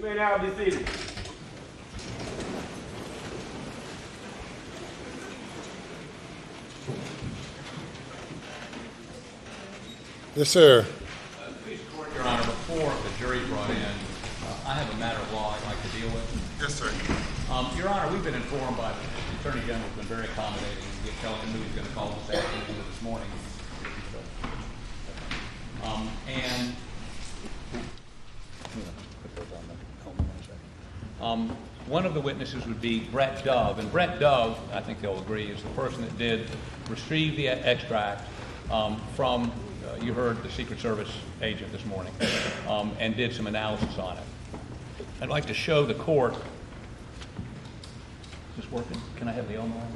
may now be seated. Yes, sir. Please court, Your Honor, before the jury brought in, I have a matter of law I'd like to deal with. Yes, sir. Your Honor, we've been informed by the Attorney General has been very accommodating. We tell him who he's going to call this afternoon or this morning. One of the witnesses would be Brett Dove, and Brett Dove, I think they'll agree, is the person that did retrieve the extract from, you heard the Secret Service agent this morning, and did some analysis on it. I'd like to show the court. Is this working? Can I have the Elmo on?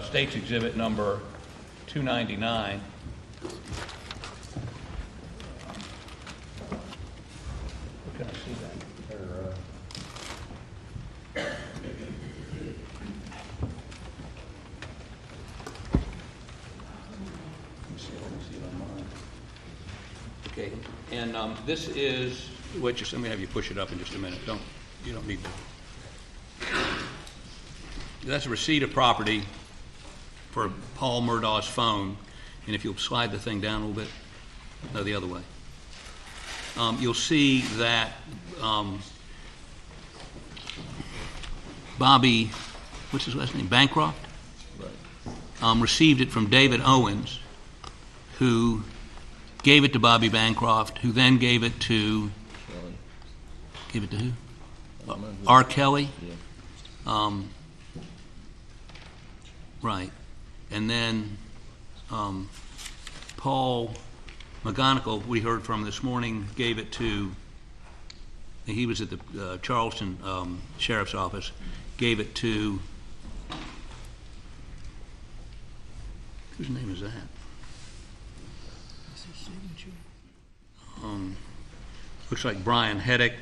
State's Exhibit number 299. Where can I see that? Okay, and this is. Wait, just let me have you push it up in just a minute. You don't need to. That's a receipt of property for Paul Murdaugh's phone, and if you'll slide the thing down a little bit, no, the other way. You'll see that Bobby, what's his last name, Bancroft, received it from David Owens, who gave it to Bobby Bancroft, who then gave it to who? R. Kelly. Right. And then Paul McGonigal, we heard from this morning, gave it to, he was at the Charleston Sheriff's Office, gave it to, whose name is that? Looks like Brian Heddick,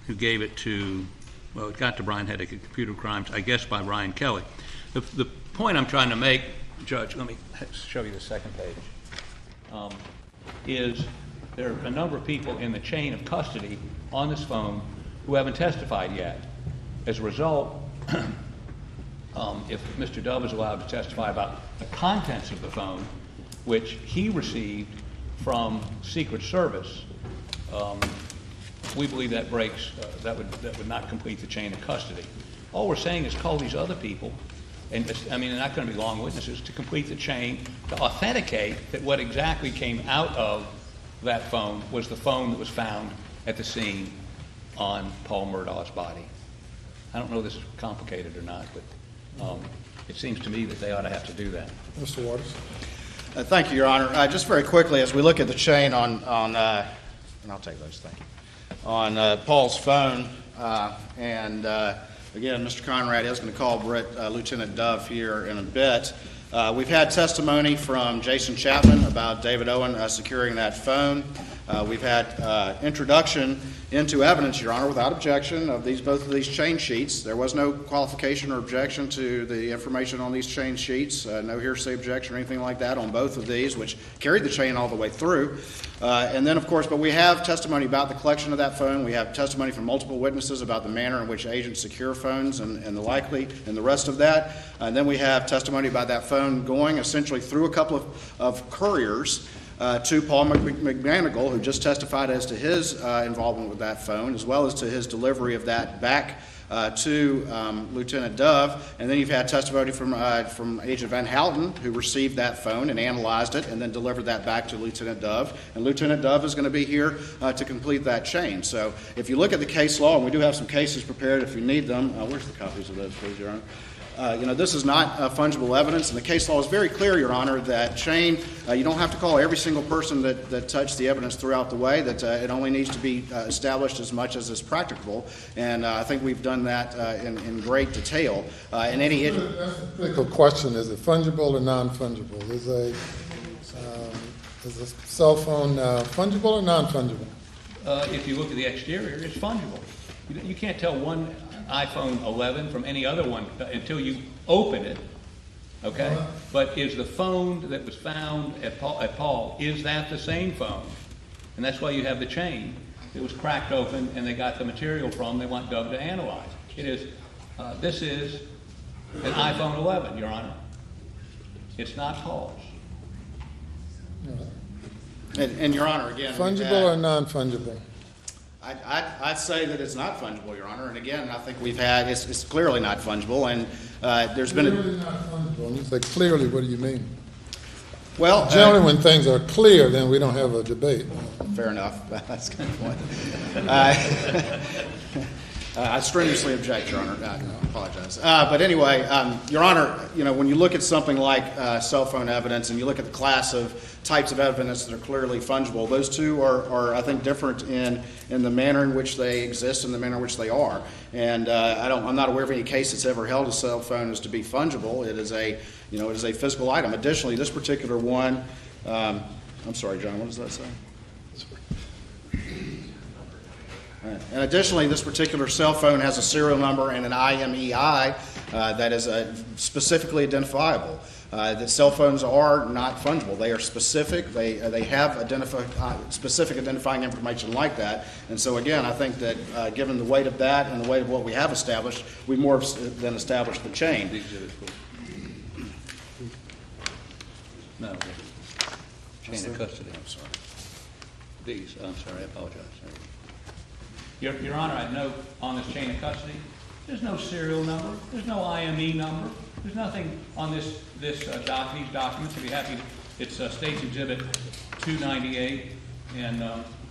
who gave it to, well, it got to Brian Heddick at Computer Crimes, I guess by Ryan Kelly. The point I'm trying to make, Judge, let me show you the second page, is there are a number of people in the chain of custody on this phone who haven't testified yet. As a result, if Mr. Dove is allowed to testify about the contents of the phone, which he received from Secret Service, we believe that breaks, that would not complete the chain of custody. All we're saying is call these other people, and I mean, they're not going to be long witnesses, to complete the chain, to authenticate that what exactly came out of that phone was the phone that was found at the scene on Paul Murdaugh's body. I don't know if this is complicated or not, but it seems to me that they ought to have to do that. Mr. Waters. Thank you, Your Honor. Just very quickly, as we look at the chain on and I'll take those, thank you, on Paul's phone, again, Mr. Conrad is going to call Lieutenant Dove here in a bit. We've had testimony from Jason Chapman about David Owen securing that phone. We've had introduction into evidence, Your Honor, without objection of both of these chain sheets. There was no qualification or objection to the information on these chain sheets, no hearsay objection or anything like that on both of these, which carried the chain all the way through. And then, of course, but we have testimony about the collection of that phone. We have testimony from multiple witnesses about the manner in which agents secure phones and the likely and the rest of that. And then we have testimony about that phone going essentially through a couple of couriers to Paul McGonigal, who just testified as to his involvement with that phone, as well as to his delivery of that back to Lieutenant Dove. And then you've had testimony from Agent Van Houten, who received that phone and analyzed it and then delivered that back to Lieutenant Dove. And Lieutenant Dove is going to be here to complete that chain. So if you look at the case law, and we do have some cases prepared if you need them. Where's the copies of those, please, Your Honor? This is not fungible evidence, and the case law is very clear, Your Honor, that chain, you don't have to call every single person that touched the evidence throughout the way, that it only needs to be established as much as is practicable, and I think we've done that in great detail. In any That's a critical question. Is it fungible or non-fungible? Is a cell phone fungible or non-fungible? If you look at the exterior, it's fungible. You can't tell one. iPhone 11 from any other one until you open it, okay? But is the phone that was found at Paul, is that the same phone? And that's why you have the chain. It was cracked open and they got the material from, they want Dove to analyze. It is, this is an iPhone 11, Your Honor. It's not Paul's. And Your Honor, again, Fungible or non-fungible? I'd say that it's not fungible, Your Honor. And again, I think we've had, it's clearly not fungible, and there's been Clearly not fungible. And you say clearly, what do you mean? well, Generally, when things are clear, then we don't have a debate. fair enough. That's kind of point. I strenuously object, Your Honor. I apologize. But anyway, Your Honor, when you look at something like cell phone evidence and you look at the class of types of evidence that are clearly fungible, those two are I think, different in the manner in which they exist and the manner in which they are. And I'm not aware of any case that's ever held a cell phone as to be fungible. It is a physical item. Additionally, this particular one, I'm sorry, John, what does that say? And additionally, this particular cell phone has a serial number and an IMEI that is specifically identifiable. The cell phones are not fungible. They are specific. They have specific identifying information like that. And so again, I think that given the weight of that and the weight of what we have established, we more than established the chain. No, chain of custody. I'm sorry. These, I'm sorry, I apologize. Your Honor, I note on this chain of custody, there's no serial number, there's no IME number, there's nothing on these documents. If you're happy, it's State's Exhibit 298 and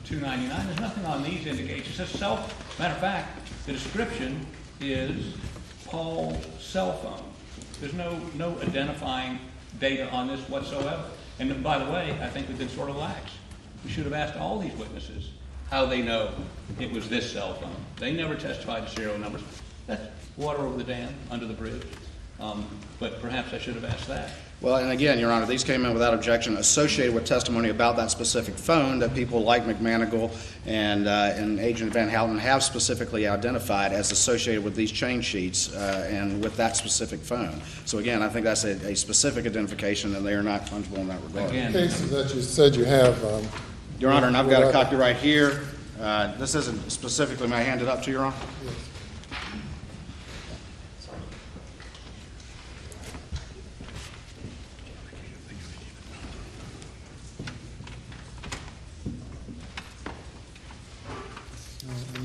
299. There's nothing on these indications. It says matter of fact, the description is Paul's cell phone. There's no identifying data on this whatsoever. And by the way, I think we've been sort of lax. We should have asked all these witnesses how they know it was this cell phone. They never testified to serial numbers. That's water over the dam, under the bridge. But perhaps I should have asked that. Well, and again, Your Honor, these came in without objection associated with testimony about that specific phone that people like McManigal and Agent Van Houten have specifically identified as associated with these chain sheets and with that specific phone. So again, I think that's a specific identification, and they are not fungible in that regard. Again, Cases that you said you have. Your Honor, and I've got a copy right here. This isn't specifically, may I hand it up to Your Honor? Yes.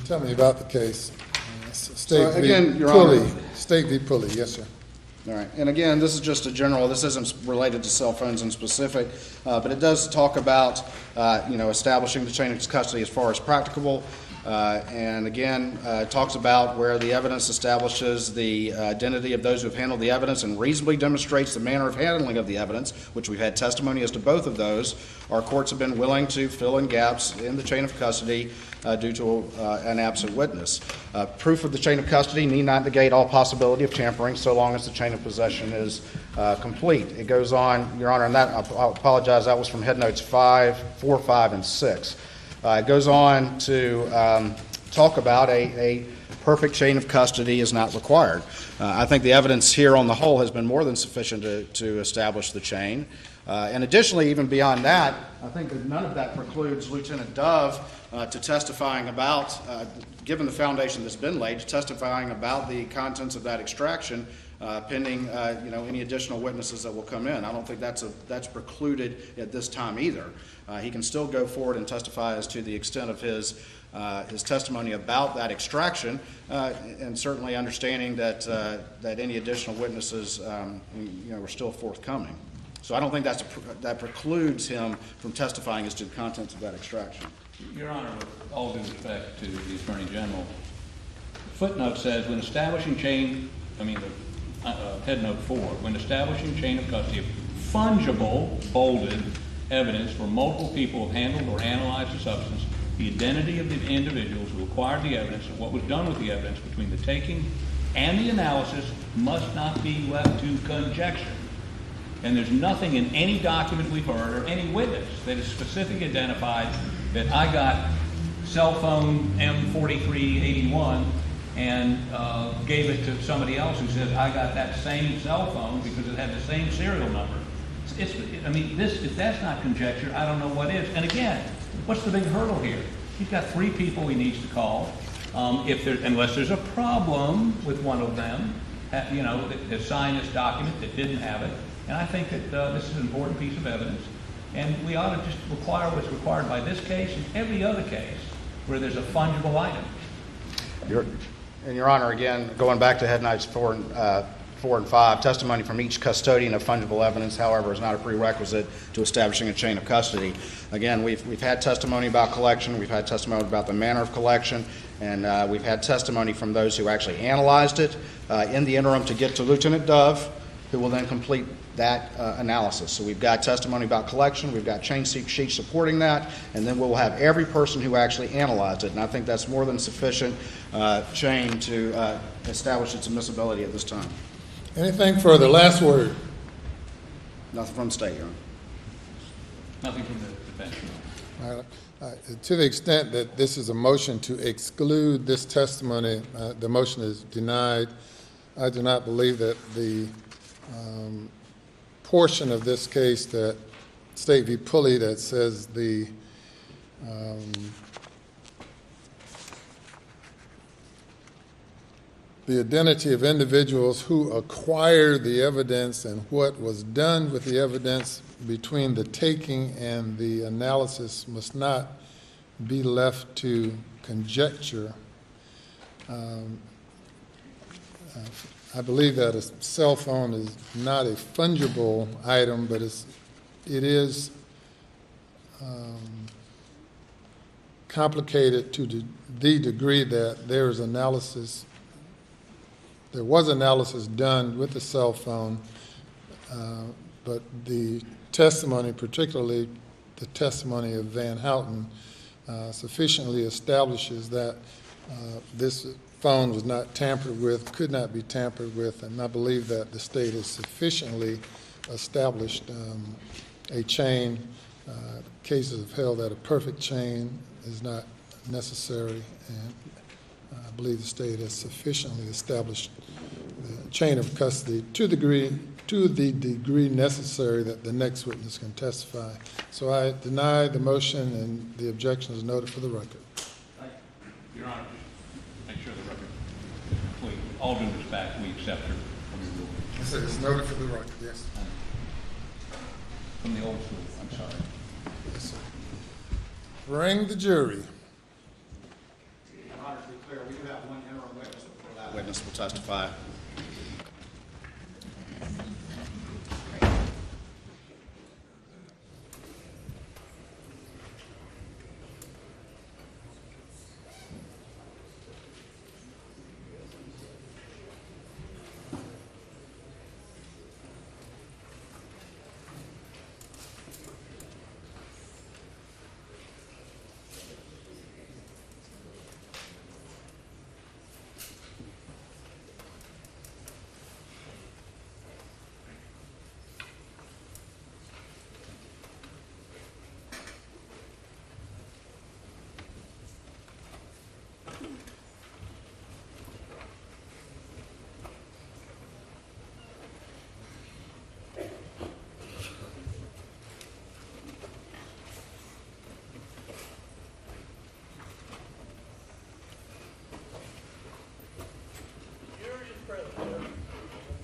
Tell me about the case. State again, v. Your Pulley. Honor. State v. Pulley, yes, sir. All right. And again, this is just a general, this isn't related to cell phones in specific, but it does talk about, establishing the chain of custody as far as practicable. And again, it talks about where the evidence establishes the identity of those who have handled the evidence and reasonably demonstrates the manner of handling of the evidence, which we've had testimony as to both of those. Our courts have been willing to fill in gaps in the chain of custody due to an absent witness. Proof of the chain of custody need not negate all possibility of tampering so long as the chain of possession is complete. It goes on, Your Honor, and that, I apologize, that was from Head Notes 4, 5, and 6. It goes on to talk about a perfect chain of custody is not required. I think the evidence here on the whole has been more than sufficient to establish the chain. And additionally, even beyond that, I think that none of that precludes Lieutenant Dove to testifying about, given the foundation that's been laid, to testifying about the contents of that extraction pending any additional witnesses that will come in. I don't think that's precluded at this time either. He can still go forward and testify as to the extent of his testimony about that extraction, and certainly understanding that any additional witnesses are still forthcoming. So I don't think that precludes him from testifying as to the contents of that extraction. Your Honor, with all due respect to the Attorney General, the footnote says when establishing Head Note 4, when establishing chain of custody of fungible, bolded evidence where multiple people have handled or analyzed the substance, the identity of the individuals who acquired the evidence and what was done with the evidence between the taking and the analysis must not be left to conjecture. And there's nothing in any document we've heard or any witness that is specifically identified that I got cell phone M4381 and gave it to somebody else who says, I got that same cell phone because it had the same serial number. I mean, if that's not conjecture, I don't know what is. And again, what's the big hurdle here? He's got 3 people he needs to call. Unless there's a problem with one of them, that signed this document that didn't have it. And I think that this is an important piece of evidence. And we ought to just require what's required by this case and every other case where there's a fungible item. Your Honor, again, going back to Head Notes 4 and 5, testimony from each custodian of fungible evidence, however, is not a prerequisite to establishing a chain of custody. Again, we've had testimony about collection, we've had testimony about the manner of collection, and we've had testimony from those who actually analyzed it in the interim to get to Lieutenant Dove, who will then complete that analysis. So we've got testimony about collection, we've got chain sheets supporting that, and then we'll have every person who actually analyzed it. And I think that's more than sufficient chain to establish its admissibility at this time. Anything further? Last word. Nothing from the state, Your Honor. Nothing from the defense. All right. To the extent that this is a motion to exclude this testimony, the motion is denied. I do not believe that the portion of this case that State v. Pulley that says the identity of individuals who acquired the evidence and what was done with the evidence between the taking and the analysis must not be left to conjecture. I believe that a cell phone is not a fungible item, but it is complicated to the degree that there was analysis done with the cell phone, but the testimony, particularly the testimony of Van Houten, sufficiently establishes that this phone was not tampered with, could not be tampered with, and I believe that the state has sufficiently established a chain. Cases have held that a perfect chain is not necessary, and I believe the state has sufficiently established the chain of custody to the degree necessary that the next witness can testify. So I deny the motion, and the objection is noted for the record. Your Honor, make sure the record is complete. All due respect, we accept her from your ruling. It's noted for the record, yes. From the old school, I'm sorry. Yes, sir. Bring the jury. Your Honor, to be clear, we do have one interim witness before that witness will testify.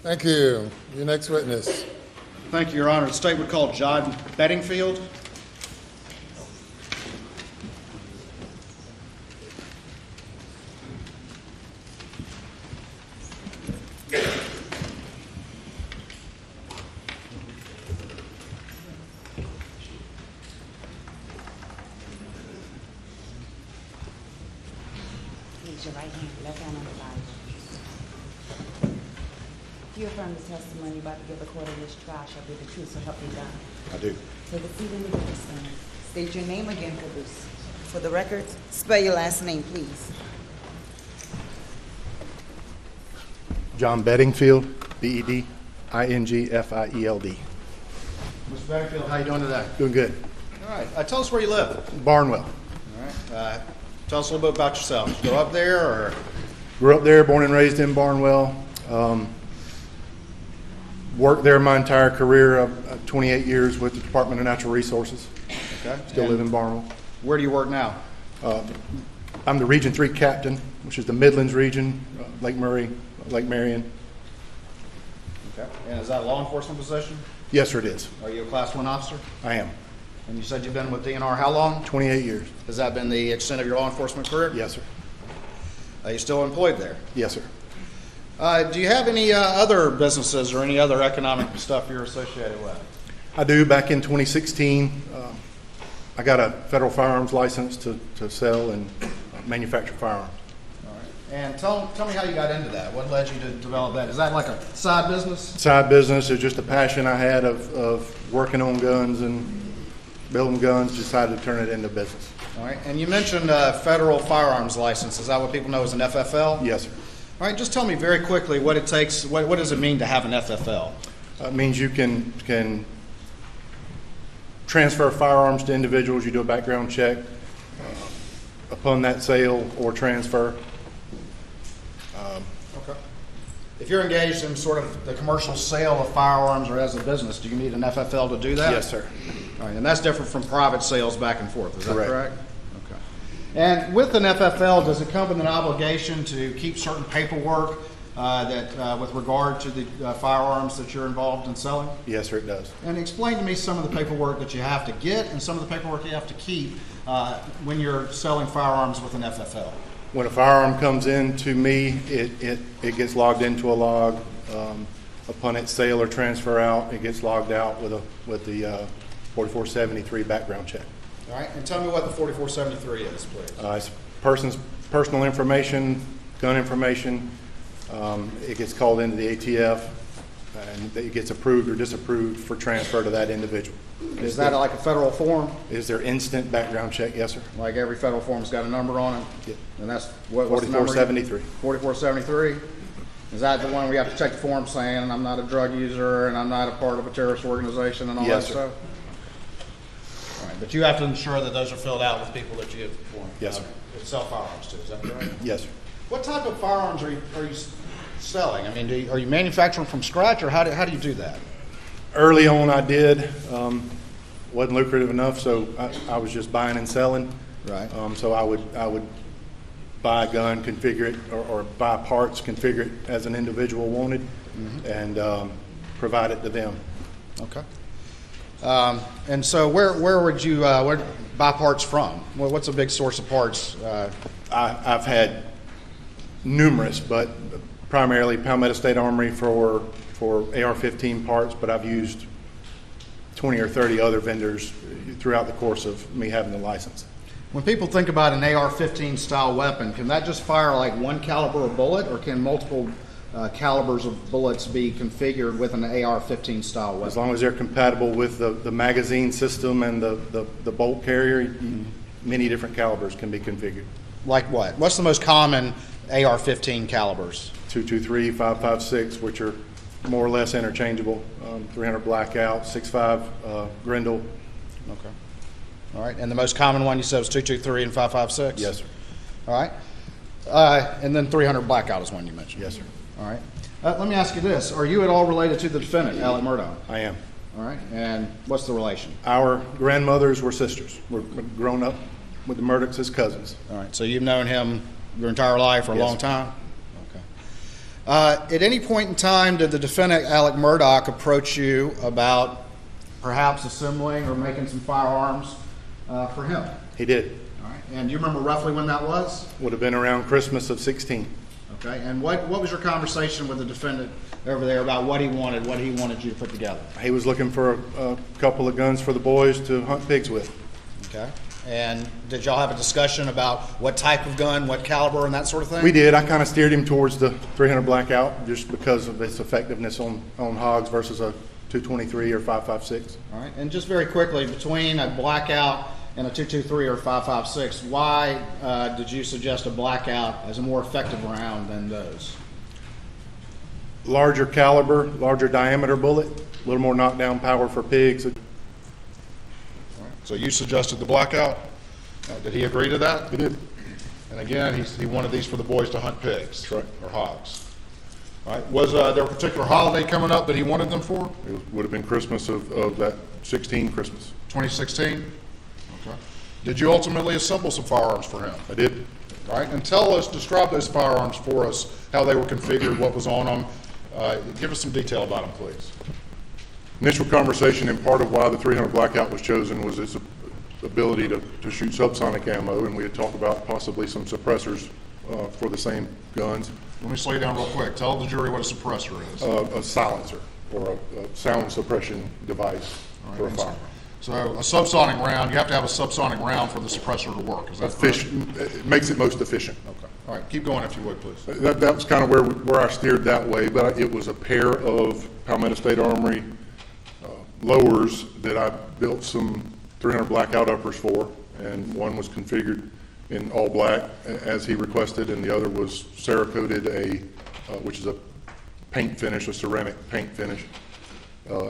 Thank you. Your next witness. Thank you, Your Honor. The state would call John Bedingfield. Raise your right hand, left hand on the Bible. Do you affirm the testimony you're about to give the court in this trial shall be the truth, so help you God? I do. Take a seat in the witness stand. State your name again, Caboose. For the record, spell your last name, please. John Bedingfield, Bedingfield. Mr. Bedingfield, how are you doing today? Doing good. All right. Tell us where you live. Barnwell. All right. Tell us a little bit about yourself. You grow up there, or? Grew up there, born and raised in Barnwell. Worked there my entire career, 28 years with the Department of Natural Resources. Okay. Still And live in Barnwell. where do you work now? I'm the Region 3 captain, which is the Midlands region, Lake Murray, Lake Marion. Okay. And is that a law enforcement position? Yes, sir, it is. Are you a Class 1 officer? I am. And you said you've been with DNR how long? 28 years. Has that been the extent of your law enforcement career? Yes, sir. Are you still employed there? Yes, sir. Do you have any other businesses or any other economic stuff you're associated with? I do. Back in 2016, I got a federal firearms license to sell and manufacture firearms. All right. And tell me how you got into that. What led you to develop that? Is that like a side business? Side business is just a passion I had of working on guns and building guns. Decided to turn it into business. All right. And you mentioned federal firearms license. Is that what people know as an FFL? Yes, sir. All right. Just tell me very quickly what it takes. What does it mean to have an FFL? It means you can transfer firearms to individuals. You do a background check upon that sale or transfer. Okay. If you're engaged in sort of the commercial sale of firearms or as a business, do you need an FFL to do that? Yes, sir. All right, and that's different from private sales back and forth, is that Correct. correct? Okay. And with an FFL, does it come with an obligation to keep certain paperwork with regard to the firearms that you're involved in selling? Yes, sir, it does. And explain to me some of the paperwork that you have to get and some of the paperwork you have to keep when you're selling firearms with an FFL. When a firearm comes in to me, it gets logged into a log. Upon its sale or transfer out, it gets logged out with the 4473 background check. All right, and tell me what the 4473 is, please. It's person's personal information, gun information. It gets called into the ATF, and it gets approved or disapproved for transfer to that individual. Is that like a federal form? Is there instant background check? Yes, sir. Like every federal form's got a number on it? Yeah. And that's what's the number? 4473. 4473? Is that the one where you have to check the form saying I'm not a drug user and I'm not a part of a terrorist organization and all Yes, that sir. stuff? All right, but you have to ensure that those are filled out with people that you Yes, sir. sell firearms to, is that correct? Yes, sir. What type of firearms are you selling? I mean, are you manufacturing from scratch, or how do you do that? Early on, I did. Wasn't lucrative enough, so I was just buying and selling. Right. So I would buy a gun, configure it, or buy parts, configure it as an individual wanted, and provide it to them. Okay. And so where would you buy parts from? What's a big source of parts? I've had numerous, but primarily Palmetto State Armory for AR-15 parts, but I've used 20 or 30 other vendors throughout the course of me having the license. When people think about an AR-15 style weapon, can that just fire like one caliber of bullet, or can multiple calibers of bullets be configured with an AR-15 style weapon? As long as they're compatible with the magazine system and the bolt carrier, many different calibers can be configured. Like what? What's the most common AR-15 calibers? 223, 556, which are more or less interchangeable. 300 Blackout, 6.5 Grendel. Okay. All right. And the most common one you said was 223 and 556? Yes, sir. All right. And then 300 Blackout is one you mentioned. Yes, sir. All right. Let me ask you this. Are you at all related to the defendant, Alex Murdaugh? I am. All right. And what's the relation? Our grandmothers were sisters. We're grown up with the Murdaughs as cousins. All right. So you've known him your entire life for a Yes, long sir. time? Okay. At any point in time, did the defendant, Alex Murdaugh, approach you about perhaps assembling or making some firearms for him? He did. All right. And do you remember roughly when that was? Would have been around Christmas of 16. Okay. And what was your conversation with the defendant over there about what he wanted you to put together? He was looking for a couple of guns for the boys to hunt pigs with. Okay. And did y'all have a discussion about what type of gun, what caliber, and that sort of thing? We did. I kind of steered him towards the 300 Blackout just because of its effectiveness on hogs versus a 223 or 556. All right. And just very quickly, between a Blackout and a 223 or 556, why did you suggest a Blackout as a more effective round than those? Larger caliber, larger diameter bullet, a little more knockdown power for pigs. So you suggested the Blackout. Did he agree to that? We did. And again, he wanted these for the boys to hunt pigs. That's right. Or hogs. All right. Was there a particular holiday coming up that he wanted them for? It would have been Christmas of that 16 Christmas. 2016? Okay. Did you ultimately assemble some firearms for him? I did. All right. And describe those firearms for us, how they were configured, what was on them. Give us some detail about them, please. Initial conversation, and part of why the 300 Blackout was chosen was its ability to shoot subsonic ammo, and we had talked about possibly some suppressors for the same guns. Let me slow you down real quick. Tell the jury what a suppressor is. A silencer or a sound suppression device for a firearm. So a subsonic round, you have to have a subsonic round for the suppressor to work. Is that correct? It makes it most efficient. Okay. All right. Keep going if you would, please. That was kind of where I steered that way, but it was a pair of Palmetto State Armory lowers that I built some 300 Blackout uppers for, and one was configured in all black as he requested, and the other was Cerakoted, which is a paint finish, a ceramic paint finish,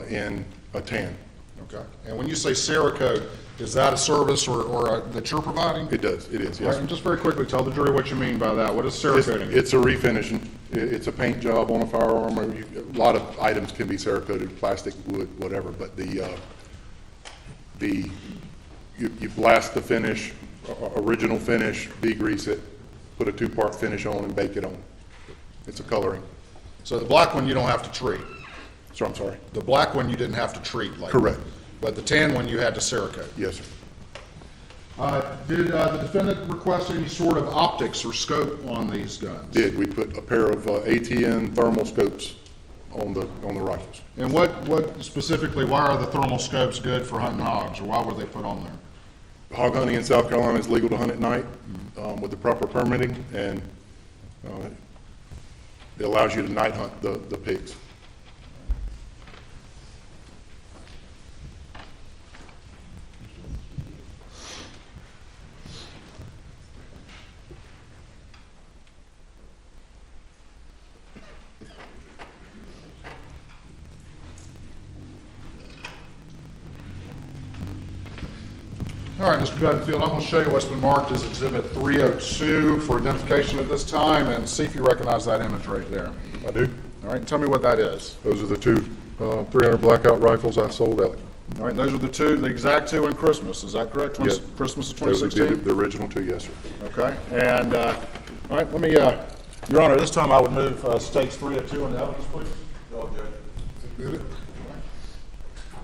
in a tan. Okay. And when you say Cerakote, is that a service or that you're providing? It does. It is. All Yes. right, and just very quickly, tell the jury what you mean by that. What is Cerakoting? It's a refinishing. It's a paint job on a firearm. A lot of items can be Cerakoted, plastic, wood, whatever. But you blast the finish, original finish, degrease it, put a 2-part finish on, and bake it on. It's a coloring. So the black one you don't have to treat. So I'm sorry. The black one you didn't have to treat. Like Correct. But the tan one you had to Cerakote. Yes, sir. Did the defendant request any sort of optics or scope on these guns? We put a pair of ATN thermal scopes on the rifles. And what specifically, why are the thermal scopes good for hunting hogs, or why were they put on there? Hog hunting in South Carolina is legal to hunt at night with the proper permitting, and it allows you to night hunt the pigs. All right, Mr. Bedingfield, I'm going to show you what's been marked as Exhibit 302 for identification at this time, and see if you recognize that image right there. I do. All right, and tell me what that is. Those are the two 300 Blackout rifles I sold Alex. All right, those are the exact two in Christmas, is that correct? Yes. Christmas of Those would be 2016? the original two, yes, sir. Okay, and, all right, let me, Your Honor, this time I would move States 302 and the evidence, please.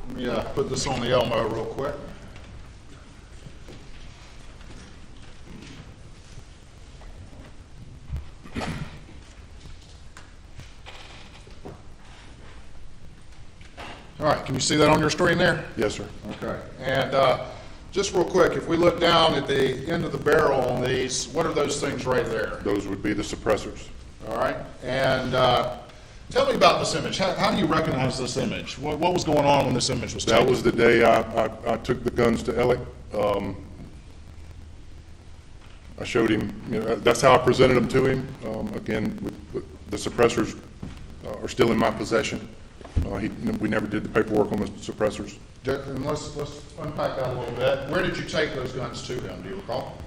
Let me put this on the Elmo real quick. All right, can you see that on your screen there? Yes, sir. Okay, and just real quick, if we look down at the end of the barrel on these, what are those things right there? Those would be the suppressors. All right, and tell me about this image. How do you recognize this image? What was going on when this image was taken? That was the day I took the guns to Alec. I showed him, that's how I presented them to him. Again, the suppressors are still in my possession. We never did the paperwork on the suppressors. And let's unpack that a little bit. Where did you take those guns to him, do you recall?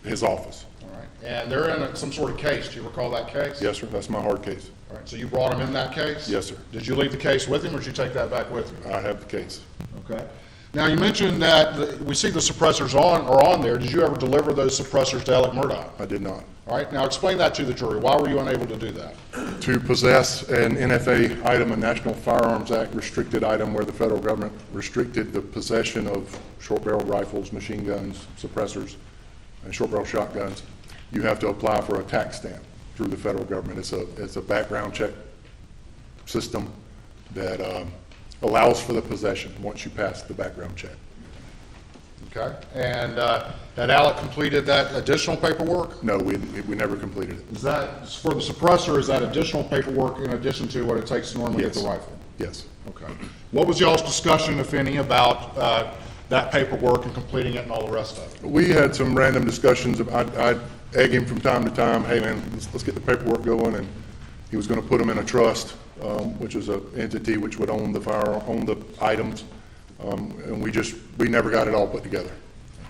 His office. All right, and they're in some sort of case. Do you recall that case? Yes, sir. That's my hard case. All right, so you brought them in that case? Yes, sir. Did you leave the case with him, or did you take that back with you? I have the case. Okay. Now, you mentioned that we see the suppressors are on there. Did you ever deliver those suppressors to Alex Murdaugh? I did not. All right, now explain that to the jury. Why were you unable to do that? To possess an NFA item, a National Firearms Act restricted item, where the federal government restricted the possession of short-barreled rifles, machine guns, suppressors, and short-barrel shotguns, you have to apply for a tax stamp through the federal government. It's a background check system that allows for the possession once you pass the background check. Okay, and had Alec completed that additional paperwork? No, we never completed it. Is that, for the suppressor, is that additional paperwork in addition to what it takes to normally get the Yes. rifle? Yes. Okay. What was y'all's discussion, if any, about that paperwork and completing it and all the rest of it? We had some random discussions. I'd egg him from time to time, hey man, let's get the paperwork going, and he was going to put them in a trust, which is an entity which would own the items, and we never got it all put together.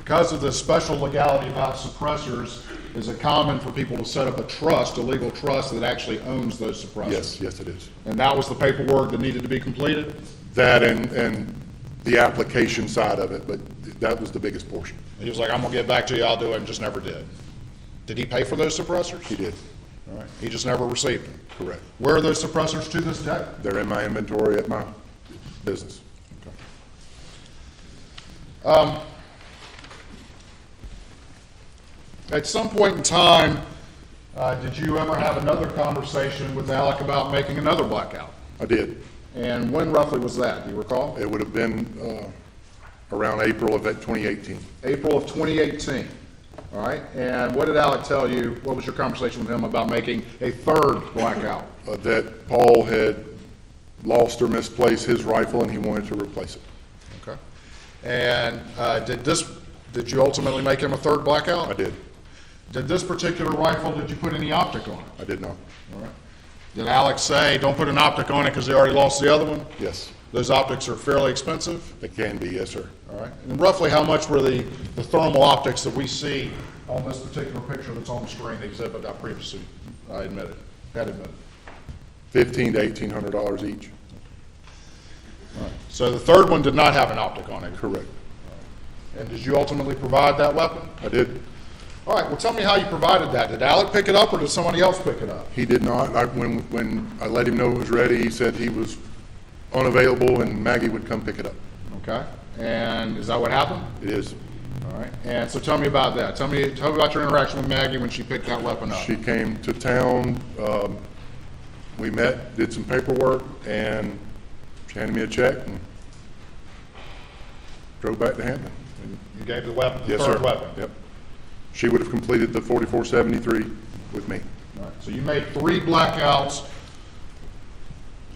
because of the special legality about suppressors, is it common for people to set up a trust, a legal trust that actually owns those suppressors? Yes, yes, it is. And that was the paperwork that needed to be completed? That and the application side of it, but that was the biggest portion. He was like, I'm gonna get back to you, I'll do it, and just never did. Did he pay for those suppressors? He did. All right, he just never received them. Correct. Where are those suppressors to this day? They're in my inventory at my business. At some point in time, did you ever have another conversation with Alec about making another blackout? I did. And when roughly was that, do you recall? It would have been around April of that 2018. April of 2018, all right? And what did Alec tell you, what was your conversation with him about making a third blackout? That Paul had lost or misplaced his rifle and he wanted to replace it. Okay. And did you ultimately make him a third blackout? I did. Did this particular rifle, did you put any optic on it? I did not. All right. Did Alex say, don't put an optic on it because they already lost the other one? Yes. Those optics are fairly expensive? It can be, yes, sir. All right. And roughly how much were the thermal optics that we see on this particular picture that's on the screen, the exhibit I previously had admitted? $1,500 to $1,800 each. All right. So the third one did not have an optic on it? Correct. And did you ultimately provide that weapon? I did. All right. Well, tell me how you provided that. Did Alec pick it up or did somebody else pick it up? He did not. When I let him know it was ready, he said he was unavailable and Maggie would come pick it up. Okay. And is that what happened? It is. All right. And so tell me about that. Tell me about your interaction with Maggie when she picked that weapon up. She came to town. We met, did some paperwork, and she handed me a check and drove back to Hampton. You gave the weapon, the Yes, third sir. weapon? Yep. She would have completed the 4473 with me. All right. So you made 3 blackouts,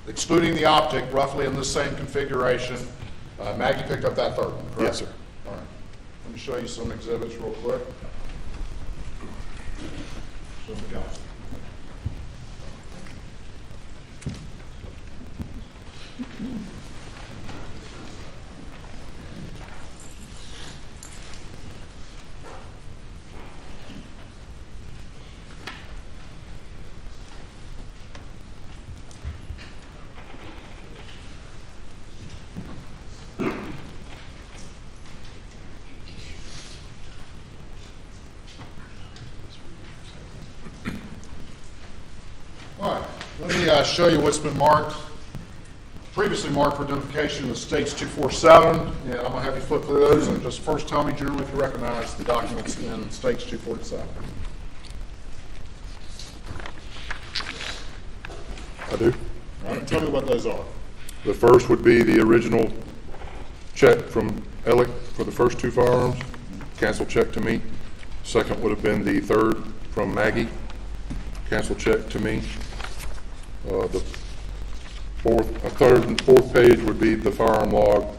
excluding the optic, roughly in the same configuration. Maggie picked up that third one, correct? Yes, sir. All right. Let me show you some exhibits real quick. Show me guys. All right, let me show you what's been marked, previously marked for identification with states 247, and I'm gonna have you flip through those and just first tell me, Julie, if you recognize the documents in states 247. I do. All right, tell me what those are. The first would be the original check from Alec for the first 2 firearms, cancel check to me. Second would have been the third from Maggie, cancel check to me. The third and fourth page would be the firearm log.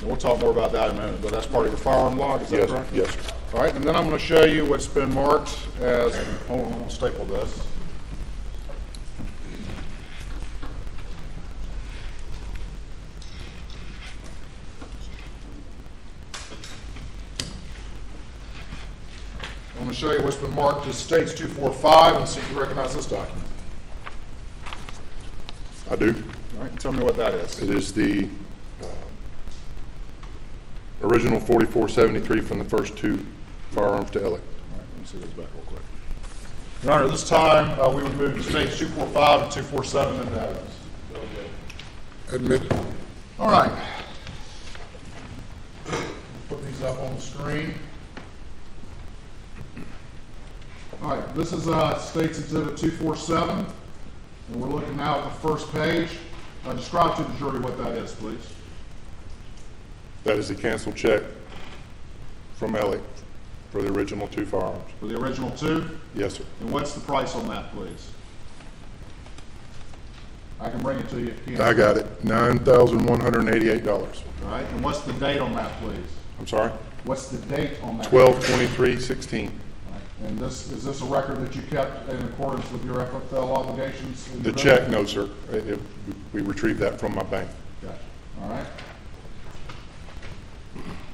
We'll talk more about that in a minute, but that's part of your firearm log, is that Yes, correct? yes, sir. All right, and then I'm gonna show you what's been marked as, hold on, I'll staple this. I'm going to show you what's been marked as states 245 and see if you recognize this document. I do. All right, tell me what that is. It is the original 4473 from the first 2 firearms to Alec. All right, let me see this back real quick. Your Honor, this time we would move to states 245 and 247 into evidence. Admitted. All right. Put these up on the screen. All right, this is States Exhibit 247, and we're looking now at the first page. Describe to the jury what that is, please. That is the cancel check from Alec for the original 2 firearms. For the original 2? Yes, sir. And what's the price on that, please? I can bring it to you if you can. I got it, $9,188. All right, and what's the date on that, please? I'm sorry? What's the date on that? 12/23/16. All right, and is this a record that you kept in accordance with your FFL obligations? The check, no, sir. We retrieved that from my bank. Gotcha. All right.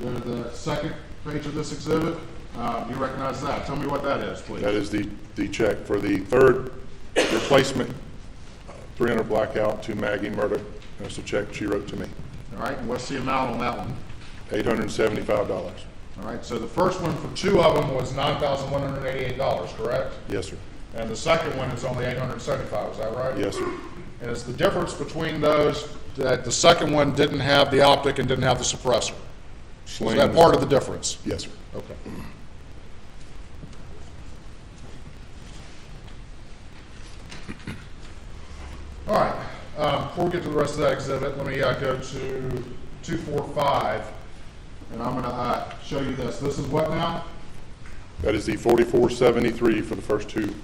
Go to the second page of this exhibit. You recognize that. Tell me what that is, please. That is the check for the third replacement 300 blackout to Maggie Murdaugh. That's the check she wrote to me. All right, and what's the amount on that one? $875. All right, so the first one for two of them was $9,188, correct? Yes, sir. And the second one is only $875, is that right? Yes, sir. And it's the difference between those that the second one didn't have the optic and didn't have the suppressor. Is that part of the difference? Yes, sir. Okay. All right, before we get to the rest of that exhibit, let me go to 245, and I'm gonna show you this. This is what now? That is the 4473 for the first two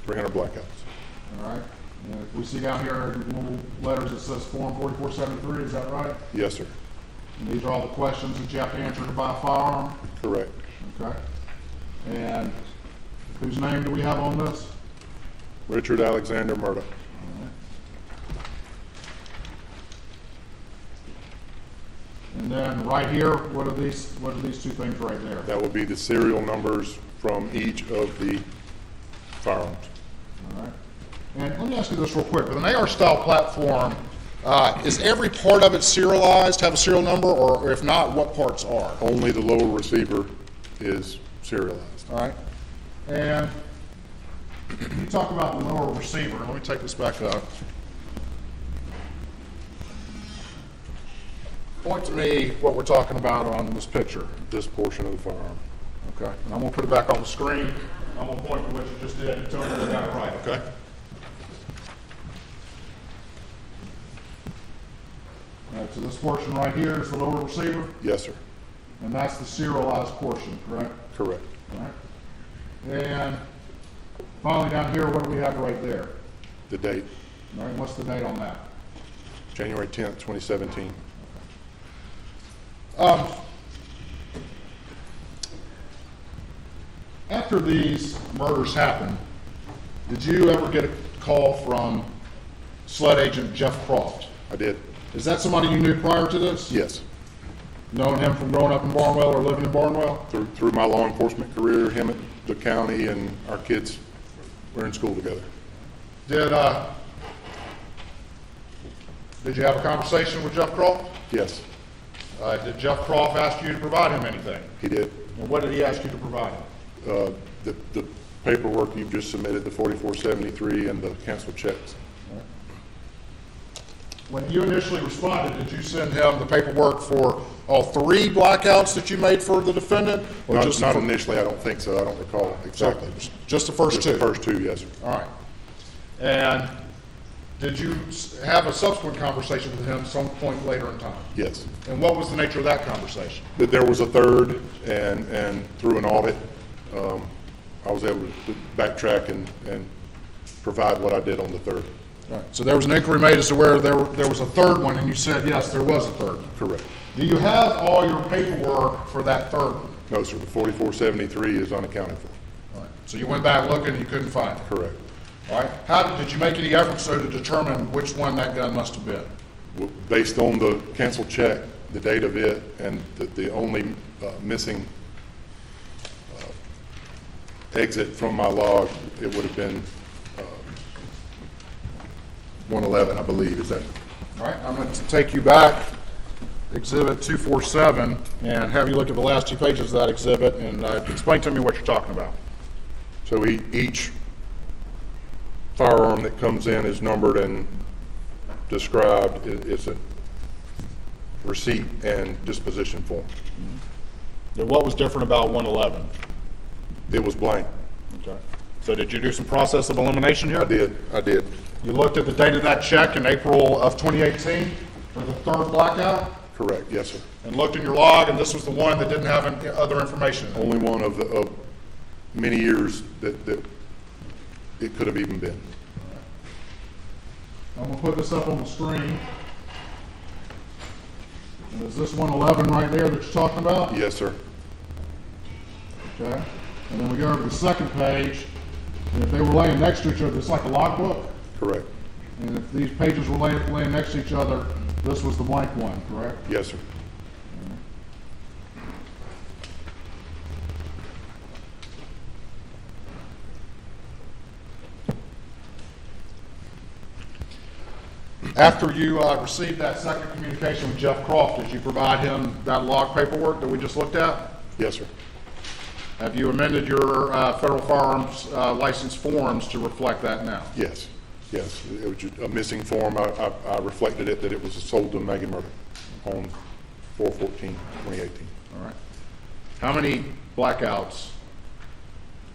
300 blackouts. All right, and if we see down here in little letters, it says Form 4473, is that right? Yes, sir. And these are all the questions that you have to answer to buy a firearm? Correct. Okay. And whose name do we have on this? Richard Alexander Murdaugh. And then right here, what are these two things right there? That will be the serial numbers from each of the firearms. All right. And let me ask you this real quick. With an AR-style platform, is every part of it serialized, have a serial number, or if not, what parts are? Only the lower receiver is serialized. All right. And you talk about the lower receiver. Let me take this back up. Point to me what we're talking about on this picture. This portion of the firearm. Okay. And I'm going to put it back on the screen. I'm going to point to what you just did and tell me we got it right, okay? All right, so this portion right here is the lower receiver, Yes, sir. and that's the serialized portion, correct? Correct. All right. And finally down here, what do we have right there? The date, All right, what's the date on that? January 10th, 2017. After these murders happened, did you ever get a call from SLED agent Jeff Croft? I did. Is that somebody you knew prior to this? Yes. Knowing him from growing up in Barnwell or living in Barnwell? Through my law enforcement career, him at the county and our kids were in school together. Did you have a conversation with Jeff Croft? Yes, Did Jeff Croft ask you to provide him anything? he did. And what did he ask you to provide him? The paperwork you've just submitted, the 4473 and the canceled checks. When you initially responded, did you send him the paperwork for all three blackouts that you made for the defendant? Or Not just initially, I don't think so. I don't recall exactly. Just the first Just two? the first two, yes, sir. All right. And did you have a subsequent conversation with him some point later in time? Yes. And what was the nature of that conversation? That there was a third, and through an audit, I was able to backtrack and provide what I did on the third. All right. So there was an inquiry made as to where there was a third one, and you said, yes, there was a third. Correct. Do you have all your paperwork for that third one? No, sir, the 4473 is unaccounted for. All right. So you went back looking and you couldn't find it? Correct. All right. Did you make any efforts, though, to determine which one that gun must have been? Well, based on the canceled check, the date of it, and the only missing exit from my log, it would have been 111, I believe, is that? All right. I'm going to take you back, Exhibit 247, and have you look at the last two pages of that exhibit and explain to me what you're talking about. So each firearm that comes in is numbered and described. It's a receipt and disposition form. Now, what was different about 111? It was blank. Okay. So did you do some process of elimination here? I did. You looked at the date of that check in April of 2018 for the third blackout Correct, yes, sir. and looked in your log, and this was the one that didn't have any other information in it. Only one of many years that it could have even been. I'm going to put this up on the screen. And is this 111 right there that you're talking about? Yes, sir. Okay. And then we go over to the second page, and if they were laying next to each other, it's like a logbook. Correct. And if these pages were laying next to each other, this was the blank one, correct? Yes, sir. After you received that second communication with Jeff Croft, did you provide him that log paperwork that we just looked at? Yes, sir. Have you amended your federal firearms license forms to reflect that now? Yes, yes. It was just a missing form. I reflected it that it was sold to Megan Murdaugh on 4/14/2018. All right. How many blackouts,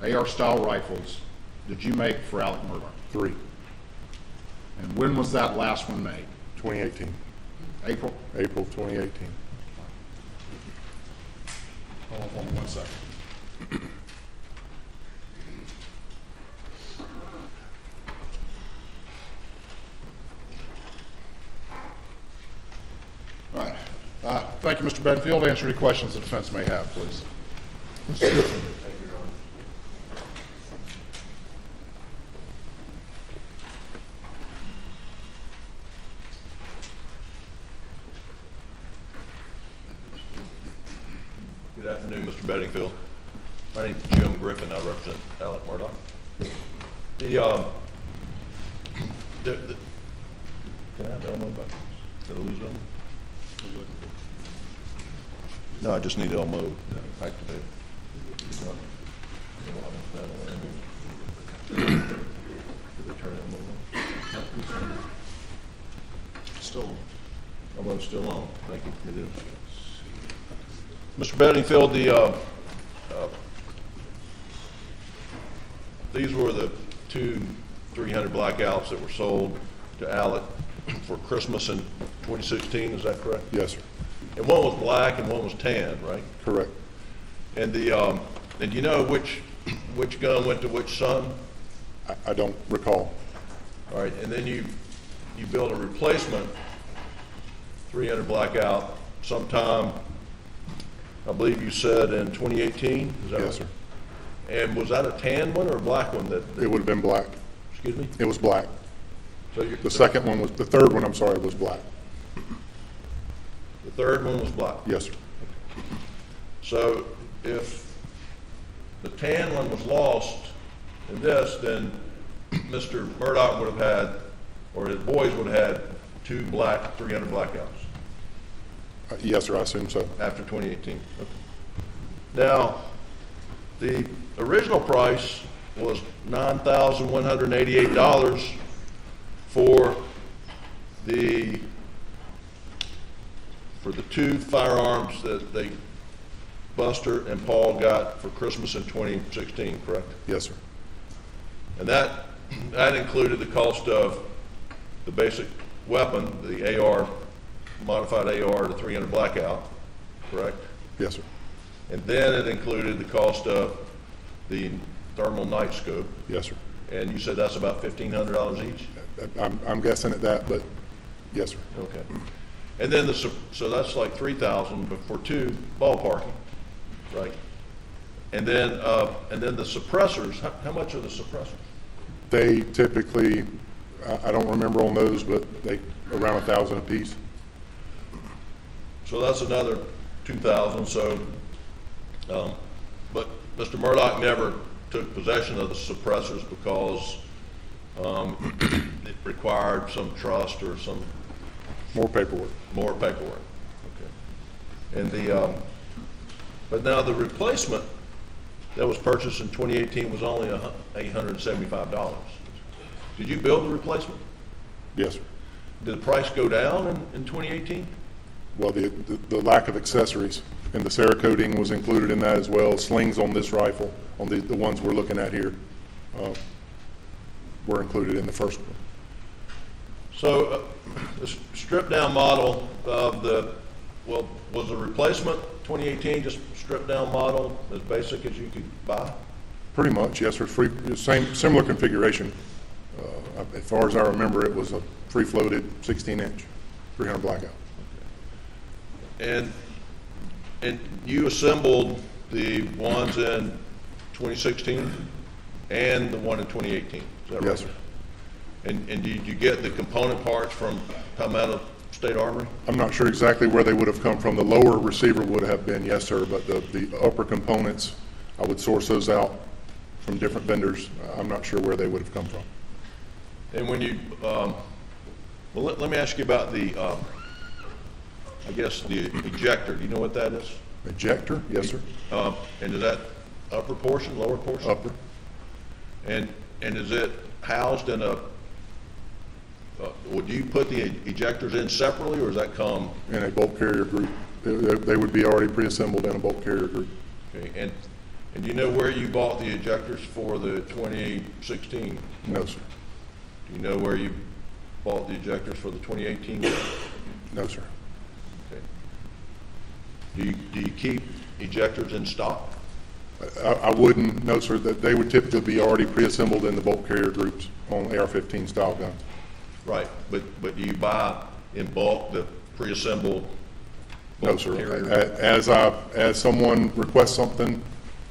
AR-style rifles, did you make for Alex Murdaugh? 3, And when was that last one made? 2018, April? April 2018. Hold on for me 1 second. All right. Thank you, Mr. Bedingfield. Answer any questions the defense may have, please. Good afternoon, Mr. Bedingfield. My name is Jim Griffin. I represent Alex Murdaugh. Can I have Elmo back? Did I lose Elmo? No, I just need Elmo activated. Did they turn Elmo on? Still on. Elmo's still on. Thank you. It is. Mr. Bedingfield, these were the 2 300 blackouts that were sold to Alec for Christmas in 2016, is that correct? Yes, sir. And one was black and one was tan, right? Correct. And and you know which gun went to which son? I don't recall. All right, and then you built a replacement 300 blackout sometime, I believe you said in 2018, is that right? Yes, sir. And was that a tan one or a black one that It would have been black. excuse me? It was black. So The second one was, the third one, I'm sorry, was black. the third one was black. Yes, sir. So if the tan one was lost in this, then Mr. Murdaugh would have had, or his boys would have had 2 black 300 blackouts Yes, sir, I assume so. after 2018. Okay. Now, the original price was $9,188 for the 2 firearms that Buster and Paul got for Christmas in 2016, correct? Yes, sir. And that included the cost of the basic weapon, the AR, modified AR, the 300 blackout, correct? Yes, sir. And then it included the cost of the thermal night scope, Yes, sir. and you said that's about $1,500 each? I'm guessing at that, but yes, sir. Okay. And then so that's like $3,000 for 2 ballparking, right? And then the suppressors, how much are the suppressors? They typically, I don't remember on those, but they around $1,000 a piece. So that's another $2,000, so, but Mr. Murdaugh never took possession of the suppressors because it required some trust or some More paperwork. more paperwork. Okay. And but now the replacement that was purchased in 2018 was only $875. Did you build the replacement? Yes, sir. Did the price go down in 2018? Well, the lack of accessories and the Cerakoting was included in that as well. Slings on this rifle, on the ones we're looking at here, were included in the first one. So the stripped down model of was the replacement 2018 just stripped down model as basic as you could buy? Pretty much, yes, sir. Similar configuration. As far as I remember, it was a free-floated 16-inch 300 blackout. And you assembled the ones in 2016 and the one in 2018, is that right? Yes, sir. And did you get the component parts from Palmetto State Armory? I'm not sure exactly where they would have come from. The lower receiver would have been, yes, sir, but the upper components, I would source those out from different vendors. I'm not sure where they would have come from. And when you Well, let me ask you about the, I guess, the ejector. Do you know what that is? Ejector? Yes, sir. And is that upper portion, lower portion? Upper. And is it housed in a, would you put the ejectors in separately, or does that come? In a bulk carrier group. They would be already pre-assembled in a bulk carrier group. Okay, and do you know where you bought the ejectors for the 2016? No, sir. Do you know where you bought the ejectors for the 2018? No, sir. Okay. Do you keep ejectors in stock? I wouldn't, no, sir, that they would typically be already pre-assembled in the bulk carrier groups on AR-15 style guns. Right, but do you buy in bulk the pre-assembled? No, bulk sir. carrier? As someone requests something,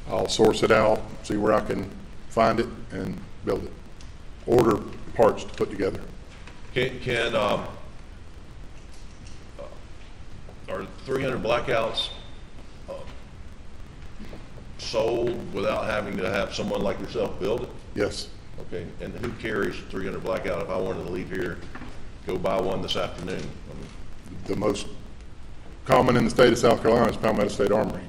I'll source it out, see where I can find it, and build it. Order parts to put together. Are 300 blackouts sold without having to have someone like yourself build it? Yes. Okay, and who carries 300 blackout if I wanted to leave here, go buy one this afternoon? I mean, The most common in the state of South Carolina is Palmetto State Armory.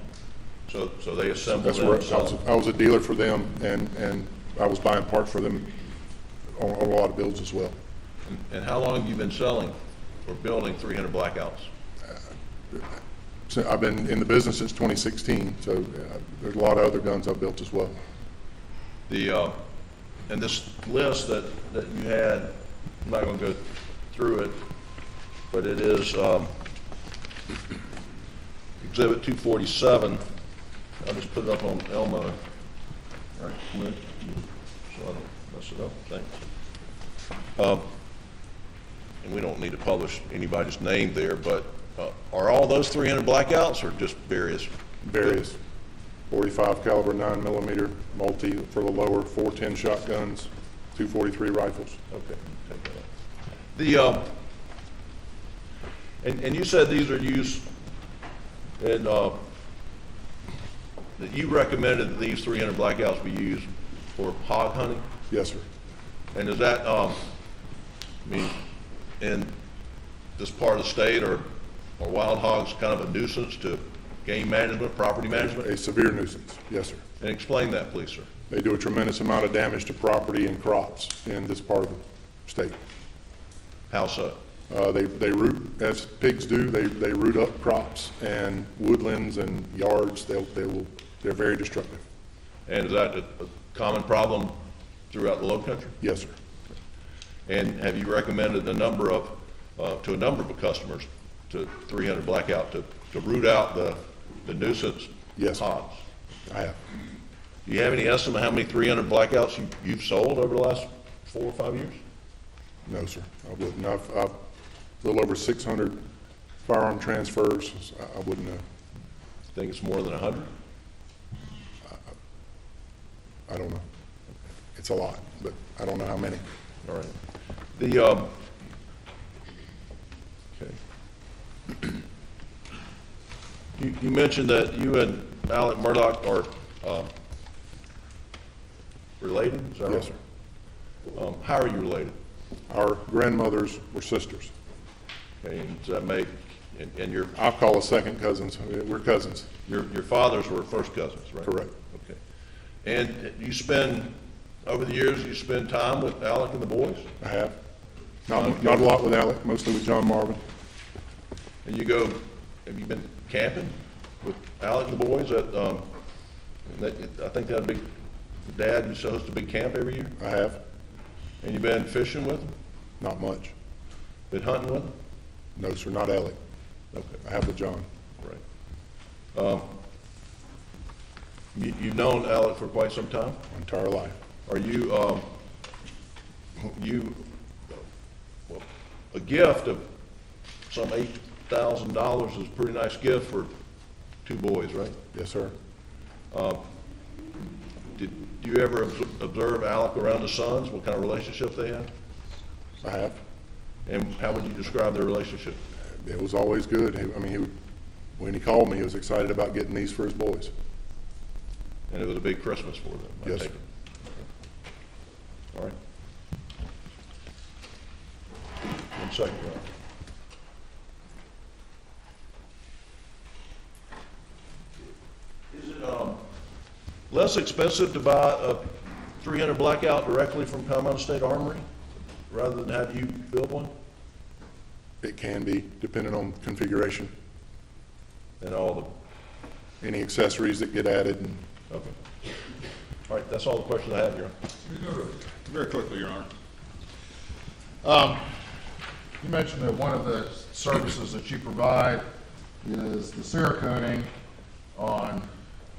so they assemble That's them where and sell them? I was a dealer for them, and I was buying parts for them on a lot of builds as well. And how long have you been selling or building 300 blackouts? So I've been in the business since 2016, so there's a lot of other guns I've built as well. And this list that you had, I'm not going to go through it, but it is Exhibit 247. I'll just put it up on Elmo. All right, come in. So I don't mess it up. Thanks. And we don't need to publish anybody's name there, but are all those 300 blackouts or just various? Various 45 caliber 9mm multi for the lower, 410 shotguns, 243 rifles. Okay. Take that out. And you said these are used, and that you recommended that these 300 blackouts be used for hog hunting? Yes, sir. And is that, I mean, in this part of the state, are wild hogs kind of a nuisance to game management, property management? A severe nuisance, yes, sir. And explain that, please, sir. They do a tremendous amount of damage to property and crops in this part of the state. How so? They root, as pigs do, they root up crops and woodlands and yards. They're very destructive. And is that a common problem throughout the low country? Yes, sir. And have you recommended to a number of customers to 300 blackout to root out the nuisance Yes, sir. hogs? I have. Do you have any estimate how many 300 blackouts you've sold over the last 4 or 5 years? No, sir. I wouldn't. I've a little over 600 firearm transfers. I wouldn't know. Think it's more than 100? I don't know. It's a lot, but I don't know how many. All right. Okay. You mentioned that you and Alex Murdaugh are related, is that right? Yes, sir. How are you related? Our grandmothers were sisters. Okay, and does that make, and your I'll call us second cousins. We're cousins. your fathers were first cousins, right? Correct. Okay. And over the years, you spend time with Alec and the boys? I have. Not a lot with Alec, mostly with John Marvin. And have you been camping with Alec and the boys I think that'd be, Dad used to host a big camp every year? I have. And you been fishing with them? Not much. Been hunting with them? No, sir, not Alec. Okay, I have with John. right. You've known Alec for quite some time? My entire life. Are a gift of some $8,000 is a pretty nice gift for 2 boys, right? Yes, sir. Did you ever observe Alec around his sons? What kind of relationship they had? I have. And how would you describe their relationship? It was always good. When he called me, he was excited about getting these for his boys. And it was a big Christmas for them, I Yes, take sir. it. All right. And Second, Your Honor. Is it less expensive to buy a 300 blackout directly from Palmetto State Armory rather than have you build one? It can be, depending on configuration, And all any accessories that get added, and the, okay. All right, that's all the questions I have, Your Honor. very quickly, Your Honor. You mentioned that one of the services that you provide is the Cerakoting on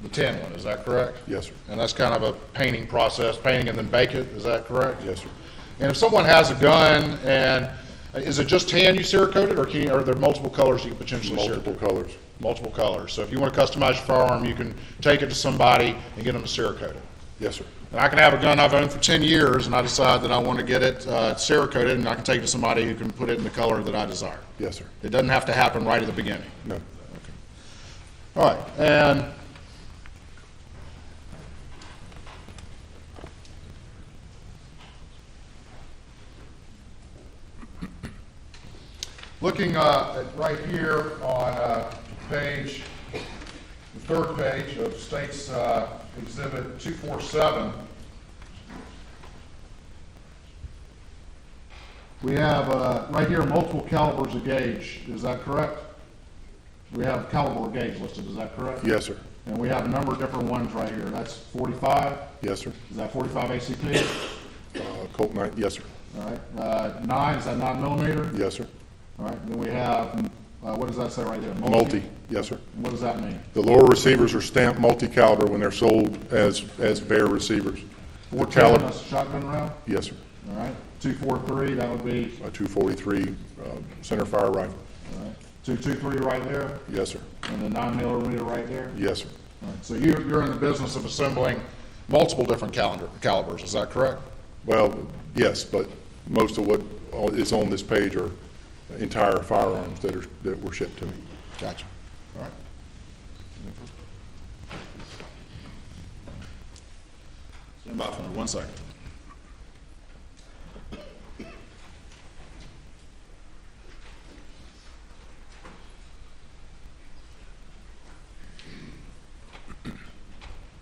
the tin one, is that correct? Yes, sir. And that's kind of a painting process, painting and then bake it, is that correct? Yes, sir. And if someone has a gun, and is it just tan you Cerakote it, or are there multiple colors you can potentially Cerakote? Multiple colors. Multiple colors. So if you want to customize your firearm, you can take it to somebody and get them to Cerakote it. Yes, sir. And I can have a gun I've owned for 10 years, and I decide that I want to get it Cerakoted, and I can take it to somebody who can put it in the color that I desire. Yes, sir. It doesn't have to happen right at the beginning. No. All right, and looking at right here on page, the third page of State's Exhibit 247, we have right here multiple calibers of gauge. Is that correct? We have caliber of gauge listed. Is that correct? Yes, sir. And we have a number of different ones right here. That's 45. Yes, sir. Is that 45 ACP? Colt 9, yes, sir. All right. 9, is that 9 millimeter? Yes, sir. All right. Then we have, what does that say right there? Multi, yes, sir. What does that mean? The lower receivers are stamped multi-caliber when they're sold as bare receivers. The 410, caliber, that's a shotgun round? yes, sir. All right. 243, that would be, A 243 center fire rifle. all right. 223 right there, Yes, sir. and the 9 millimeter right there? Yes, sir. All right. So you're in the business of assembling multiple different calibers, is that correct? Well, yes, but most of what is on this page are entire firearms that were shipped to me. Gotcha. All right. Stand by for me 1 second.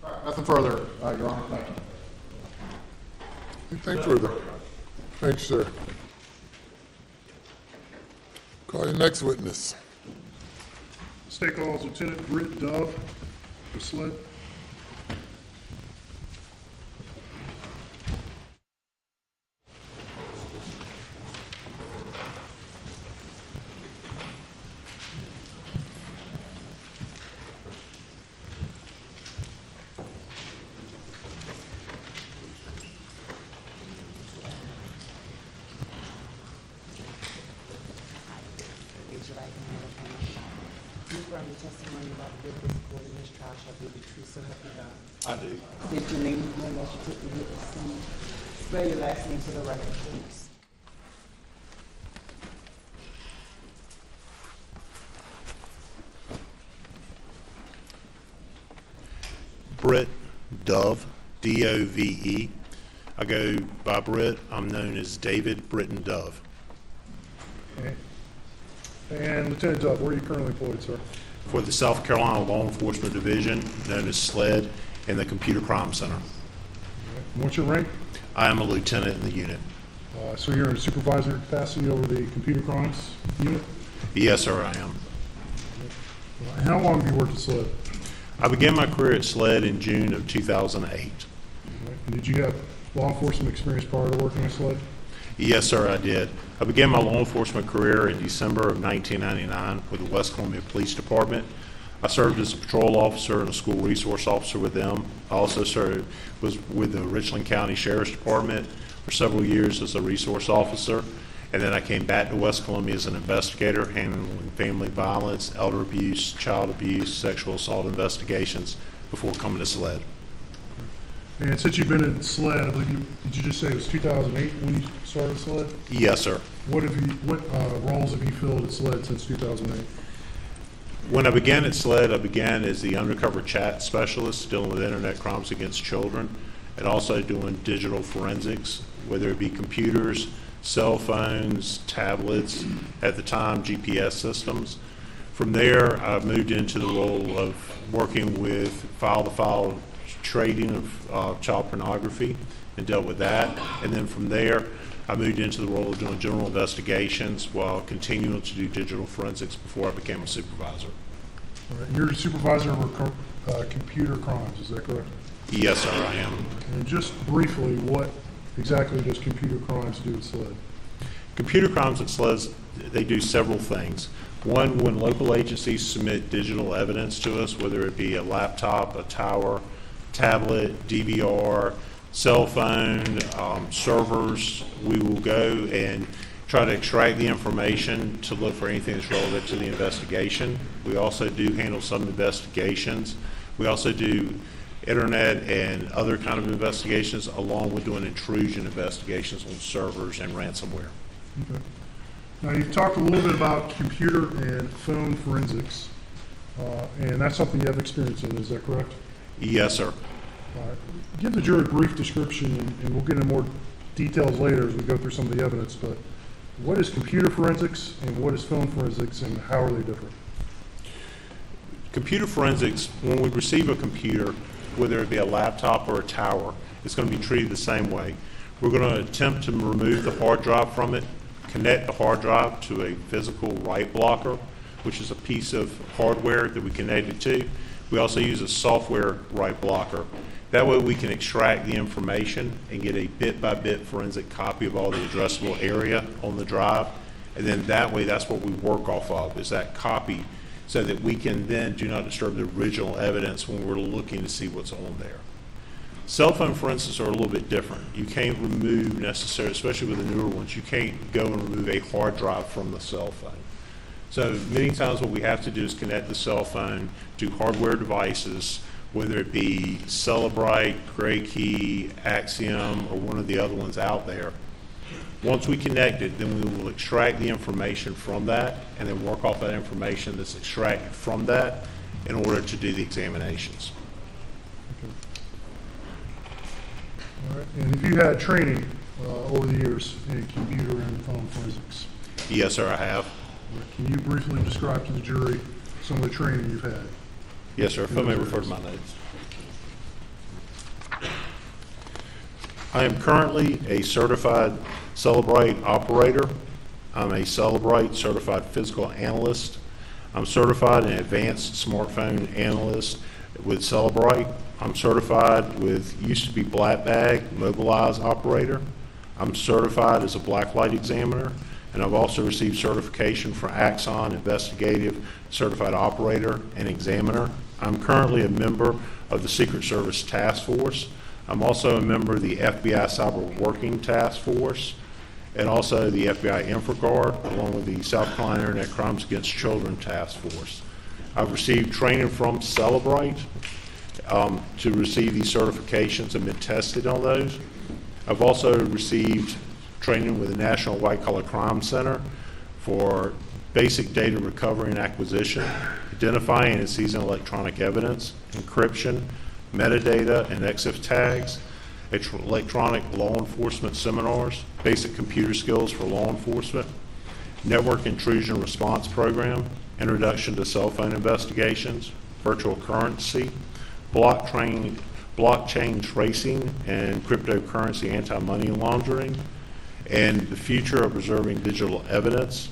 All right. Nothing further, Your Honor. Thank you. Anything further? Thank you, sir. Call your next witness. State calls Lieutenant Britt Dove for SLED. Raise your right hand and repeat after me. You affirm the testimony about the witness court in this trial shall be the truth, so help you God. I do. State your name again as you took the witness stand. Spell your last name for the record, please. Britt Dove, D-O-V-E. I go by Britt. I'm known as David Britton Dove. Okay. And Lieutenant Dove, where are you currently employed, sir? For the South Carolina Law Enforcement Division, known as SLED, in the Computer Crime Center. And what's your rank? I am a lieutenant in the unit. So you're in supervisory capacity over the computer crimes unit? Yes, sir, I am. And how long have you worked at SLED? I began my career at SLED in June of 2008. And did you have law enforcement experience prior to working at SLED? Yes, sir, I did. I began my law enforcement career in December of 1999 with the West Columbia Police Department. I served as a patrol officer and a school resource officer with them. I also was with the Richland County Sheriff's Department for several years as a resource officer. And then I came back to West Columbia as an investigator, handling family violence, elder abuse, child abuse, sexual assault investigations before coming to SLED. And since you've been in SLED, I believe did you just say it was 2008 when you started SLED? Yes, sir. What roles have you filled at SLED since 2008? When I began at SLED, I began as the undercover chat specialist dealing with internet crimes against children and also doing digital forensics, whether it be computers, cell phones, tablets, at the time GPS systems. From there, I moved into the role of working with file-to-file trading of child pornography and dealt with that. And then from there, I moved into the role of doing general investigations while continuing to do digital forensics before I became a supervisor. All right, you're a supervisor over computer crimes, is that correct? Yes, sir, I am. And just briefly, what exactly does computer crimes do at SLED? Computer crimes at SLED, they do several things. One, when local agencies submit digital evidence to us, whether it be a laptop, a tower, tablet, DVR, cell phone, servers, we will go and try to extract the information to look for anything that's relevant to the investigation. We also do handle some investigations. We also do internet and other kind of investigations, along with doing intrusion investigations on servers and ransomware. Okay. Now, you've talked a little bit about computer and phone forensics, and that's something you have experience in, is that correct? Yes, sir. All right. Give the jury a brief description, and we'll get into more details later as we go through some of the evidence, but what is computer forensics and what is phone forensics, and how are they different? Computer forensics, when we receive a computer, whether it be a laptop or a tower, it's going to be treated the same way. We're going to attempt to remove the hard drive from it, connect the hard drive to a physical write blocker, which is a piece of hardware that we connect it to. We also use a software write blocker. That way we can extract the information and get a bit-by-bit forensic copy of all the addressable area on the drive. And then that way, that's what we work off of, is that copy, so that we can then do not disturb the original evidence when we're looking to see what's on there. Cell phone forensics are a little bit different. You can't remove necessarily, especially with the newer ones, you can't go and remove a hard drive from the cell phone. So many times what we have to do is connect the cell phone to hardware devices, whether it be Celebrite, Gray Key, Axiom, or one of the other ones out there. Once we connect it, then we will extract the information from that and then work off that information that's extracted from that in order to do the examinations. All right. And have you had training over the years in computer and phone forensics? Yes, sir, I have. Can you briefly describe to the jury some of the training you've had? Yes, sir, if I may refer to my notes. I am currently a certified Celebrite operator. I'm a Celebrite certified physical analyst. I'm certified in advanced smartphone analyst with Celebrite. I'm certified with, used to be Black Bag, Mobilize operator. I'm certified as a blacklight examiner, and I've also received certification for Axon Investigative Certified Operator and Examiner. I'm currently a member of the Secret Service Task Force. I'm also a member of the FBI Cyber Working Task Force, and also the FBI InfraGuard, along with the South Carolina Internet Crimes Against Children Task Force. I've received training from Celebrite to receive these certifications and been tested on those. I've also received training with the National White Collar Crime Center for basic data recovery and acquisition, identifying and seizing electronic evidence, encryption, metadata and EXIF tags, electronic law enforcement seminars, basic computer skills for law enforcement, network intrusion response program, introduction to cell phone investigations, virtual currency, blockchain tracing and cryptocurrency anti-money laundering, and the future of preserving digital evidence.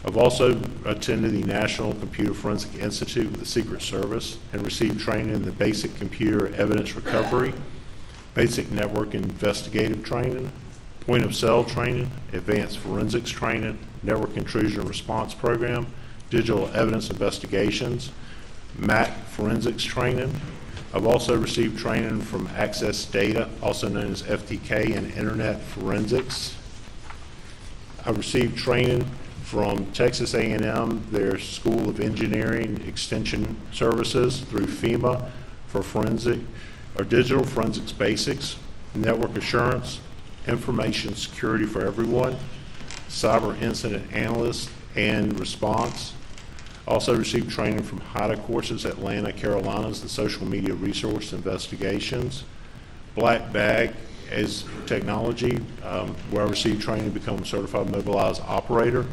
I've also attended the National Computer Forensic Institute with the Secret Service and received training in the basic computer evidence recovery, basic network investigative training, point of sale training, advanced forensics training, network intrusion response program, digital evidence investigations, MAC forensics training. I've also received training from Access Data, also known as FTK, and Internet Forensics. I've received training from Texas A&M, their School of Engineering Extension Services, through FEMA for forensic or digital forensics basics, network assurance, information security for everyone, cyber incident analyst and response. Also received training from HIDA courses at Atlanta, Carolinas, the social media resource investigations, Black Bag as technology, where I received training to become a certified mobilized operator.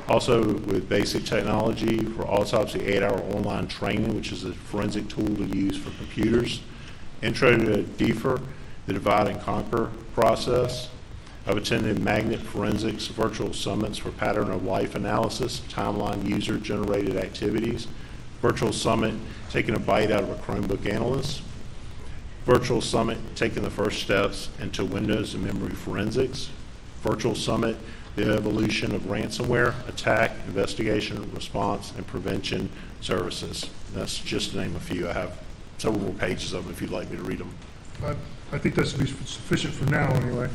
Also with basic technology for autopsy 8-hour online training, which is a forensic tool to use for computers. Intro to DEFR, the divide and conquer process. I've attended magnet forensics virtual summits for pattern of life analysis, timeline user generated activities. Virtual summit, taking a bite out of a Chromebook analyst. Virtual summit, taking the first steps into Windows and memory forensics. Virtual summit, the evolution of ransomware, attack, investigation, response, and prevention services. That's just to name a few. I have several more pages of them if you'd like me to read them. I think that should be sufficient for now, anyway.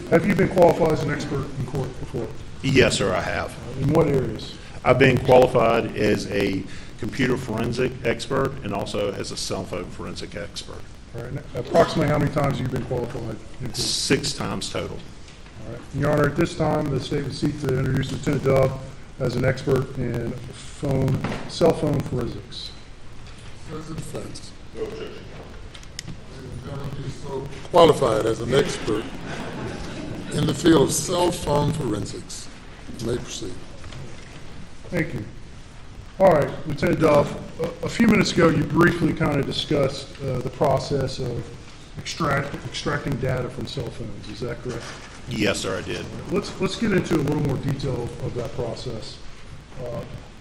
Have you been qualified as an expert in court before? Yes, sir, I have. In what areas? I've been qualified as a computer forensic expert and also as a cell phone forensic expert. All right. Approximately how many times have you been qualified in court? 6 times total. All right. Your Honor, at this time, the state would seek to introduce Lieutenant Dove as an expert in cell phone forensics. Defense. He's so qualified as an expert in the field of cell phone forensics. You may proceed. Thank you. All right, Lieutenant Dove, a few minutes ago you briefly kind of discussed the process of extracting data from cell phones. Is that correct? Yes, sir, I did. Let's get into a little more detail of that process.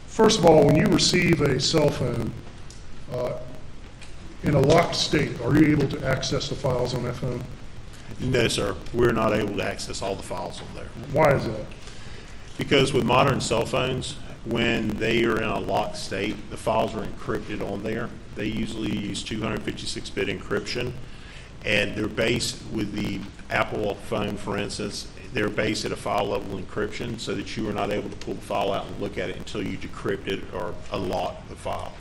First of all, when you receive a cell phone in a locked state, are you able to access the files on that phone? No, sir. We're not able to access all the files on there. Why is that? Because with modern cell phones, when they are in a locked state, the files are encrypted on there. They usually use 256-bit encryption, and they're based with the Apple phone, for instance, they're based at a file level encryption so that you are not able to pull the file out and look at it until you decrypt it or unlock the file.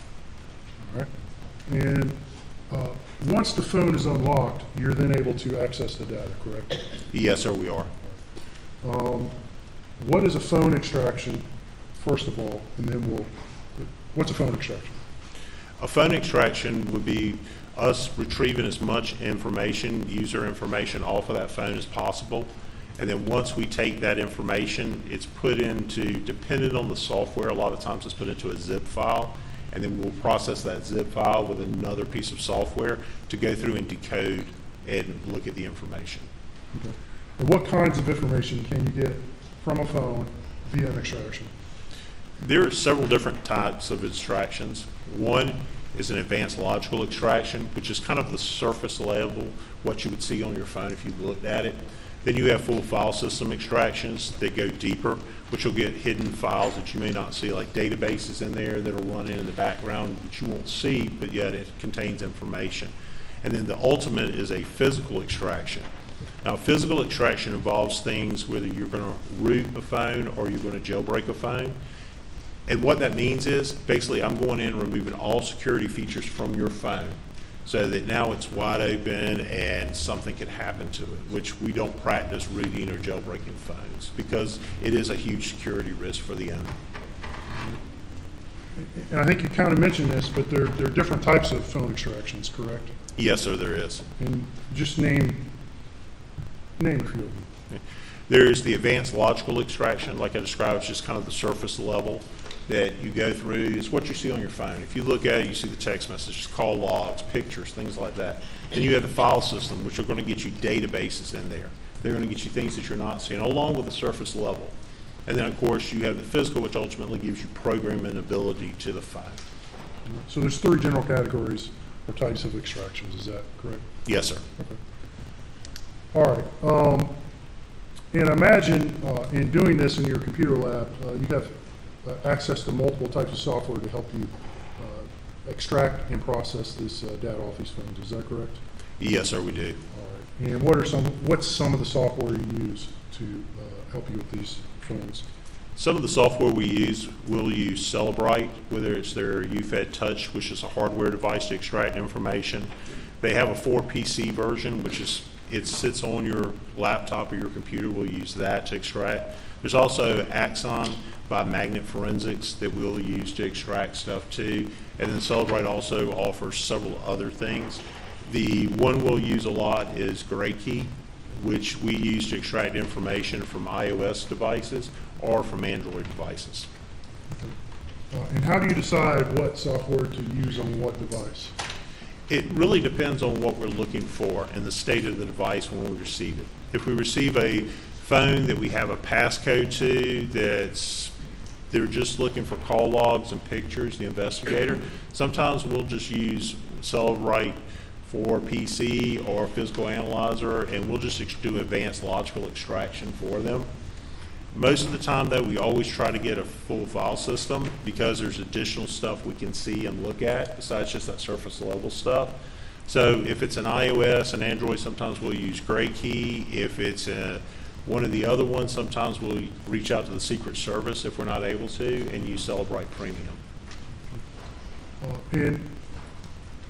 All right. And once the phone is unlocked, you're then able to access the data, correct? Yes, sir, we are. What is a phone extraction, first of all, and then what's a phone extraction? A phone extraction would be us retrieving as much information, user information, off of that phone as possible. And then once we take that information, it's put into, depending on the software, a lot of times it's put into a zip file, and then we'll process that zip file with another piece of software to go through and decode and look at the information. Okay. And what kinds of information can you get from a phone via an extraction? There are several different types of extractions. One is an advanced logical extraction, which is kind of the surface level, what you would see on your phone if you looked at it. Then you have full file system extractions that go deeper, which will get hidden files that you may not see, like databases in there that will run in the background that you won't see, but yet it contains information. And then the ultimate is a physical extraction. Now, physical extraction involves things whether you're going to root a phone or you're going to jailbreak a phone. And what that means is, basically, I'm going in and removing all security features from your phone so that now it's wide open and something could happen to it, which we don't practice rooting or jailbreaking phones because it is a huge security risk for the owner. And I think you kind of mentioned this, but there are different types of phone extractions, correct? Yes, sir, there is. And just name a few of them. There's the advanced logical extraction, like I described, it's just kind of the surface level that you go through. It's what you see on your phone. If you look at it, you see the text messages, call logs, pictures, things like that. Then you have the file system, which are going to get you databases in there. They're going to get you things that you're not seeing, along with the surface level. And then, of course, you have the physical, which ultimately gives you programming ability to the phone. So there's 3 general categories or types of extractions, is that correct? Yes, sir. Okay. All right. And imagine in doing this in your computer lab, you have access to multiple types of software to help you extract and process this data off these phones. Is that correct? Yes, sir, we do. All right. And what's some of the software you use to help you with these phones? Some of the software we use, we'll use Celebrite, whether it's their UFED Touch, which is a hardware device to extract information. They have a 4PC version, which is It sits on your laptop or your computer. We'll use that to extract. There's also Axon by Magnet Forensics that we'll use to extract stuff too. And then Celebrate also offers several other things. The one we'll use a lot is GrayKey, which we use to extract information from iOS devices or from Android devices. And how do you decide what software to use on what device? It really depends on what we're looking for and the state of the device when we receive it. If we receive a phone that we have a passcode to they're just looking for call logs and pictures, the investigator, sometimes we'll just use Celebrate for PC or Physical Analyzer, and we'll just do advanced logical extraction for them. Most of the time, though, we always try to get a full file system because there's additional stuff we can see and look at besides just that surface level stuff. So if it's an iOS and Android, sometimes we'll use GrayKey. If it's one of the other ones, sometimes we'll reach out to the Secret Service if we're not able to and use Celebrate Premium. And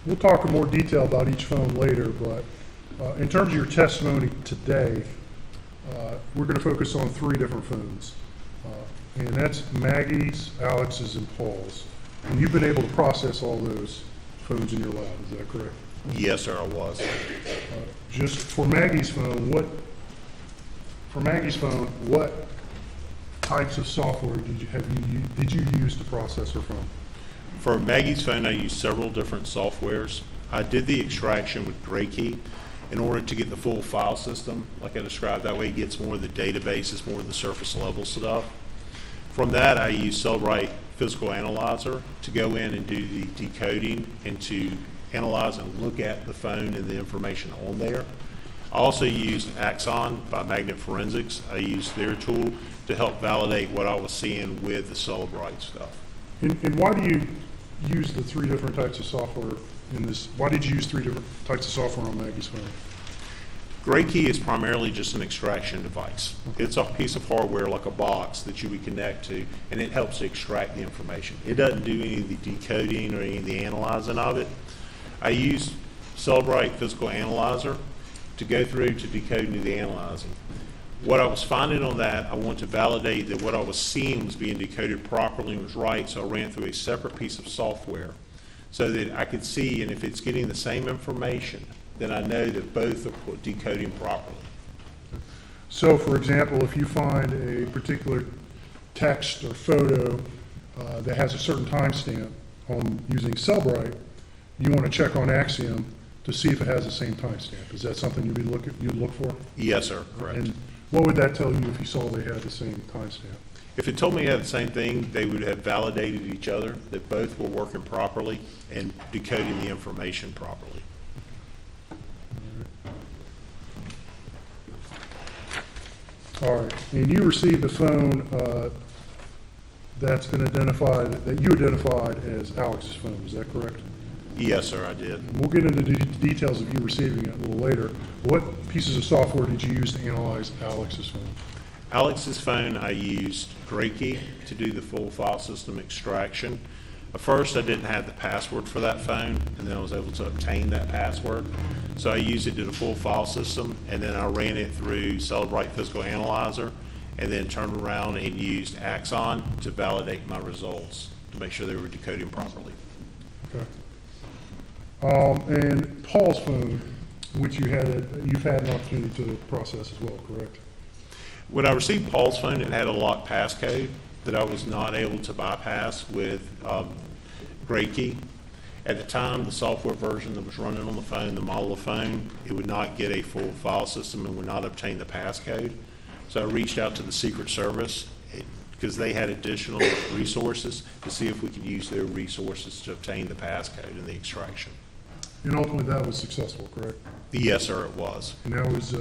we'll talk in more detail about each phone later, but in terms of your testimony today, we're going to focus on 3 different phones. And that's Maggie's, Alex's, and Paul's. And you've been able to process all those phones in your lab, is that correct? Yes, sir, I was. Just for Maggie's phone, what types of software did you use to process her phone? For Maggie's phone, I used several different softwares. I did the extraction with GrayKey in order to get the full file system, like I described. That way it gets more of the databases, more of the surface level stuff. From that, I used Celebrate Physical Analyzer to go in and do the decoding and to analyze and look at the phone and the information on there. I also used Axon by Magnet Forensics. I used their tool to help validate what I was seeing with the Celebrate stuff. And why do you use the 3 different types of software in this? Why did you use 3 different types of software on Maggie's phone? GrayKey is primarily just an extraction device. It's a piece of hardware like a box that you would connect to, and it helps to extract the information. It doesn't do any of the decoding or any of the analyzing of it. I use Celebrate Physical Analyzer to go through to decode and do the analyzing. What I was finding on that, I want to validate that what I was seeing was being decoded properly and was right, so I ran through a separate piece of software so that I could see, and if it's getting the same information, then I know that both are decoding properly. So, for example, if you find a particular text or photo that has a certain timestamp on using Celebrate, you want to check on Axiom to see if it has the same timestamp. Is that something you'd look for? Yes, sir, correct. And what would that tell you if you saw they had the same timestamp? If it told me it had the same thing, they would have validated each other, that both were working properly and decoding the information properly. All right, and you received a phone that's been identified, that you identified as Alex's phone, is that correct? Yes, sir, I did. We'll get into the details of you receiving it a little later. What pieces of software did you use to analyze Alex's phone? Alex's phone, I used GrayKey to do the full file system extraction. At first, I didn't have the password for that phone, and then I was able to obtain that password. So I used it to the full file system, and then I ran it through Celebrate Physical Analyzer, and then turned around and used Axon to validate my results to make sure they were decoding properly. Okay. And Paul's phone, which you've had an opportunity to process as well, correct? When I received Paul's phone, it had a locked passcode that I was not able to bypass with GrayKey. At the time, the software version that was running on the phone, the model of phone, it would not get a full file system and would not obtain the passcode. So I reached out to the Secret Service because they had additional resources to see if we could use their resources to obtain the passcode and the extraction. And ultimately, that was successful, correct? Yes, sir, it was. And that was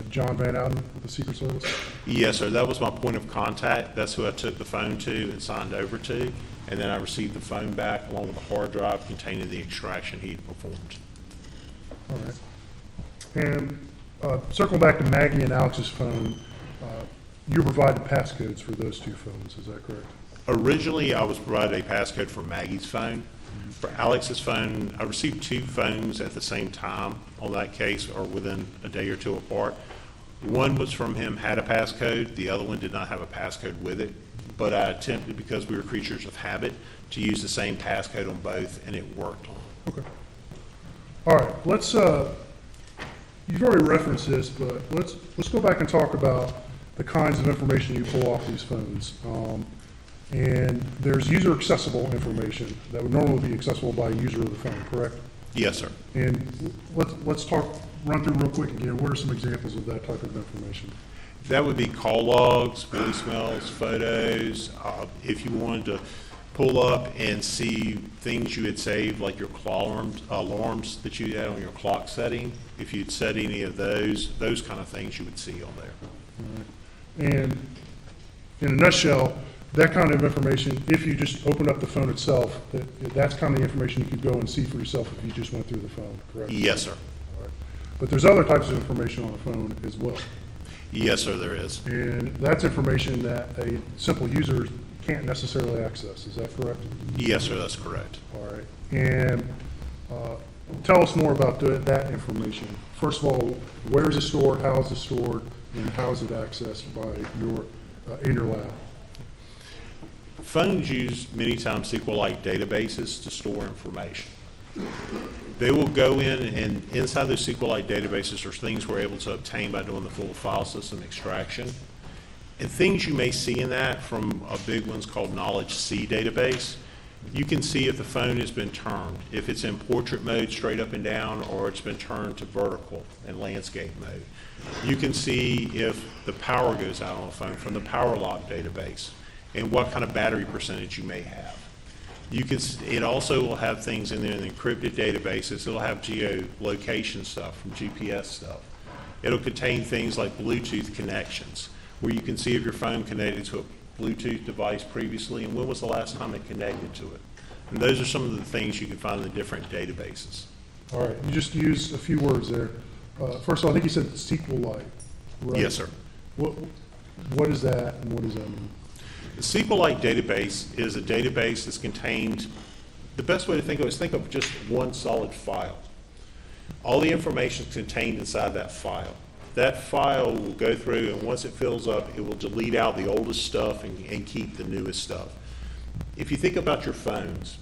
John Van Ouden with the Secret Service? Yes, sir. That was my point of contact. That's who I took the phone to and signed over to. And then I received the phone back along with a hard drive containing the extraction he had performed. All right. And circling back to Maggie and Alex's phone, you provided passcodes for those 2 phones, is that correct? Originally, I was provided a passcode for Maggie's phone. For Alex's phone, I received 2 phones at the same time on that case, or within a day or 2 apart. One was from him, had a passcode. The other one did not have a passcode with it. But I attempted, because we were creatures of habit, to use the same passcode on both, and it worked. Okay. All right, let's, you've already referenced this, but let's go back and talk about the kinds of information you pull off these phones. And there's user accessible information that would normally be accessible by a user of the phone, correct? Yes, sir. And let's run through real quick again. What are some examples of that type of information? That would be call logs, voicemails, photos. If you wanted to pull up and see things you had saved, like your alarms that you had on your clock setting, if you'd set any of those kind of things you would see on there. And in a nutshell, that kind of information, if you just open up the phone itself, that's kind of information you could go and see for yourself if you just went through the phone, correct? Yes, sir. All right. But there's other types of information on the phone as well. Yes, sir, there is. And that's information that a simple user can't necessarily access, is that correct? Yes, sir, that's correct. All right. And tell us more about that information. First of all, where is it stored, how is it stored, and how is it accessed by in your lab? Phones use many times SQLite databases to store information. They will go in, and inside those SQLite databases are things we're able to obtain by doing the full file system extraction. And things you may see in that from a big one's called Knowledge C database. You can see if the phone has been turned, if it's in portrait mode straight up and down, or it's been turned to vertical and landscape mode. You can see if the power goes out on the phone from the power lock database, and what kind of battery percentage you may have. It also will have things in there in the encrypted databases. It'll have geolocation stuff from GPS stuff. It'll contain things like Bluetooth connections, where you can see if your phone connected to a Bluetooth device previously and when was the last time it connected to it. And those are some of the things you can find in the different databases. All right, you just used a few words there. First of all, I think you said SQLite, right? Yes, sir. What is that, and what does that mean? The SQLite database is a database that's contained, the best way to think of it is think of just one solid file. All the information is contained inside that file. That file will go through, and once it fills up, it will delete out the oldest stuff and keep the newest stuff. If you think about your phones,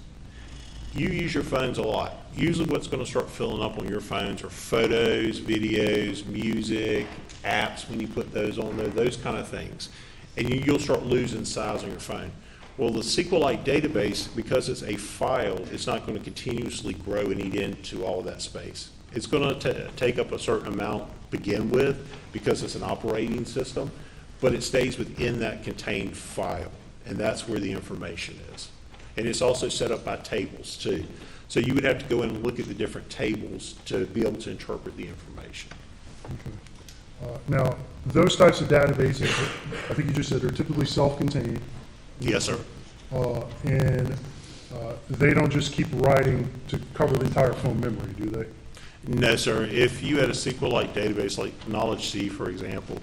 you use your phones a lot. Usually what's going to start filling up on your phones are photos, videos, music, apps when you put those on there, those kind of things. And you'll start losing size on your phone. Well, the SQLite database, because it's a file, it's not going to continuously grow and eat into all of that space. It's going to take up a certain amount to begin with because it's an operating system, but it stays within that contained file, and that's where the information is. And it's also set up by tables, too. So you would have to go in and look at the different tables to be able to interpret the information. Okay. Now, those types of databases, I think you just said, are typically self-contained. Yes, sir. And they don't just keep writing to cover the entire phone memory, do they? No, sir. If you had a SQLite database like Knowledge C, for example,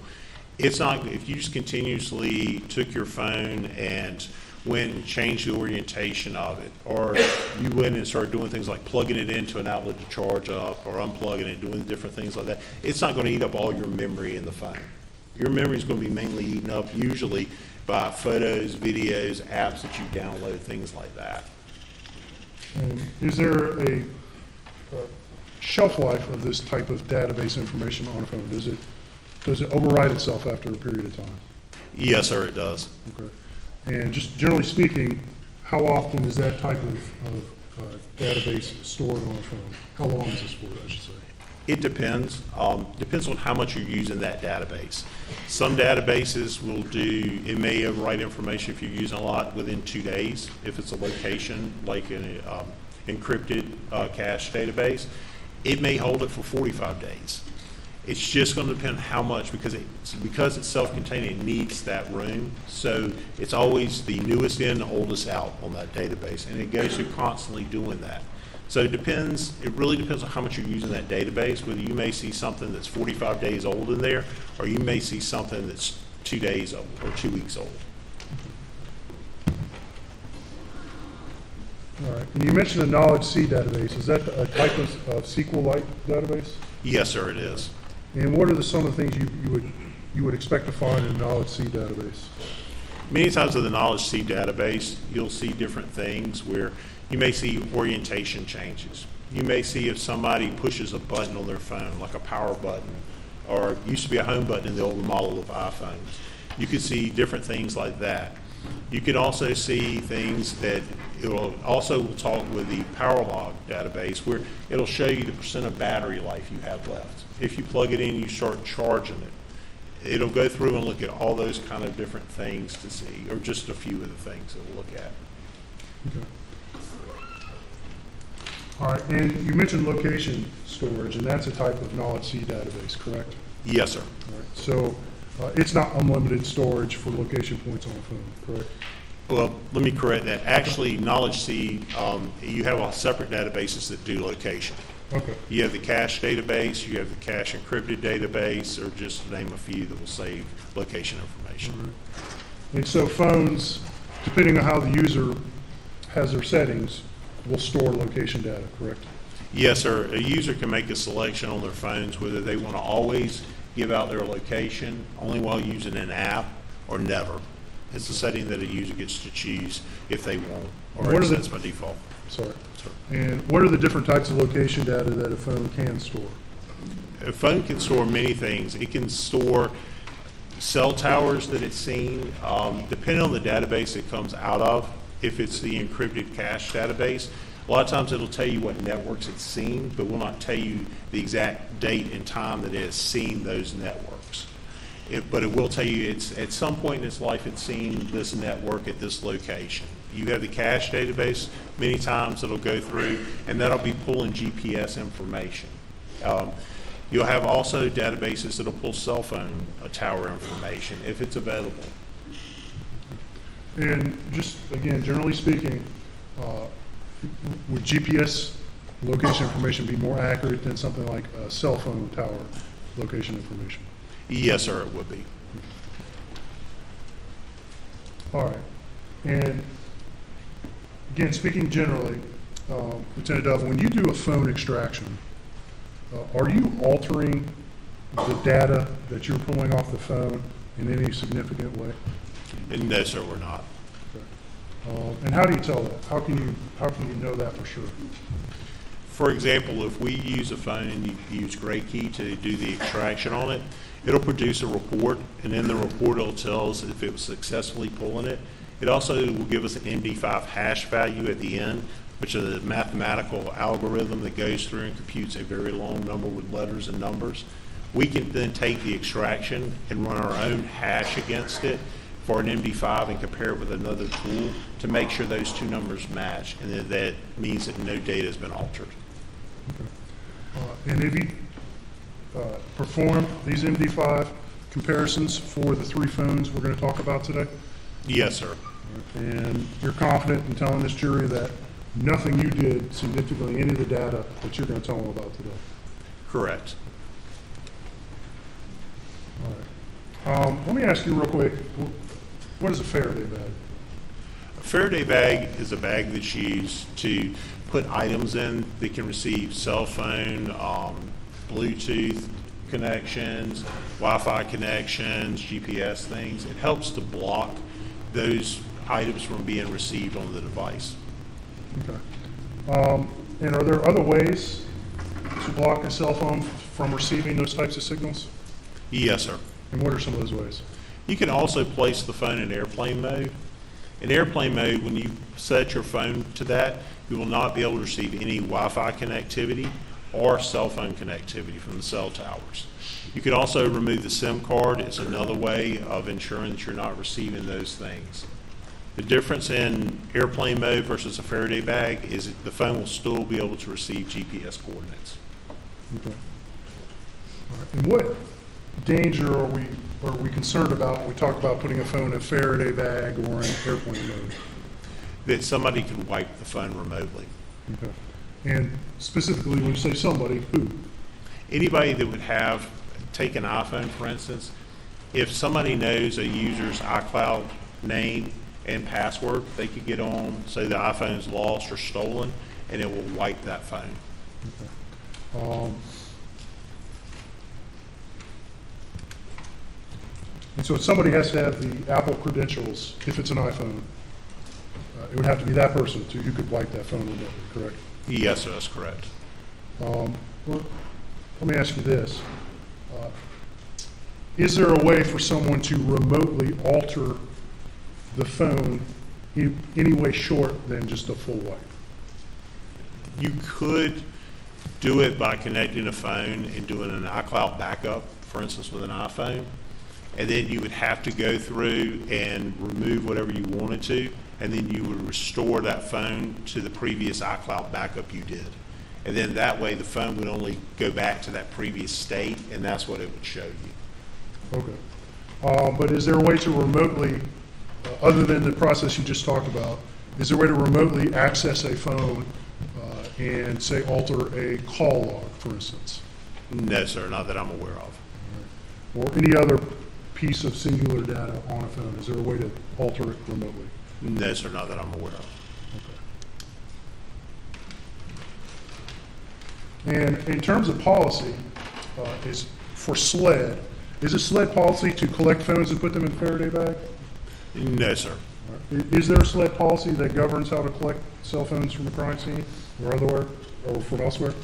it's not, if you just continuously took your phone and went and changed the orientation of it, or you went and started doing things like plugging it into an outlet to charge up, or unplugging it, doing different things like that, it's not going to eat up all your memory in the phone. Your memory is going to be mainly eaten up usually by photos, videos, apps that you download, things like that. And is there a shelf life of this type of database information on a phone? Does it override itself after a period of time? Yes, sir, it does. Okay. And just generally speaking, how often is that type of database stored on a phone? How long is it stored, I should say? It depends. Depends on how much you're using that database. Some databases will do, it may overwrite information if you're using a lot within 2 days. If it's a location, like an encrypted cache database, it may hold it for 45 days. It's just going to depend on how much, because it's self-contained, it needs that room. So it's always the newest in, the oldest out on that database, and it goes through constantly doing that. So it depends, it really depends on how much you're using that database, whether you may see something that's 45 days old in there, or you may see something that's 2 days old or 2 weeks old. All right. And you mentioned a knowledge C database. Is that a type of SQL-like database? Yes, sir, it is. And what are some of the things you would expect to find in a knowledge C database? Many times with the Knowledge C database, you'll see different things where you may see orientation changes. You may see if somebody pushes a button on their phone, like a power button, or it used to be a home button in the old model of iPhones. You could see different things like that. You can also see things that it will also talk with the power log database where it'll show you the percent of battery life you have left. If you plug it in, you start charging it. It'll go through and look at all those kind of different things to see, or just a few of the things it'll look at. Okay. All right, and you mentioned location storage, and that's a type of knowledge C database, correct? Yes, sir. All right, so it's not unlimited storage for location points on a phone, correct? Well, let me correct that. Actually, Knowledge C, you have all separate databases that do location. Okay. You have the cache database, you have the cache encrypted database, or just to name a few that will save location information. Mm-hmm. And so phones, depending on how the user has their settings, will store location data, correct? Yes, sir. A user can make a selection on their phones whether they want to always give out their location, only while using an app, or never. It's a setting that a user gets to choose if they want, or it sets by default. Sorry. And what are the different types of location data that a phone can store? A phone can store many things. It can store cell towers that it's seen, depending on the database it comes out of. If it's the encrypted cache database, a lot of times it'll tell you what networks it's seen, but will not tell you the exact date and time that it has seen those networks. But it will tell you it's at some point in its life it's seen this network at this location. You have the cache database, many times it'll go through, and that'll be pulling GPS information. You'll have also databases that'll pull cell phone tower information if it's available. And just, again, generally speaking, would GPS location information be more accurate than something like a cell phone tower location information? Yes, sir, it would be. All right. And again, speaking generally, Lieutenant Dove, when you do a phone extraction, are you altering the data that you're pulling off the phone in any significant way? No, sir, we're not. Okay. And how do you tell that? How can you know that for sure? For example, if we use a phone and you use Gray Key to do the extraction on it, it'll produce a report, and in the report it'll tell us if it was successfully pulling it. It also will give us an MD5 hash value at the end, which is a mathematical algorithm that goes through and computes a very long number with letters and numbers. We can then take the extraction and run our own hash against it for an MD5 and compare it with another tool to make sure those two numbers match, and that means that no data has been altered. Okay. And have you performed these MD5 comparisons for the three phones we're going to talk about today? Yes, sir. And you're confident in telling this jury that nothing you did significantly any of the data that you're going to tell them about today? Correct. All right. Let me ask you real quick, what is a Faraday bag? A Faraday bag is a bag that's used to put items in that can receive cell phone, Bluetooth connections, Wi-Fi connections, GPS things. It helps to block those items from being received on the device. Okay. And are there other ways to block a cell phone from receiving those types of signals? Yes, sir. And what are some of those ways? You can also place the phone in airplane mode. In airplane mode, when you set your phone to that, you will not be able to receive any Wi-Fi connectivity or cell phone connectivity from the cell towers. You can also remove the SIM card. It's another way of ensuring that you're not receiving those things. The difference in airplane mode versus a Faraday bag is that the phone will still be able to receive GPS coordinates. Okay. All right. And what danger are we concerned about when we talk about putting a phone in a Faraday bag or in airplane mode? That somebody can wipe the phone remotely. Okay. And specifically, when you say somebody, who? Anybody that would have, take an iPhone for instance, if somebody knows a user's iCloud name and password. They could get on, say the iPhone's lost or stolen, and it will wipe that phone. And so if somebody has to have the Apple credentials, if it's an iPhone, it would have to be that person who could wipe that phone remotely, correct? Yes, sir, that's correct. Well, let me ask you this. Is there a way for someone to remotely alter the phone in any way short than just a full wipe? You could do it by connecting a phone and doing an iCloud backup, for instance, with an iPhone. And then you would have to go through and remove whatever you wanted to, and then you would restore that phone to the previous iCloud backup you did. And then that way the phone would only go back to that previous state, and that's what it would show you. Okay. But is there a way to remotely, other than the process you just talked about, is there a way to remotely access a phone and, say, alter a call log, for instance? No, sir, not that I'm aware of. Or any other piece of singular data on a phone? Is there a way to alter it remotely? No, sir, not that I'm aware of. Okay. And in terms of policy, is for SLED, is it SLED policy to collect phones and put them in Faraday bag? No, sir. Is there a SLED policy that governs how to collect cell phones from a crime scene or otherwhere, or from elsewhere?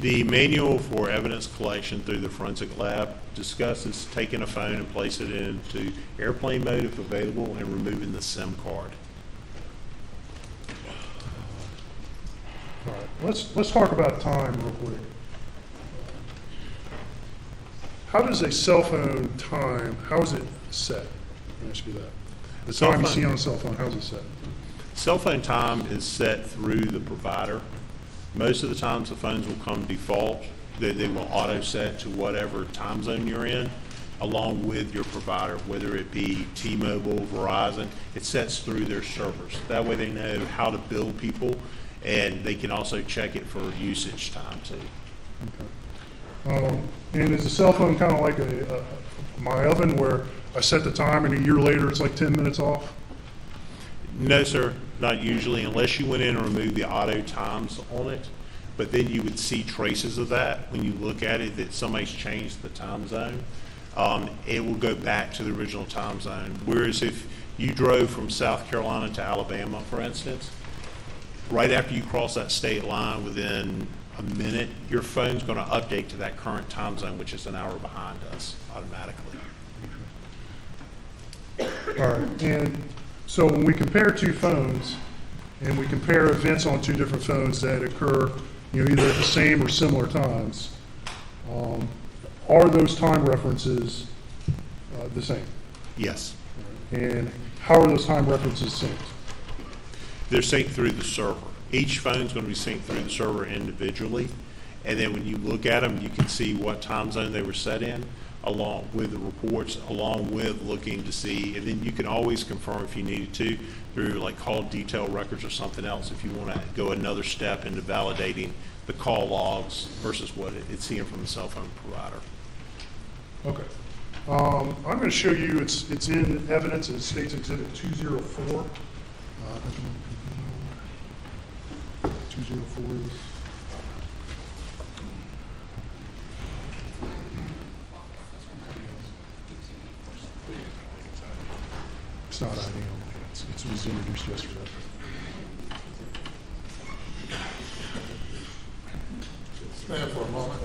The manual for evidence collection through the forensic lab discusses taking a phone and place it into airplane mode if available and removing the SIM card. All right, let's talk about time real quick. How does a cell phone time, how is it set? Let me ask you that. The Cell time you phone- see on a cell phone, how's it set? Cell phone time is set through the provider. Most of the times the phones will come default. They will auto set to whatever time zone you're in, along with your provider, whether it be T-Mobile, Verizon. It sets through their servers. That way they know how to bill people, and they can also check it for usage time too. And is a cell phone kind of like my oven where I set the time and a year later it's like 10 minutes off? No, sir, not usually, unless you went in and removed the auto times on it. But then you would see traces of that when you look at it, that somebody's changed the time zone. It will go back to the original time zone. Whereas if you drove from South Carolina to Alabama, for instance, right after you cross that state line, within a minute, your phone's going to update to that current time zone, which is an hour behind us automatically. All right, and so when we compare two phones and we compare events on two different phones that occur, either at the same or similar times, are those time references the same? Yes. And how are those time references synced? They're synced through the server. Each phone's going to be synced through the server individually, and then when you look at them, you can see what time zone they were set in, along with the reports, along with looking to see, and then you can always confirm if you needed to through like call detail records or something else if you want to go another step into validating the call logs versus what it's seeing from the cell phone provider. Okay. I'm going to show you, it's in evidence, in States Exhibit 204. 204 is... It's not ideal. It was introduced yesterday. Stand for a moment.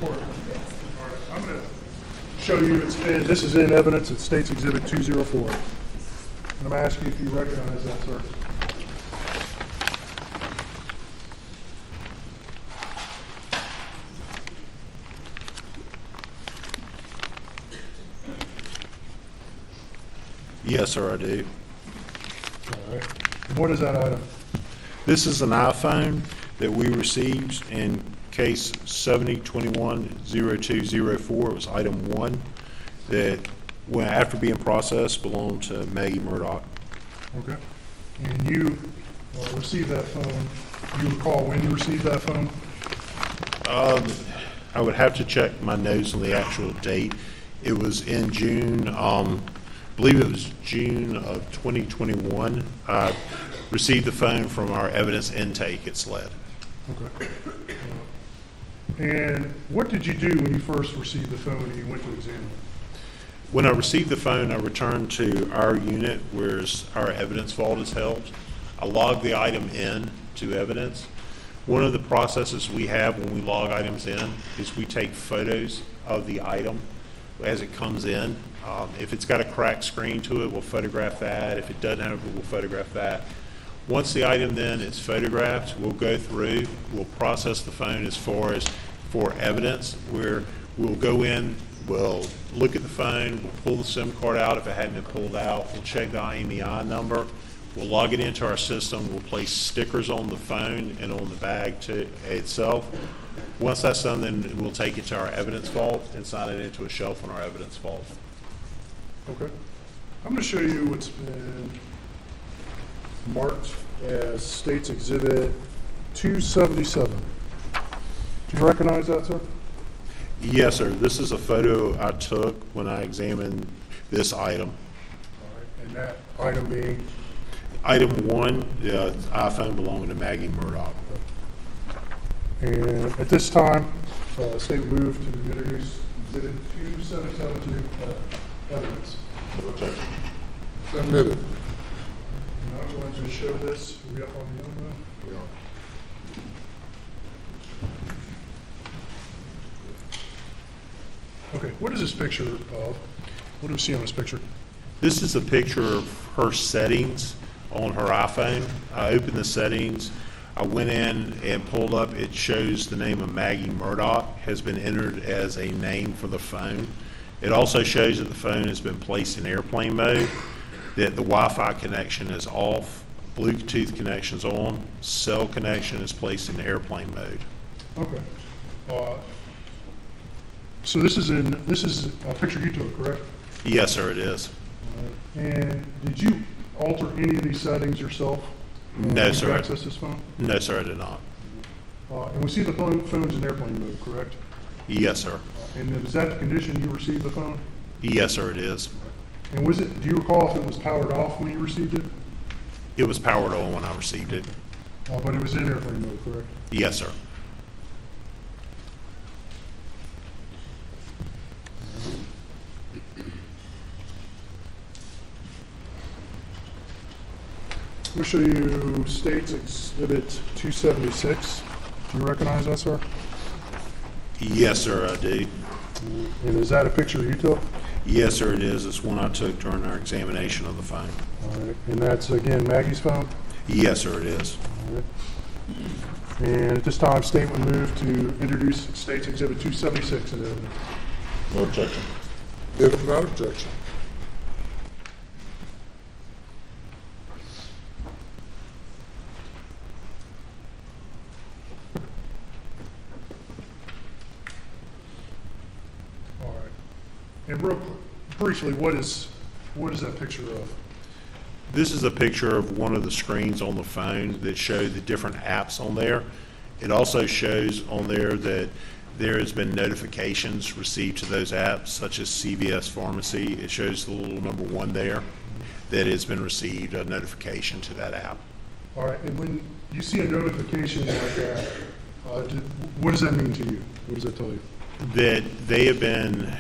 report. All right, I'm going to show you, this is in evidence, it states Exhibit 204. And I'm going to ask you if you recognize that, sir. Yes, sir, I do. All right. And what is that item? This is an iPhone that we received in case 70210204. It was item 1 that, when after being processed, belonged to Maggie Murdaugh. Okay. And you received that phone, you recall when you received that phone? I would have to check my notes on the actual date. It was in June, I believe it was June of 2021. I received the phone from our evidence intake at SLED. Okay. And what did you do when you first received the phone and you went to examine it? When I received the phone, I returned to our unit where our evidence vault is held. I logged the item in to evidence. One of the processes we have when we log items in is we take photos of the item as it comes in. If it's got a cracked screen to it, we'll photograph that. If it doesn't have it, we'll photograph that. Once the item then is photographed, we'll go through, we'll process the phone as far as for evidence, where we'll go in, we'll look at the phone, we'll pull the SIM card out if it hadn't been pulled out, we'll check the IMEI number, we'll log it into our system, we'll place stickers on the phone and on the bag itself. Once that's done, then we'll take it to our evidence vault and sign it into a shelf in our evidence vault. Okay. I'm going to show you what's been marked as State's Exhibit 277. Do you recognize that, sir? Yes, sir. This is a photo I took when I examined this item. All right. And that item being? Item 1, the iPhone belonging to Maggie Murdaugh. And at this time, State moved to introduce Exhibit 277 to evidence. Submitted. Now I'm going to show this. Are we up on the other one? We are. Okay, what is this picture of? What do we see on this picture? This is a picture of her settings on her iPhone. I opened the settings. I went in and pulled up. It shows the name of Maggie Murdaugh has been entered as a name for the phone. It also shows that the phone has been placed in airplane mode, that the Wi-Fi connection is off, Bluetooth connection is on, cell connection is placed in airplane mode. Okay. So this is a picture you took, correct? Yes, sir, it is. And did you alter any of these settings yourself? No, when sir. you access this phone? No, sir, I did not. And we see the phone's in airplane mode, correct? Yes, sir. And is that the condition you received the phone? Yes, sir, it is. And do you recall if it was powered off when you received it? It was powered on when I received it. But it was in airplane mode, correct? Yes, sir. We'll show you State's Exhibit 276. Do you recognize that, sir? Yes, sir, I do. And is that a picture you took? Yes, sir, it is. It's one I took during our examination of the phone. All right. And that's, again, Maggie's phone? Yes, sir, it is. All right. And at this time, State would move to introduce State's Exhibit 276 into evidence. No objection. If without objection. All right. And real briefly, what is that picture of? This is a picture of one of the screens on the phone that show the different apps on there. It also shows on there that there has been notifications received to those apps, such as CVS Pharmacy. It shows the little number 1 there, that has been received a notification to that app. All right. And when you see a notification like that, what does that mean to you? What does that tell you? That they have been,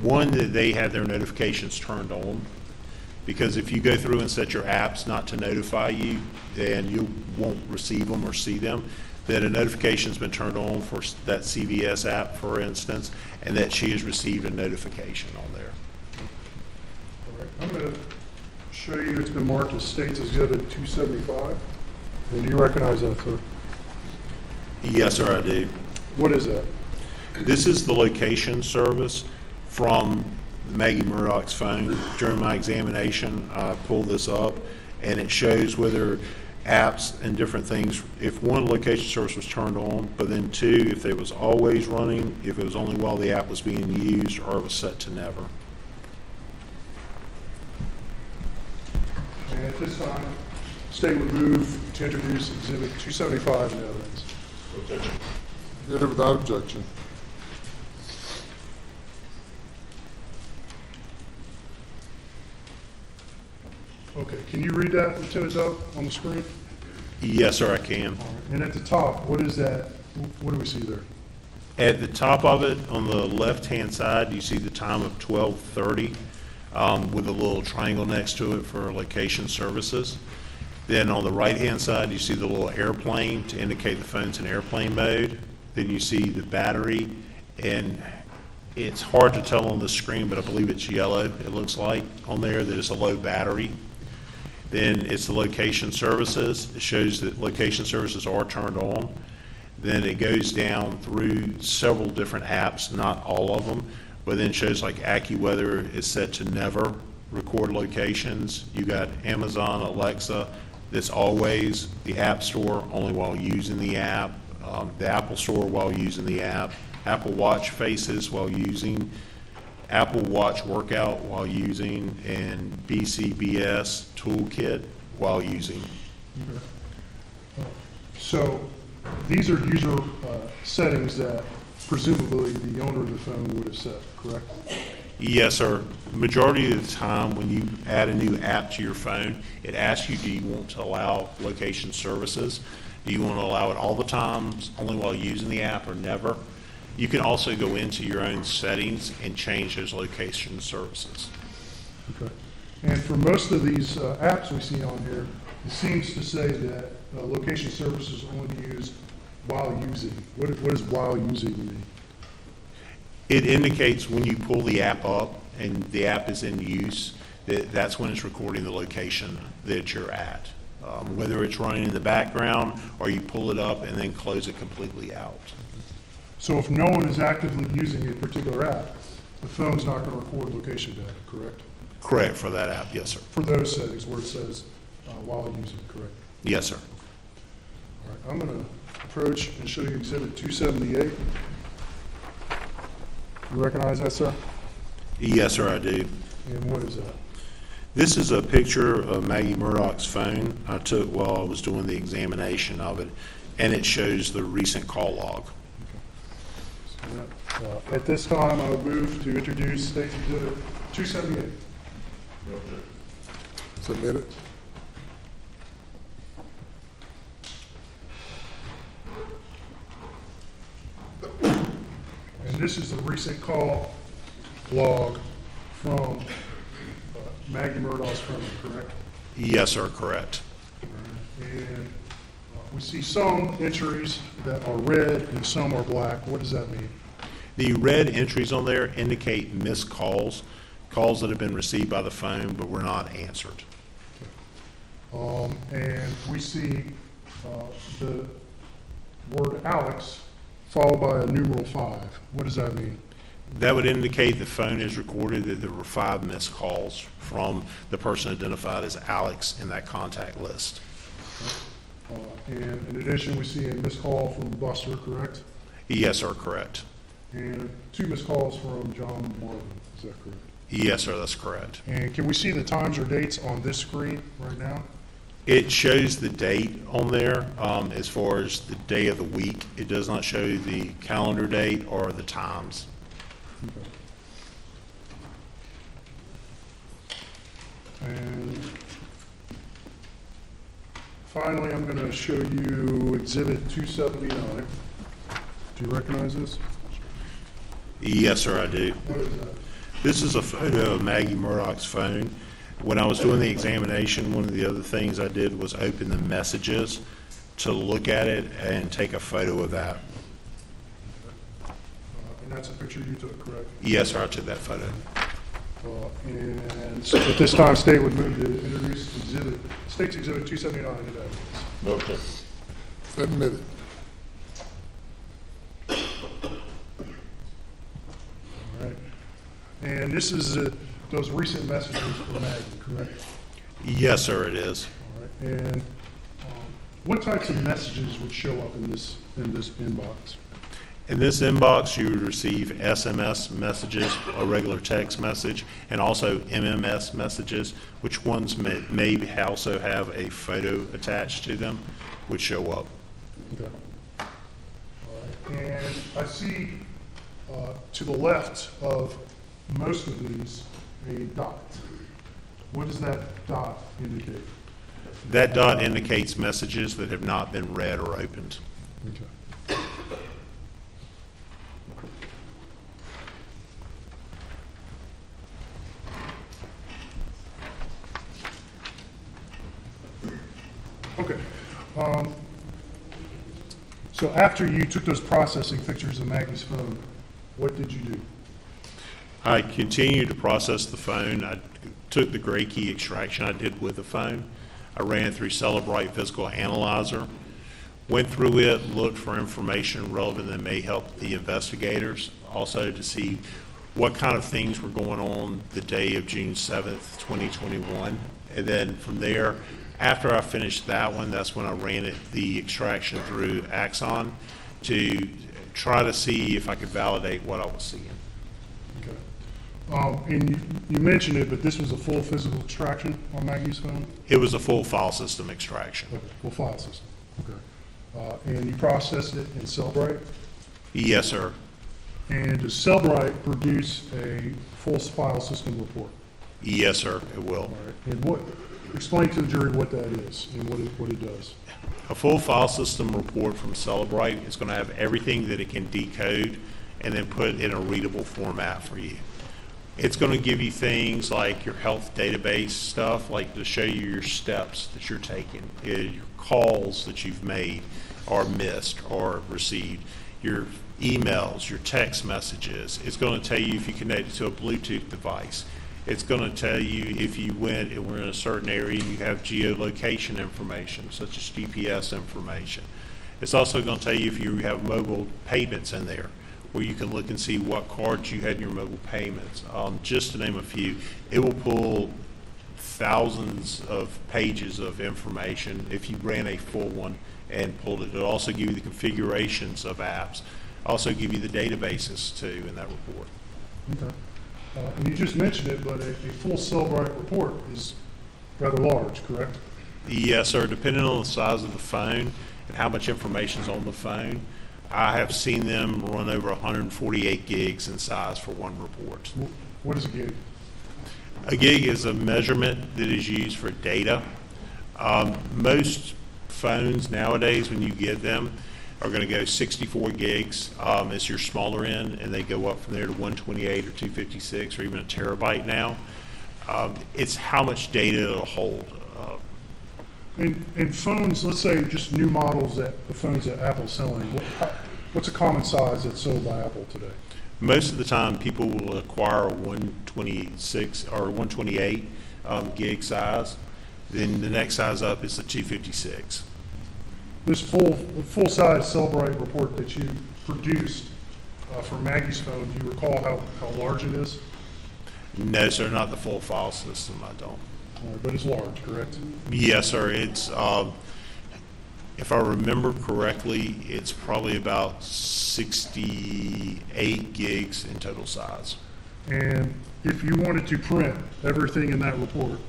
one, that they have their notifications turned on, because if you go through and set your apps not to notify you, then you won't receive them or see them. that a notification's been turned on for that CVS app, for instance, and that she has received a notification on there. All right, I'm going to show you, it's been marked as States Exhibit 275. And do you recognize that, sir? Yes, sir, I do. What is that? This is the location service from Maggie Murdaugh's phone. During my examination, I pulled this up, and it shows whether apps and different things, if one, location service was turned on, but then two, if it was always running, if it was only while the app was being used, or it was set to never. And at this time, State would move to introduce Exhibit 275 in evidence. Hear without objection. Okay, can you read that, Lieutenant Dove, on the screen? Yes, sir, I can. All right. And at the top, what is that? What do we see there? At the top of it, on the left-hand side, you see the time of 12:30 with a little triangle next to it for location services. Then on the right-hand side, you see the little airplane to indicate the phone's in airplane mode. Then you see the battery, and it's hard to tell on the screen, but I believe it's yellow, it looks like, on there, that it's a low battery. Then it's the location services. It shows that location services are turned on. Then it goes down through several different apps, not all of them, but then shows like AccuWeather is set to never record locations. You got Amazon, Alexa, that's always, the App Store only while using the app, the Apple Store while using the app, Apple Watch faces while using, Apple Watch workout while using, and BCBS toolkit while using. So these are user settings that presumably the owner of the phone would have set, correct? Yes, sir. Majority of the time, when you add a new app to your phone, it asks you, do you want to allow location services? Do you want to allow it all the times, only while using the app, or never? You can also go into your own settings and change those location services. Okay. And for most of these apps we see on here, it seems to say that location services are only used while using. What does while using mean? It indicates when you pull the app up and the app is in use, that's when it's recording the location that you're at. Whether it's running in the background or you pull it up and then close it completely out. So if no one is actively using a particular app, the phone's not going to record location data, correct? Correct, for that app, yes, sir. For those settings where it says while using, correct? Yes, sir. All right, I'm going to approach and show you Exhibit 278. You recognize that, sir? Yes, sir, I do. And what is that? This is a picture of Maggie Murdaugh's phone I took while I was doing the examination of it, and it shows the recent call log. At this time, I would move to introduce State Exhibit 278. Submit it. And this is the recent call log from Maggie Murdaugh's phone, correct? Yes, sir, correct. And we see some entries that are red and some are black. What does that mean? The red entries on there indicate missed calls, calls that have been received by the phone but were not answered. And we see the word Alex followed by a numeral 5. What does that mean? That would indicate the phone is recorded that there were 5 missed calls from the person identified as Alex in that contact list. And in addition, we see a missed call from Buster, correct? Yes, sir, correct. And 2 missed calls from John Marvin, is that correct? Yes, sir, that's correct. And can we see the times or dates on this screen right now? It shows the date on there as far as the day of the week. It does not show the calendar date or the times. And finally, I'm going to show you Exhibit 279. Do you recognize this? Yes, sir, I do. What is that? This is a photo of Maggie Murdaugh's phone. When I was doing the examination, one of the other things I did was open the messages to look at it and take a photo of that. And that's a picture you took, correct? Yes, sir, I took that photo. And so at this time, state would move to introduce State's Exhibit 279 into evidence. Okay. Admitted. All right. And this is those recent messages from Maggie, correct? Yes, sir, it is. All right. And what types of messages would show up in this inbox? In this inbox, you would receive SMS messages, a regular text message, and also MMS messages, which ones may also have a photo attached to them, would show up. Okay. All right. And I see to the left of most of these a dot. What does that dot indicate? That dot indicates messages that have not been read or opened. Okay. Okay. So after you took those processing pictures of Maggie's phone, what did you do? I continued to process the phone. I took the gray key extraction I did with the phone. I ran it through Celebrite Physical Analyzer, went through it, looked for information relevant that may help the investigators, also to see what kind of things were going on the day of June 7th, 2021. And then from there, after I finished that one, that's when I ran the extraction through Axon to try to see if I could validate what I was seeing. Okay. And you mentioned it, but this was a full physical extraction on Maggie's phone? It was a full file system extraction. Okay, full file system, okay. And you processed it in Cellbrite? Yes, sir. And does Cellbrite produce a full file system report? Yes, sir, it will. All right. And explain to the jury what that is and what it does. A full file system report from Celebrite is going to have everything that it can decode and then put in a readable format for you. It's going to give you things like your health database stuff, like to show you your steps that you're taking, your calls that you've made or missed or received, your emails, your text messages. It's going to tell you if you connect it to a Bluetooth device. It's going to tell you if you went and were in a certain area and you have geolocation information, such as GPS information. It's also going to tell you if you have mobile payments in there, where you can look and see what cards you had in your mobile payments. Just to name a few, it will pull thousands of pages of information if you ran a full one and pulled it. It'll also give you the configurations of apps, also give you the databases too in that report. Okay. And you just mentioned it, but a full Cellbrite report is rather large, correct? Yes, sir. Depending on the size of the phone and how much information is on the phone, I have seen them run over 148 gigs in size for one report. What is a gig? A gig is a measurement that is used for data. Most phones nowadays, when you get them, are going to go 64 gigs as your smaller end, and they go up from there to 128 or 256 or even a terabyte now. It's how much data it'll hold. In phones, let's say just new models the phones that Apple's selling, what's a common size that's sold by Apple today? Most of the time, people will acquire a 126 or 128 gig size. Then the next size up is the 256. This full-size Cellbrite report that you produced for Maggie's phone, do you recall how large it is? No, sir, not the full file system, I don't. But it's large, correct? Yes, sir, it's, if I remember correctly, it's probably about 68 gigs in total size. And if you wanted to print everything in that report,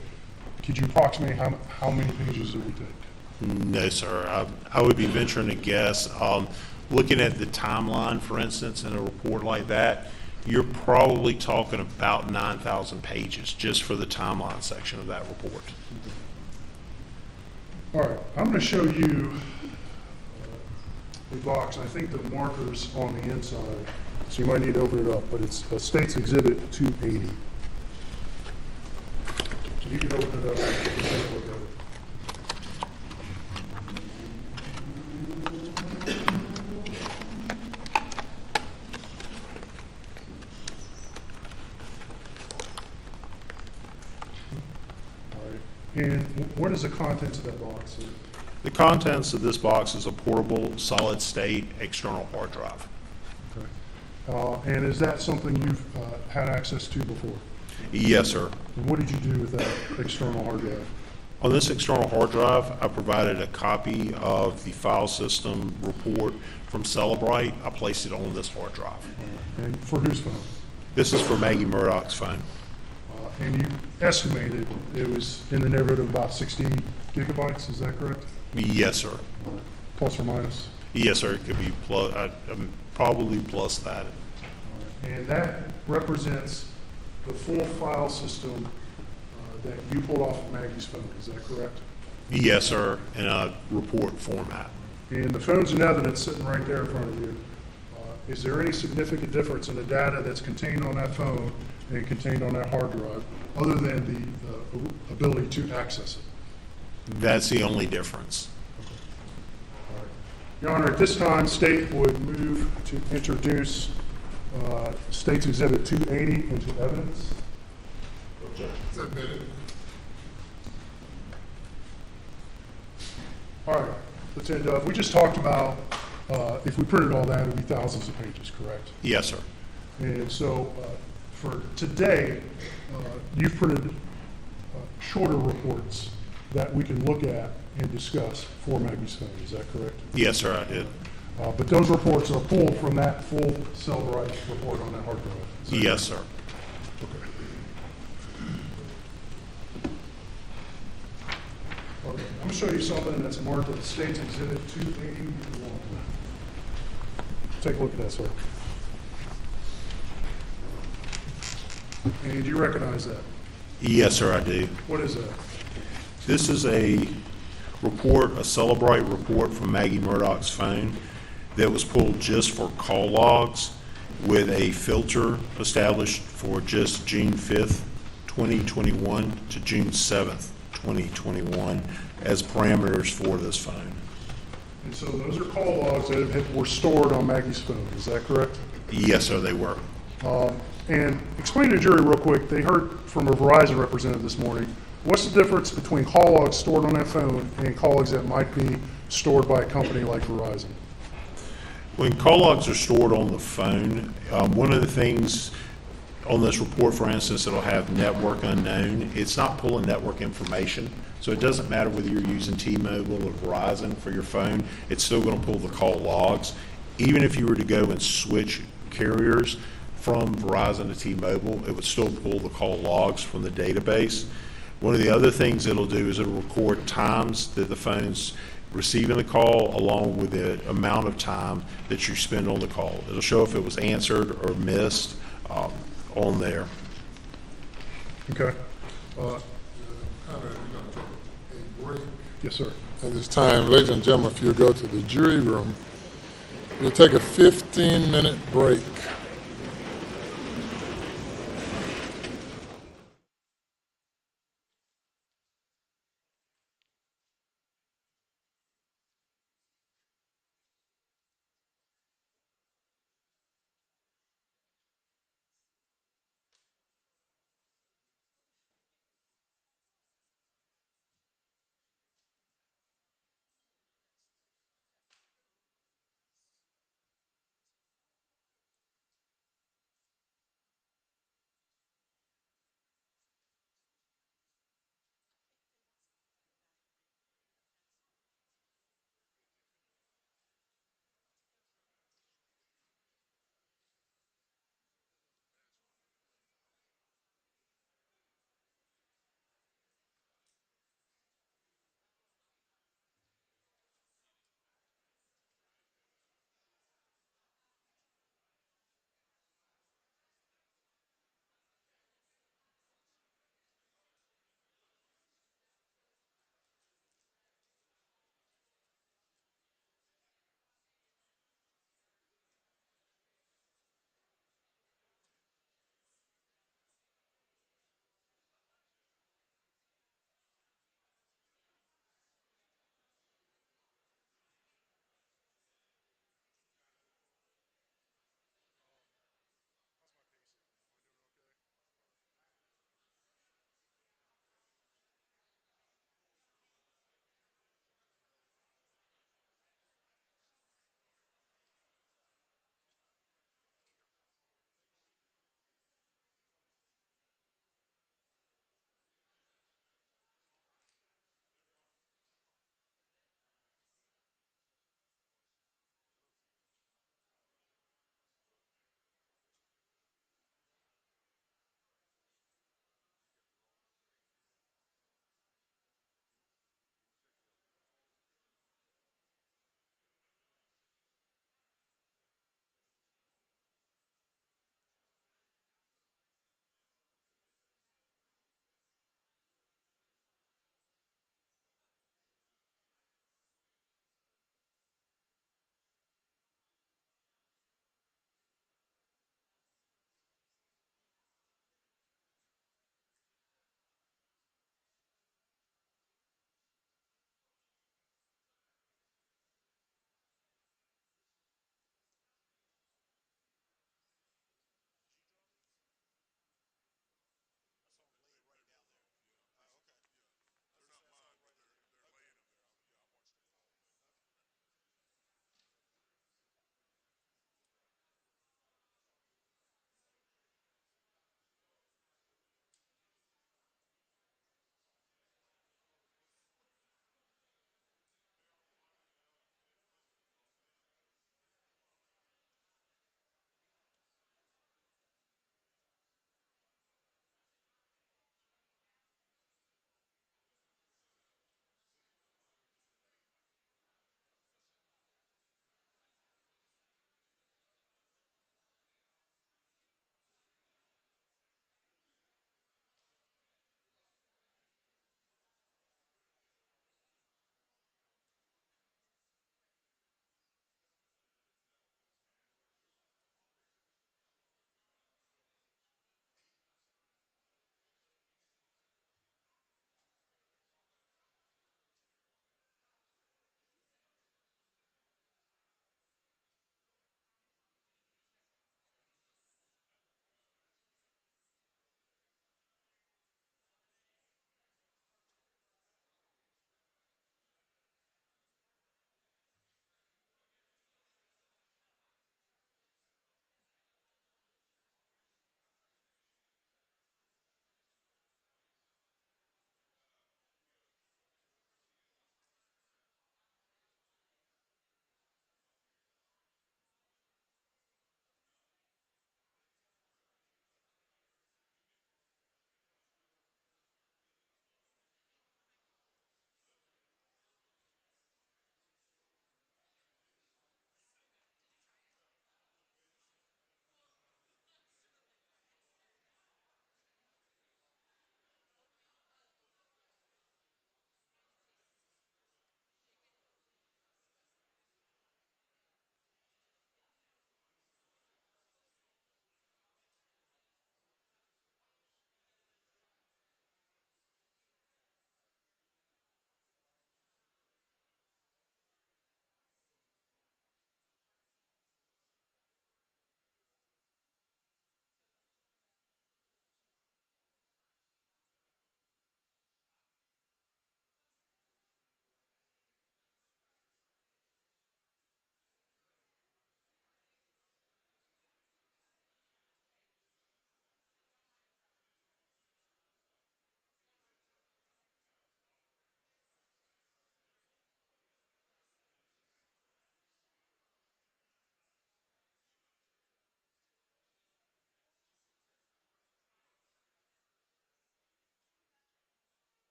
could you approximate how many pages it would take? No, sir. I would be venturing to guess. Looking at the timeline, for instance, in a report like that, you're probably talking about 9,000 pages just for the timeline section of that report. All right, I'm going to show you a box. I think the marker's on the inside, so you might need to open it up, but it's a State's Exhibit 280. So you can open it up and take a look at it. And what is the contents of that box? The contents of this box is a portable, solid-state external hard drive. Okay. And is that something you've had access to before? Yes, sir. And what did you do with that external hard drive? On this external hard drive, I provided a copy of the file system report from Celebrite. I placed it on this hard drive. And for whose phone? This is for Maggie Murdaugh's phone. And you estimated it was in the neighborhood of about 60 gigabytes, is that correct? Yes, sir. Plus or minus? Yes, sir. It could be probably plus that. And that represents the full file system that you pulled off of Maggie's phone, is that correct? Yes, sir, in a report format. And the phone's in evidence sitting right there in front of you. Is there any significant difference in the data that's contained on that phone and contained on that hard drive, other than the ability to access it? That's the only difference. Your Honor, at this time, State would move to introduce State's Exhibit 280 into evidence. All right, let's end up. We just talked about if we printed all that, it would be thousands of pages, correct? Yes, sir. And so for today, you've printed shorter reports that we can look at and discuss for Maggie's phone, is that correct? Yes, sir, I did. But those reports are pulled from that full Celebrite report on that hard drive? Is that Yes, sir. Okay. Okay, I'm going to show you something that's marked as State's Exhibit 281. Take a look at that, sir. And do you recognize that? Yes, sir, I do. What is that? This is a report, a Celebrite report from Maggie Murdaugh's phone that was pulled just for call logs with a filter established for just June 5th, 2021 to June 7th, 2021 as parameters for this phone. And so those are call logs that were stored on Maggie's phone, is that correct? Yes, sir, they were. And explain to the jury real quick, they heard from a Verizon representative this morning, what's the difference between call logs stored on that phone and call logs that might be stored by a company like Verizon? When call logs are stored on the phone, one of the things on this report, for instance, it'll have network unknown. It's not pulling network information, so it doesn't matter whether you're using T-Mobile or Verizon for your phone, it's still going to pull the call logs. Even if you were to go and switch carriers from Verizon to T-Mobile, it would still pull the call logs from the database. One of the other things it'll do is it'll record times that the phone's receiving the call along with the amount of time that you spend on the call. It'll show if it was answered or missed on there. Okay. Yes, sir. At this time, ladies and gentlemen, if you go to the jury room, we'll take a 15-minute break.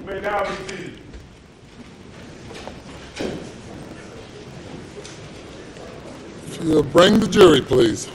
may now be seated. If you'll bring the jury, please.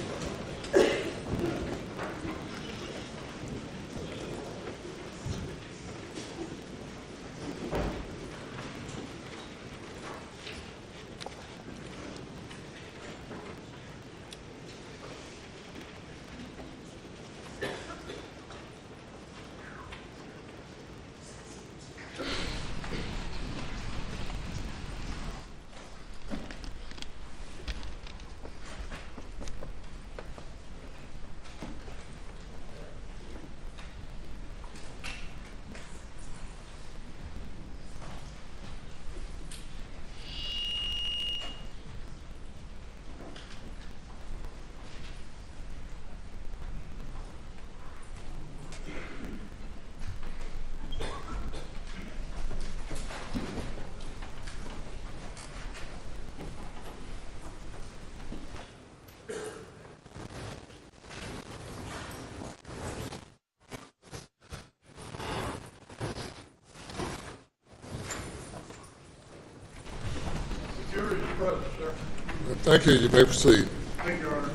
Thank you. You may proceed. Thank you, Your Honor.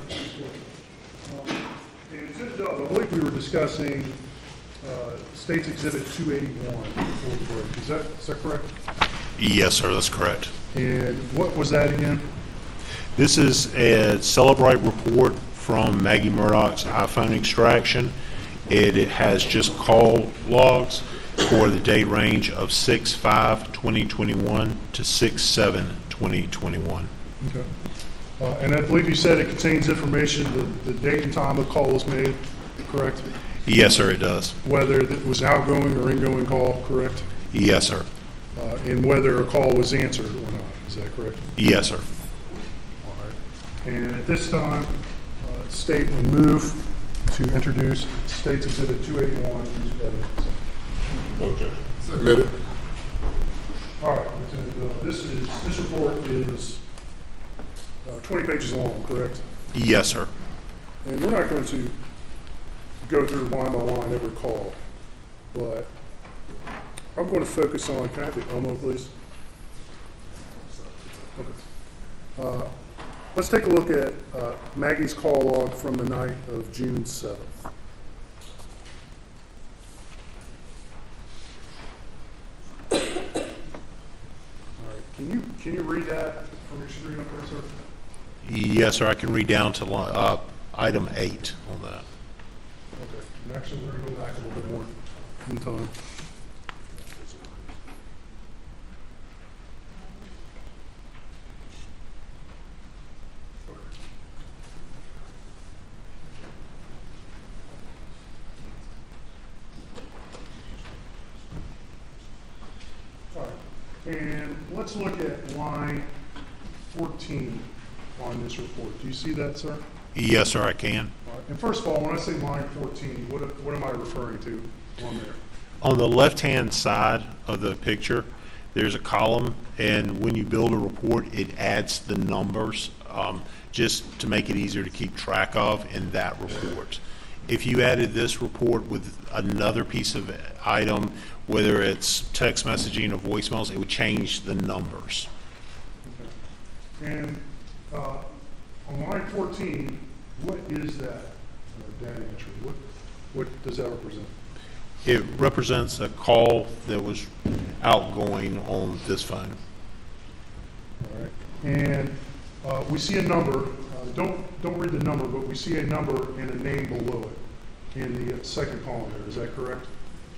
And Judge Dove, I believe we were discussing State's Exhibit 281 before the break. Is that correct? Yes, sir, that's correct. And what was that again? This is a Celebrate report from Maggie Murdaugh's iPhone extraction. It has just call logs for the date range of 6/5/2021 to 6/7/2021. Okay. And I believe you said it contains information, the date and time a call was made, correct? Yes, sir, it does. Whether it was outgoing or incoming call, correct? Yes, sir. And whether a call was answered or not, is that correct? Yes, sir. All right. And at this time, State will move to introduce State's Exhibit 281 into evidence. Okay. Submitted. All right, Lieutenant, this report is 20 pages long, correct? Yes, sir. And we're not going to go through line by line every call, but I'm going to focus on, can I have the Elmo, please? Okay. Let's take a look at Maggie's call log from the night of June 7th. All right, can you read that from your screen up there, sir? Yes, sir, I can read down to item 8 on that. Okay, and actually, we're going to go back a little bit more in time. All right, and let's look at line 14 on this report. Do you see that, sir? Yes, sir, I can. All right. And first of all, when I say line 14, what am I referring to on there? On the left-hand side of the picture, there's a column, and when you build a report, it adds the numbers just to make it easier to keep track of in that report. If you added this report with another piece of item, whether it's text messaging or voicemails, it would change the numbers. Okay. And on line 14, what is that data entry? What does that represent? It represents a call that was outgoing on this phone. All right. And we see a number. Don't read the number, but we see a number and a name below it in the second column there. Is that correct?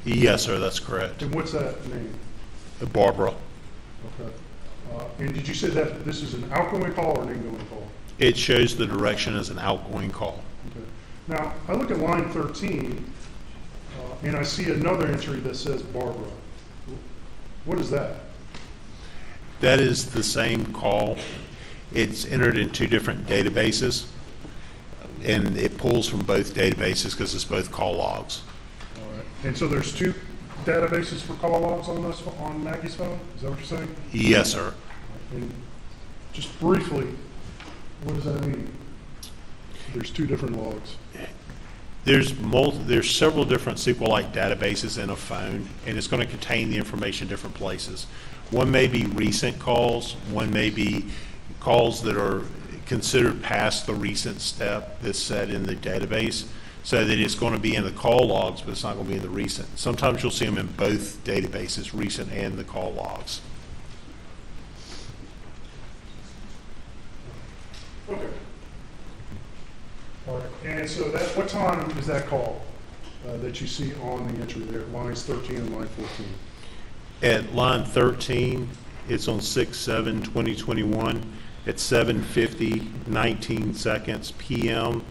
Yes, sir, that's correct. And what's that name? Barbara. Okay. And did you say that this is an outgoing call or an incoming call? It shows the direction as an outgoing call. Okay. Now, I look at line 13, and I see another entry that says Barbara. What is that? That is the same call. It's entered in two different databases, and it pulls from both databases because it's both call logs. All right. And so there's two databases for call logs on Maggie's phone? Is that what you're saying? Yes, sir. And just briefly, what does that mean? There's two different logs. There's several different SQLite databases in a phone, and it's going to contain the information in different places. One may be recent calls, one may be calls that are considered past the recent step that's set in the database, so that it's going to be in the call logs, but it's not going to be in the recent. Sometimes you'll see them in both databases, recent and the call logs. Okay. All right, and so what time is that call that you see on the entry there, lines 13 and line 14? At line 13, it's on 6/7/2021 at 7:50, 19 seconds p.m.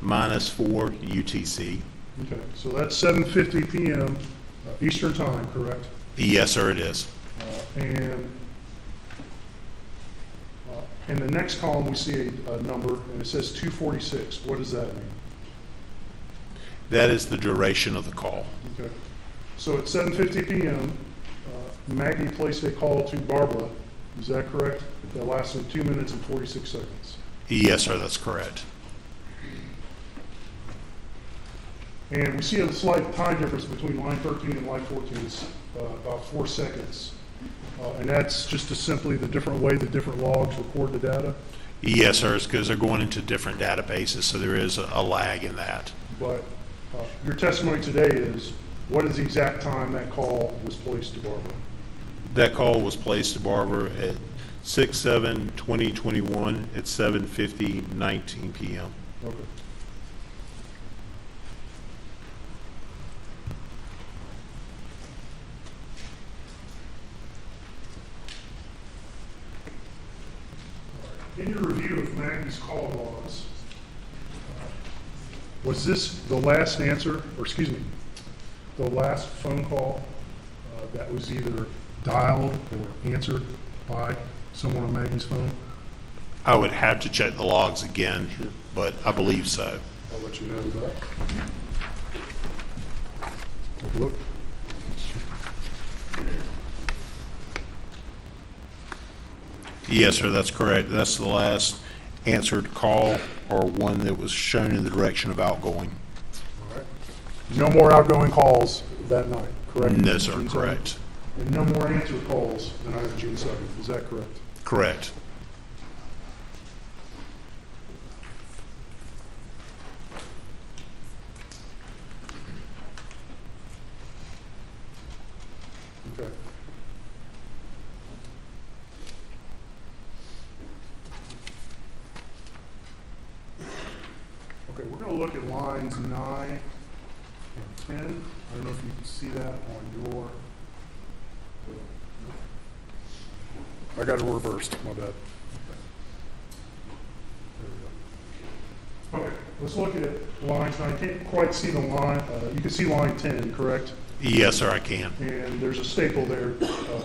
-4 UTC. Okay, so that's 7:50 p.m. Eastern Time, correct? Yes, sir, it is. And in the next column, we see a number, and it says 2:46. What does that mean? That is the duration of the call. Okay. So at 7:50 p.m., Maggie placed a call to Barbara. Is that correct? That lasted 2 minutes and 46 seconds. Yes, sir, that's correct. And we see a slight time difference between line 13 and line 14. It's about 4 seconds. And that's just simply the different way the different logs record the data. Yes, sir, it's because they're going into different databases, so there is a lag in that. But your testimony today is, what is the exact time that call was placed to Barbara? That call was placed to Barbara at 6/7/2021 at 7:50, 19 p.m. Okay. In your review of Maggie's call logs, was this the last answer, or excuse me, the last phone call that was either dialed or answered by someone on Maggie's phone? I would have to check the logs again, but I believe so. I'll let you know that. Take a look. Yes, sir, that's correct. That's the last answered call or one that was shown in the direction of outgoing. All right. No more outgoing calls that night, correct? No, sir, June 7th? correct. And no more answered calls the night of June 7th, is that correct? Correct. Okay. Okay, we're going to look at lines 9 and 10. I don't know if you can see that on your. I got it reversed, my bad. Okay, let's look at lines 9. I can't quite see the line. You can see line 10, correct? Yes, sir, I can. And there's a staple there,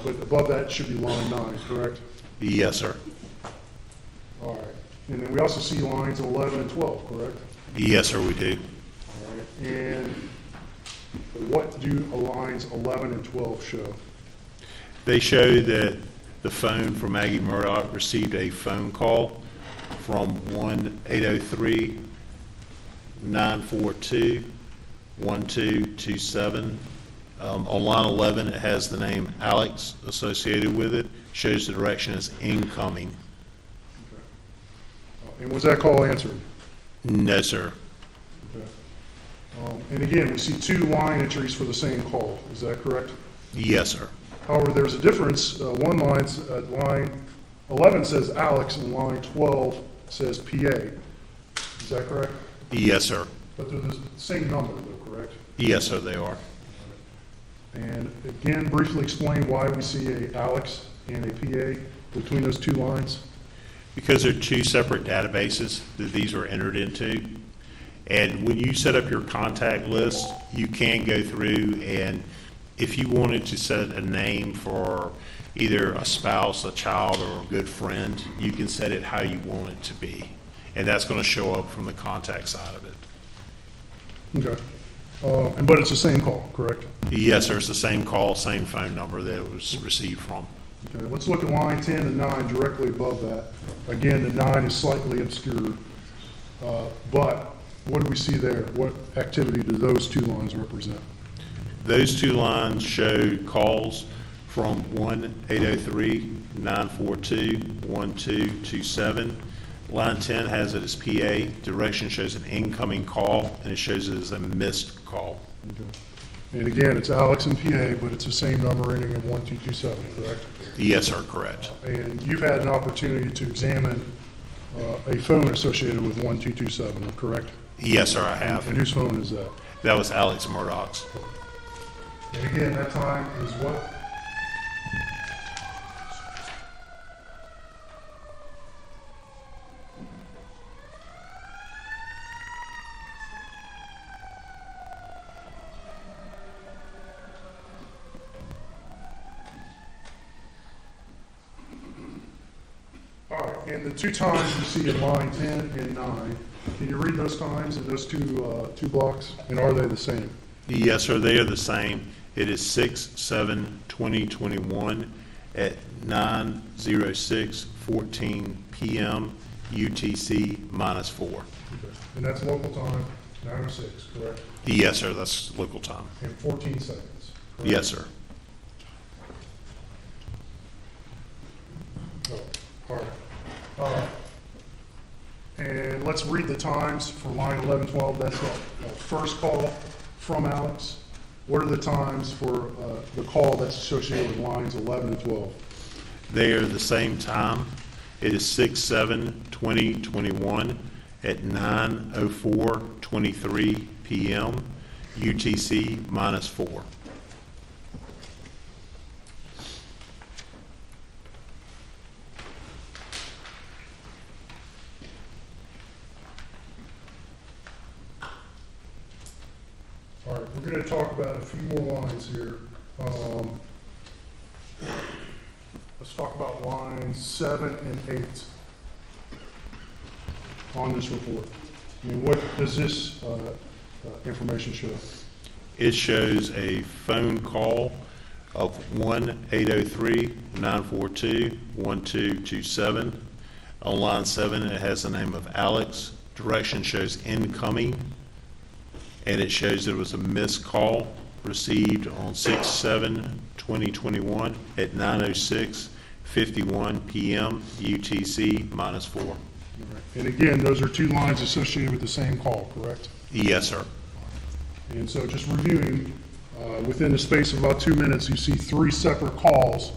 but above that should be line 9, correct? Yes, sir. All right. And then we also see lines 11 and 12, correct? Yes, sir, we do. All right. And what do lines 11 and 12 show? They show that the phone from Maggie Murdaugh received a phone call from 1-803-942-1227. On line 11, it has the name Alex associated with it. Shows the direction as incoming. Okay. And was that call answered? No, sir. Okay. And again, we see 2 line entries for the same call. Is that correct? Yes, sir. However, there's a difference. One line 11 says Alex, and line 12 says PA. Is that correct? Yes, sir. But they're the same number, though, correct? Yes, sir, they are. And again, briefly explain why we see a Alex and a PA between those 2 lines. Because they're 2 separate databases that these are entered into. And when you set up your contact list, you can go through, and if you wanted to set a name for either a spouse, a child, or a good friend, you can set it how you want it to be. And that's going to show up from the contact side of it. Okay. But it's the same call, correct? Yes, sir, it's the same call, same phone number that it was received from. Okay, let's look at line 10 and 9 directly above that. Again, the 9 is slightly obscured, but What do we see there? What activity do those two lines represent? Those two lines show calls from 1-803-942-1227. Line 10 has it as PA. Direction shows an incoming call, and it shows it as a missed call. Okay. And again, it's Alex and PA, but it's the same number ending in 1227, correct? Yes, sir, correct. And you've had an opportunity to examine a phone associated with 1227, correct? Yes, sir, I have. And whose phone is that? That was Alex Murdaugh's. And again, that time is what? All right, and the two times you see in line 10 and 9, can you read those times in those two blocks? And are they the same? Yes, sir, they are the same. It is 6/7/2021 at 9:06:14 p.m. UTC -4. And that's local time, 9:06, correct? Yes, sir, that's local time. And 14 seconds. correct? Yes, sir. Oh, all right. And let's read the times for line 11, 12. That's the first call from Alex. What are the times for the call that's associated with lines 11 and 12? They are the same time. It is 6/7/2021 at 9:04:23 p.m. UTC -4. All right, we're going to talk about a few more lines here. Let's talk about lines 7 and 8 on this report. I mean, what does this information show? It shows a phone call of 1-803-942-1227. On line 7, it has the name of Alex. Direction shows incoming, and it shows there was a missed call received on 6/7/2021 at 9:06:51 p.m. UTC -4. All right. And again, those are two lines associated with the same call, correct? Yes, sir. And so just reviewing, within the space of about 2 minutes, you see 3 separate calls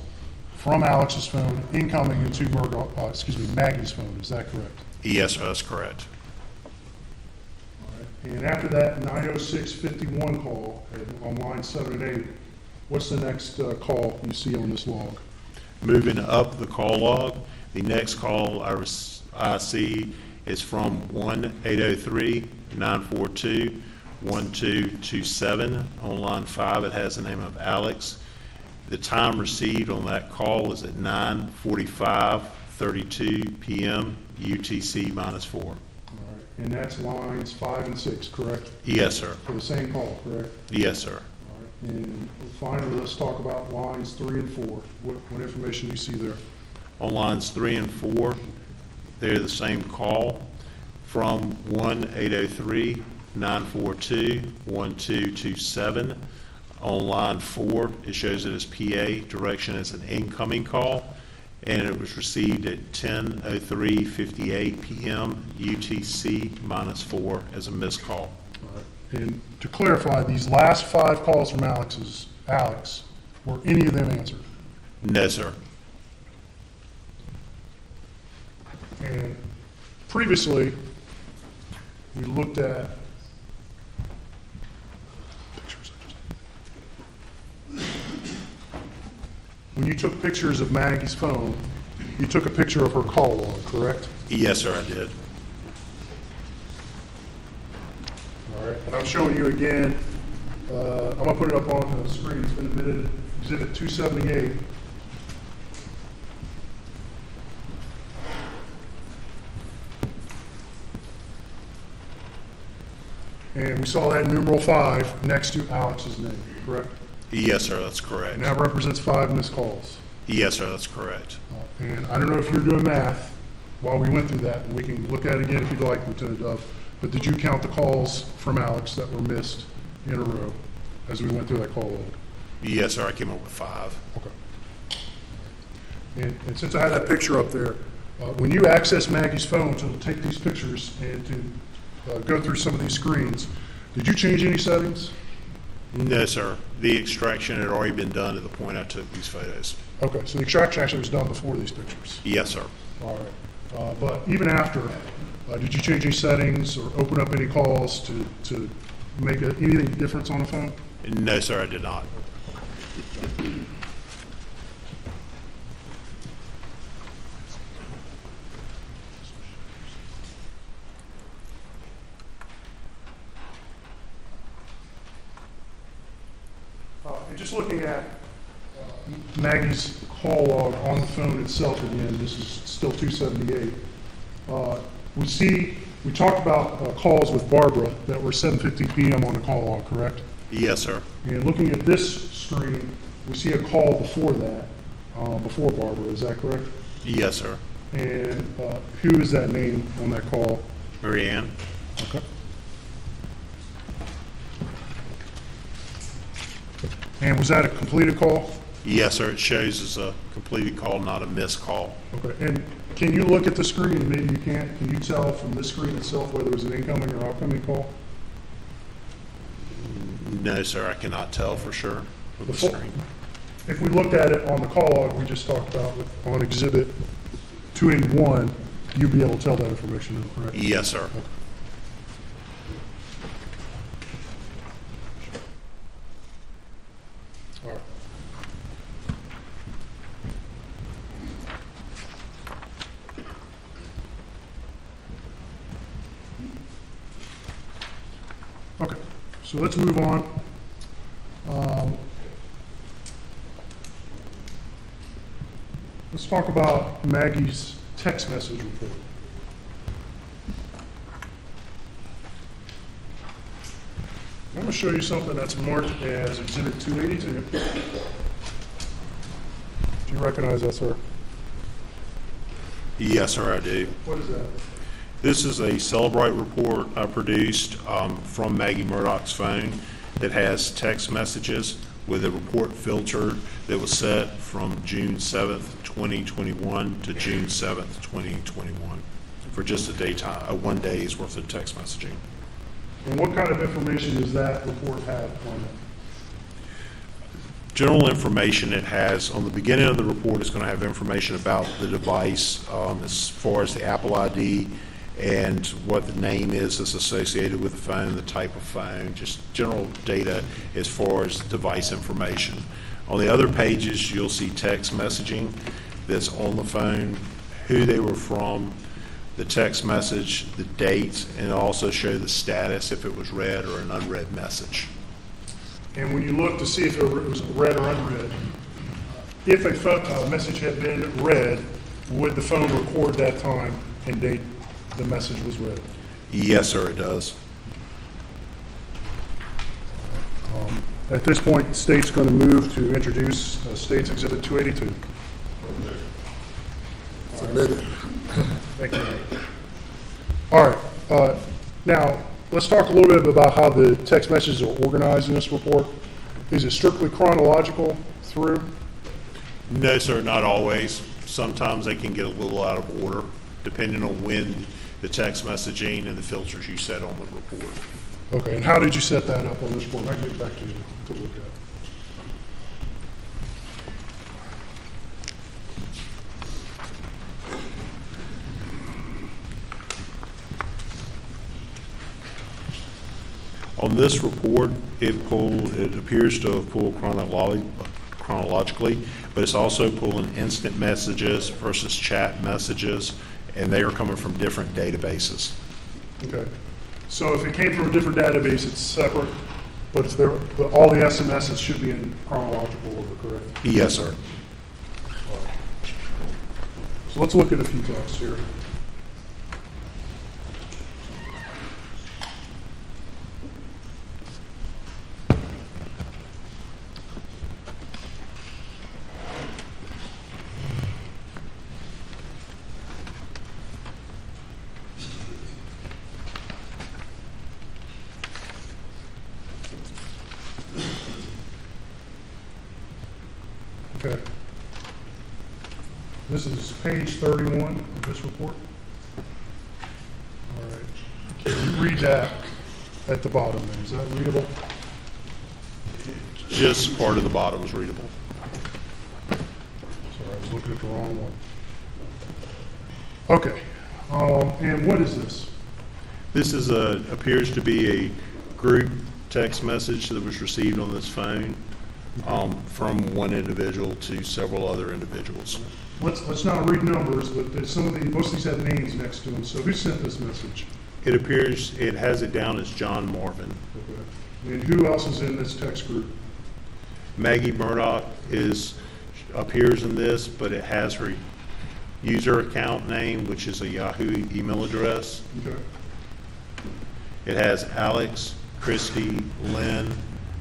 from Alex's phone incoming into Maggie's phone. Is that correct? Yes, sir, that's correct. And after that 9:06:51 call on line 7 and 8, what's the next call you see on this log? Moving up the call log, the next call I see is from 1-803-942-1227. On line 5, it has the name of Alex. The time received on that call is at 9:45:32 p.m. UTC -4. All right. And that's lines 5 and 6, correct? Yes, sir. For the same call, correct? Yes, sir. All right. And finally, let's talk about lines 3 and 4. What information do you see there? On lines 3 and 4, they're the same call from 1-803-942-1227. On line 4, it shows it as PA. Direction is an incoming call, and it was received at 10:03:58 p.m. UTC -4 as a missed call. All right. And to clarify, these last 5 calls from Alex, were any of them answered? No, sir. And previously, we looked at pictures. When you took pictures of Maggie's phone, you took a picture of her call log, correct? Yes, sir, I did. All right. And I'm showing you again, I'm going to put it up on the screen. It's been admitted, Exhibit 278. And we saw that numeral 5 next to Alex's name, correct? Yes, sir, that's correct. And that represents 5 missed calls. Yes, sir, that's correct. And I don't know if you're doing math while we went through that, and we can look at it again if you'd like, Lieutenant Dove. but did you count the calls from Alex that were missed in a row as we went through that call log? Yes, sir, I came up with 5. Okay. And since I had that picture up there, when you access Maggie's phone to take these pictures and to go through some of these screens, did you change any settings? No, sir. The extraction had already been done at the point I took these photos. Okay, so the extraction actually was done before these pictures. Yes, sir. All right. But even after, did you change any settings or open up any calls to make anything difference on the phone? No, sir, I did not. And just looking at Maggie's call log on the phone itself again, this is still 278. We talked about calls with Barbara that were 7:50 p.m. on the call log, correct? Yes, sir. And looking at this screen, we see a call before that, before Barbara, is that correct? Yes, sir. And who is that name on that call? Marianne? Okay. And was that a completed call? Yes, sir. It shows as a completed call, not a missed call. Okay. And can you look at the screen? Maybe you can't. Can you tell from the screen itself whether it was an incoming or outgoing call? No, sir, I cannot tell for sure with the Before- screen. If we looked at it on the call log we just talked about on Exhibit 281, you'd be able to tell that information, correct? Yes, sir. All right. Okay, so let's move on. Let's talk about Maggie's text message report. I'm going to show you something that's marked as Exhibit 282. Do you recognize that, sir? Yes, sir, I do. What is that? This is a Celebrate report I produced from Maggie Murdaugh's phone that has text messages with a report filter that was set from June 7th, 2021 to June 7th, 2021 for just a daytime, a 1 day's worth of text messaging. And what kind of information does that report have on it? General information it has, on the beginning of the report, is going to have information about the device as far as the Apple ID and what the name is that's associated with the phone, the type of phone, just general data as far as device information. On the other pages, you'll see text messaging that's on the phone, who they were from, the text message, the date, and it'll also show the status if it was read or an unread message. And when you look to see if it was read or unread, if a message had been read, would the phone record that time and date the message was read? Yes, sir, it does. At this point, the state's going to move to introduce State's Exhibit 282. Submitted. Thank you. All right. Now, let's talk a little bit about how the text messages are organized in this report. Is it strictly chronological through? No, sir, not always. Sometimes they can get a little out of order, depending on when the text messaging and the filters you set on the report. Okay, and how did you set that up on this report? I can get back to you to look at. On this report, it appears to have pulled chronologically, but it's also pulling instant messages versus chat messages, and they are coming from different databases. Okay. So if it came from a different database, it's separate, but if but all the SMSs should be in chronological order, correct? Yes, sir. So let's look at a few texts here. Okay. This is page 31 of this report. All right. Can you read that at the bottom then? Is that readable? Just part of the bottom is readable. Sorry, I was looking at the wrong one. Okay. And what is this? This is appears to be a group text message that was received on this phone from one individual to several other individuals. Let's not read numbers, but most of these have names next to them. So who sent this message? It appears, it has it down as John Marvin. Okay. And who else is in this text group? Maggie Murdaugh appears in this, but it has her user account name, which is a Yahoo email address. Okay. It has Alex, Christy, Lynn,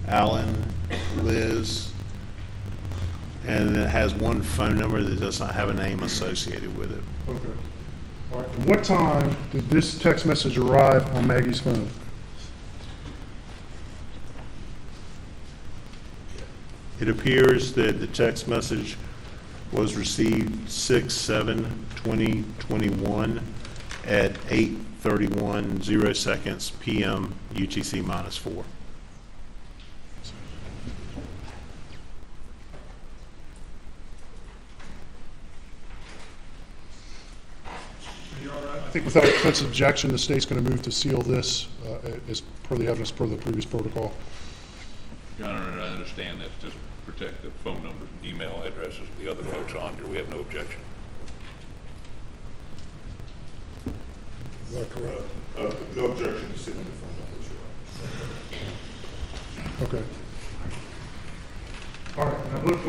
Alan, Liz, and it has one phone number that does not have a name associated with it. Okay. All right. And what time did this text message arrive on Maggie's phone? It appears that the text message was received 6/7/2021 at 8:31 p.m. UTC -4. I think without offensive objection, the state's going to move to seal this as per the evidence per the previous protocol. Your Honor, I understand that's just protect the phone numbers and email addresses of the other folks on here. We have no objection. Is that correct? No objection to sealing the phone numbers, Your Honor. Okay. All right. Now, look,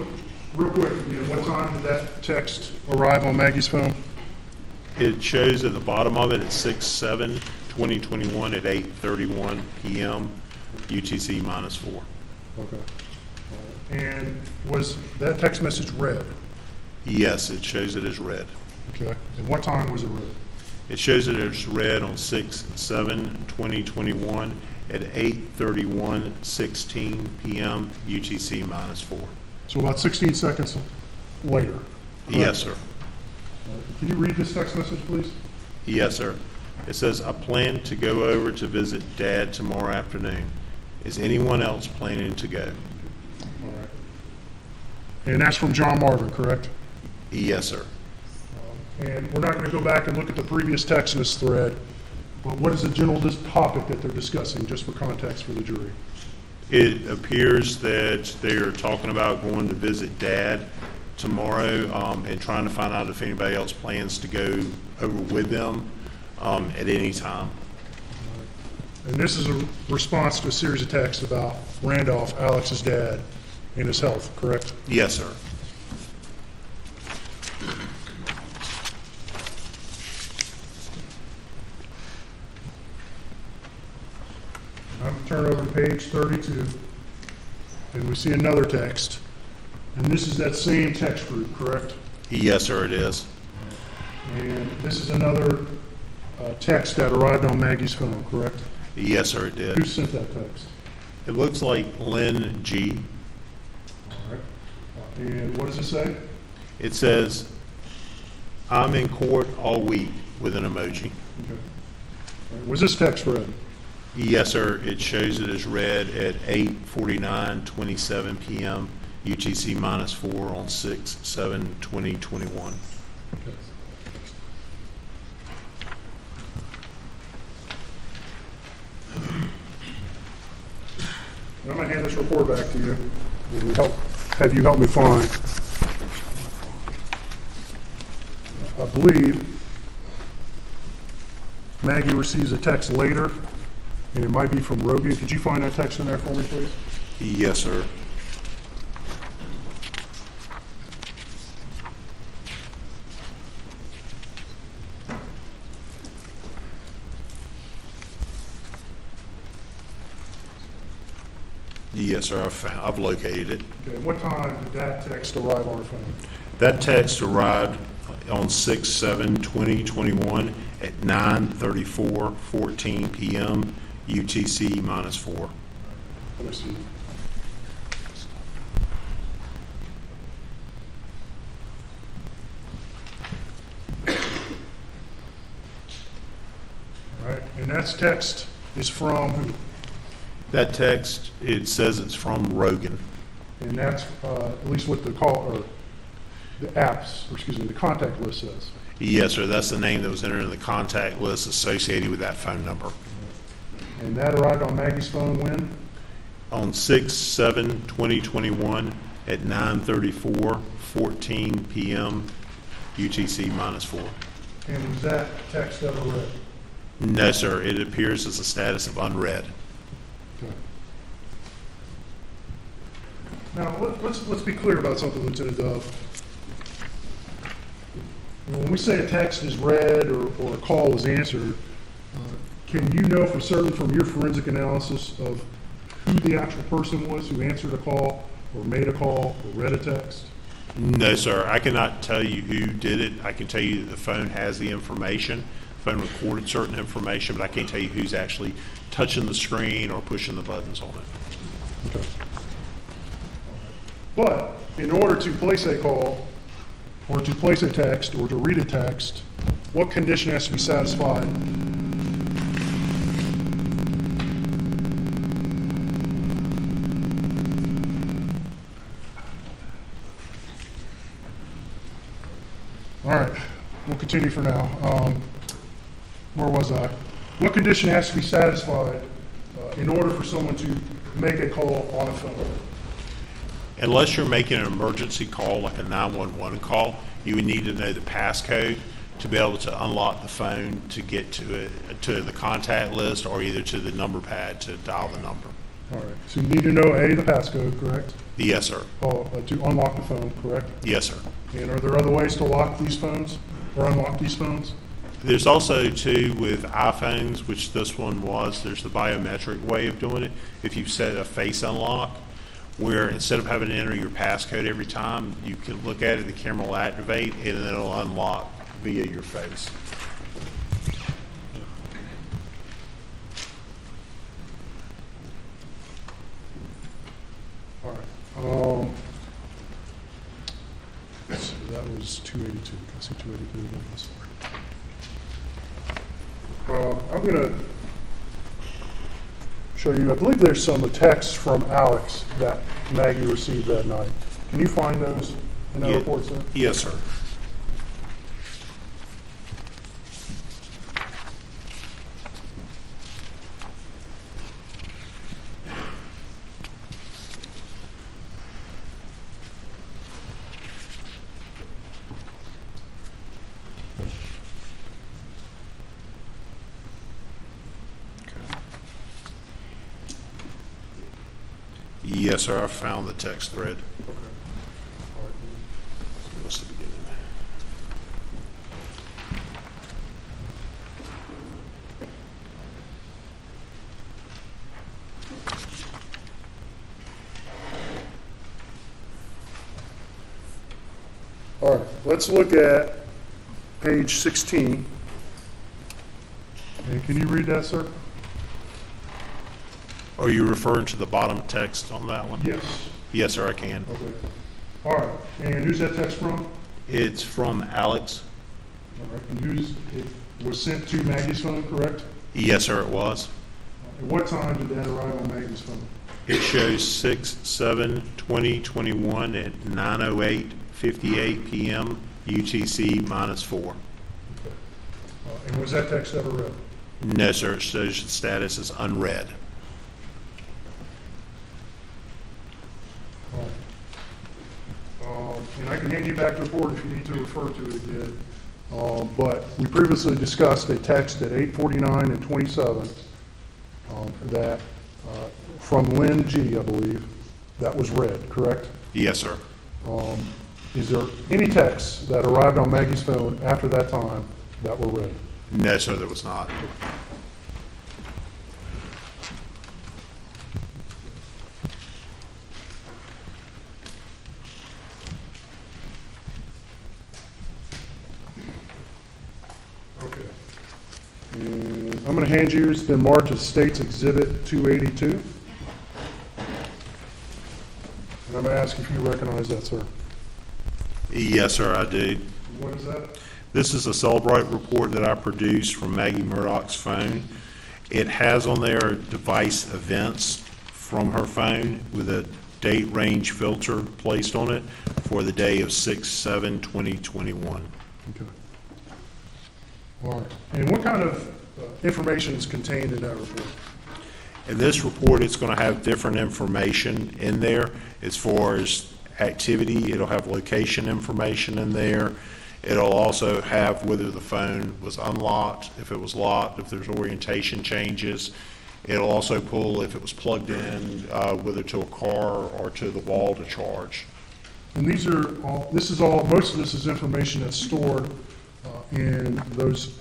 real quick, what time did that text arrive on Maggie's phone? It shows at the bottom of it at 6/7/2021 at 8:31 p.m. UTC -4. Okay. And was that text message read? Yes, it shows it as read. Okay. And what time was it read? It shows it as read on 6/7/2021 at 8:31:16 p.m. UTC -4. So about 16 seconds later. Yes, sir. Can you read this text message, please? Yes, sir. It says, I plan to go over to visit Dad tomorrow afternoon. Is anyone else planning to go? All right. And that's from John Marvin, correct? Yes, sir. And we're not going to go back and look at the previous text in this thread, but what is the general topic that they're discussing, just for context for the jury? It appears that they are talking about going to visit Dad tomorrow and trying to find out if anybody else plans to go over with them at any time. And this is a response to a series of texts about Randolph, Alex's dad, and his health, correct? Yes, sir. I'm going to turn over to page 32, and we see another text. And this is that same text group, correct? Yes, sir, it is. And this is another text that arrived on Maggie's phone, correct? Yes, sir, it Who did. sent that text? It looks like Lynn G. All right. And what does it say? It says, I'm in court all week with an emoji. Okay. All right. Was this text read? Yes, sir. It shows it as read at 8:49:27 p.m. UTC -4 on 6/7/2021. Okay. I'm going to hand this report back to you. And have you help me find. I believe Maggie receives a text later, and it might be from Rogan. Could you find that text in there for me, please? Yes, sir. Yes, sir. I've located it. Okay, what time did that text arrive on her phone? That text arrived on 6/7/2021 at 9:34:14 p.m. UTC -4. Let me see. that's text is from who? That text, it says it's from Rogan. And that's at least what the call, or the apps, or excuse me, the contact list says. Yes, sir, that's the name that was entered in the contact list associated with that phone number. And that arrived on Maggie's phone when? On 6/7/2021 at 9:34:14 p.m. UTC -4. And was that text ever read? No, sir, it appears as a status of unread. Okay. Now, let's be clear about something, Lieutenant Dove. When we say a text is read or a call is answered, can you know for certain from your forensic analysis of who the actual person was who answered a call or made a call or read a text? No, sir, I cannot tell you who did it. I can tell you that the phone has the information. The phone recorded certain information, but I can't tell you who's actually touching the screen or pushing the buttons on it. Okay. But in order to place a call, or to place a text, or to read a text, what condition has to be satisfied? All right, we'll continue for now. Where was I? What condition has to be satisfied in order for someone to make a call on a phone? Unless you're making an emergency call, like a 911 call, you would need to know the passcode to be able to unlock the phone to get to the contact list or either to the number pad to dial the number. All right, so you need to know the passcode, correct? Yes, sir. To unlock the phone, correct? Yes, sir. And are there other ways to lock these phones or unlock these phones? There's also, too, with iPhones, which this one was, there's the biometric way of doing it. If you set a face unlock, where instead of having to enter your passcode every time, you can look at it, the camera will activate, and then it'll unlock via your face. All right. So that was 282. Can I see 282 again? Yes, sir. I'm going to show you, I believe there's some texts from Alex that Maggie received that night. Can you find those in that report, sir? Yes, sir. Yes, sir, I found the text thread. What's the beginning? All right, let's look at page 16. And can you read that, sir? Are you referring to the bottom text on that one? Yes. Yes, sir, I can. Okay. All right, and who's that text from? It's from Alex. All right, and it was sent to Maggie's phone, correct? Yes, sir, it was. At what time did that arrive on Maggie's phone? It shows 6/7/2021 at 9:08:58 p.m. UTC -4. And was that text ever read? No, sir, it shows the status is unread. And I can hand you back the report if you need to refer to it again. But we previously discussed a text at 8:49 and 27 that from Lynn G, I believe, that was read, correct? Yes, sir. Is there any texts that arrived on Maggie's phone after that time that were read? No, sir, there was not. Okay. And I'm going to hand you, it's been marked as State's Exhibit 282. And I'm going to ask if you recognize that, sir. Yes, sir, I do. What is that? This is a Celebrate report that I produced from Maggie Murdaugh's phone. It has on there device events from her phone with a date range filter placed on it for the day of 6/7/2021. Okay. All right. And what kind of information is contained in that report? In this report, it's going to have different information in there as far as activity. It'll have location information in there. It'll also have whether the phone was unlocked, if it was locked, if there's orientation changes. It'll also pull if it was plugged in, whether to a car or to the wall to charge. And most of this is information that's stored in those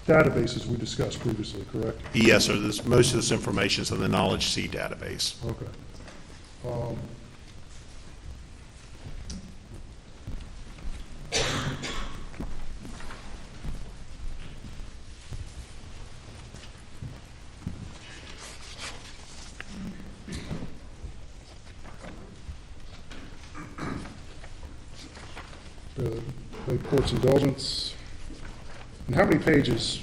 databases we discussed previously, correct? Yes, sir. Most of this information is in the Knowledge C database. Okay. Court's indulgence. And how many pages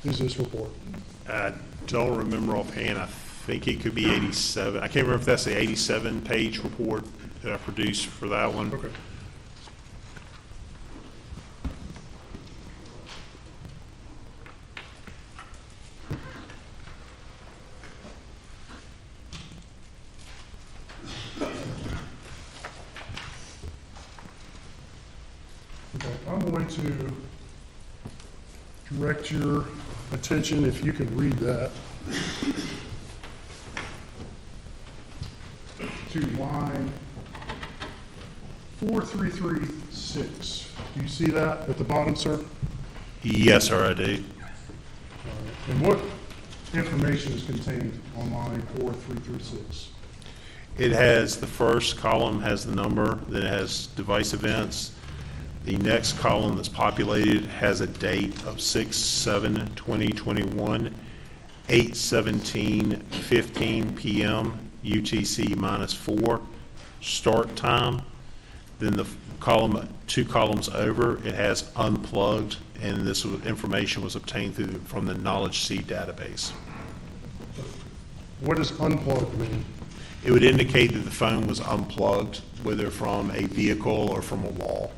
is this report? I don't remember offhand. I think it could be 87. I can't remember if that's the 87-page report that I produced for that one. Okay. I'm going to direct your attention, if you can read that, to line 4336. Do you see that at the bottom, sir? Yes, sir, I do. And what information is contained on line 4336? It has, the first column has the number, then it has device events. The next column that's populated has a date of 6/7/2021, 8:17:15 p.m. UTC -4 start time. Then the two columns over, it has unplugged, and this information was obtained from the Knowledge C database. What does unplugged mean? It would indicate that the phone was unplugged, whether from a vehicle or from a wall,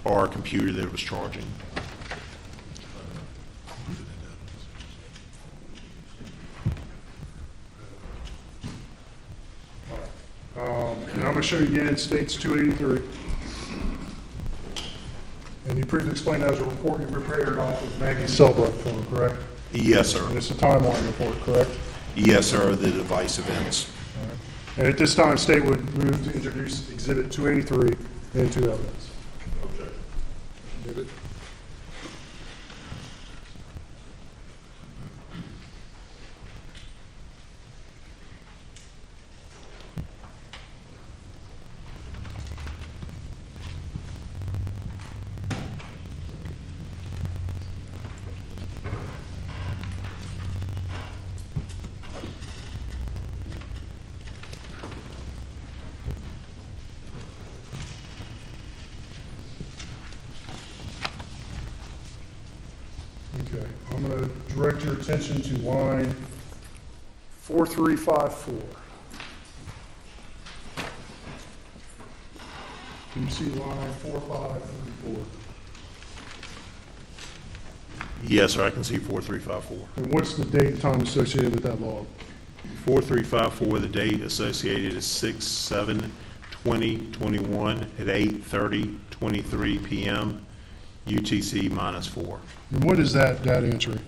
or a computer that it was charging. And I'm going to show you again, States 283. And you previously explained that as a report you prepared off of Maggie's Cellbrook form, correct? Yes, sir. And it's a timeline report, correct? Yes, sir, the device events. All right. And at this time, State would move to introduce Exhibit 283 into evidence. Did it? Okay, I'm going to direct your attention to line 4354. Can you see line 4534? Yes, sir, I can see 4354. And what's the date and time associated with that log? 4354, the date associated is 6/7/2021 at 8:30:23 p.m. UTC -4. And what is that data entry?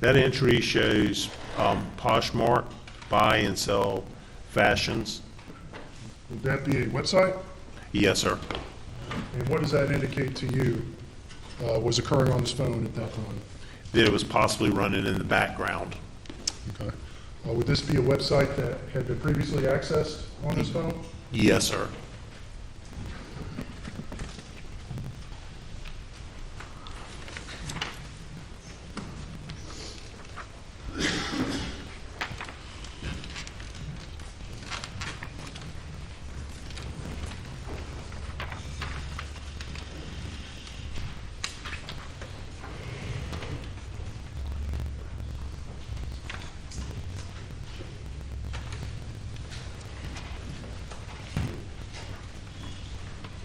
That entry shows Poshmark buy and sell fashions. Would that be a website? Yes, sir. And what does that indicate to you was occurring on this phone at that time? That it was possibly running in the background. Okay. Would this be a website that had been previously accessed on this phone? Yes, sir.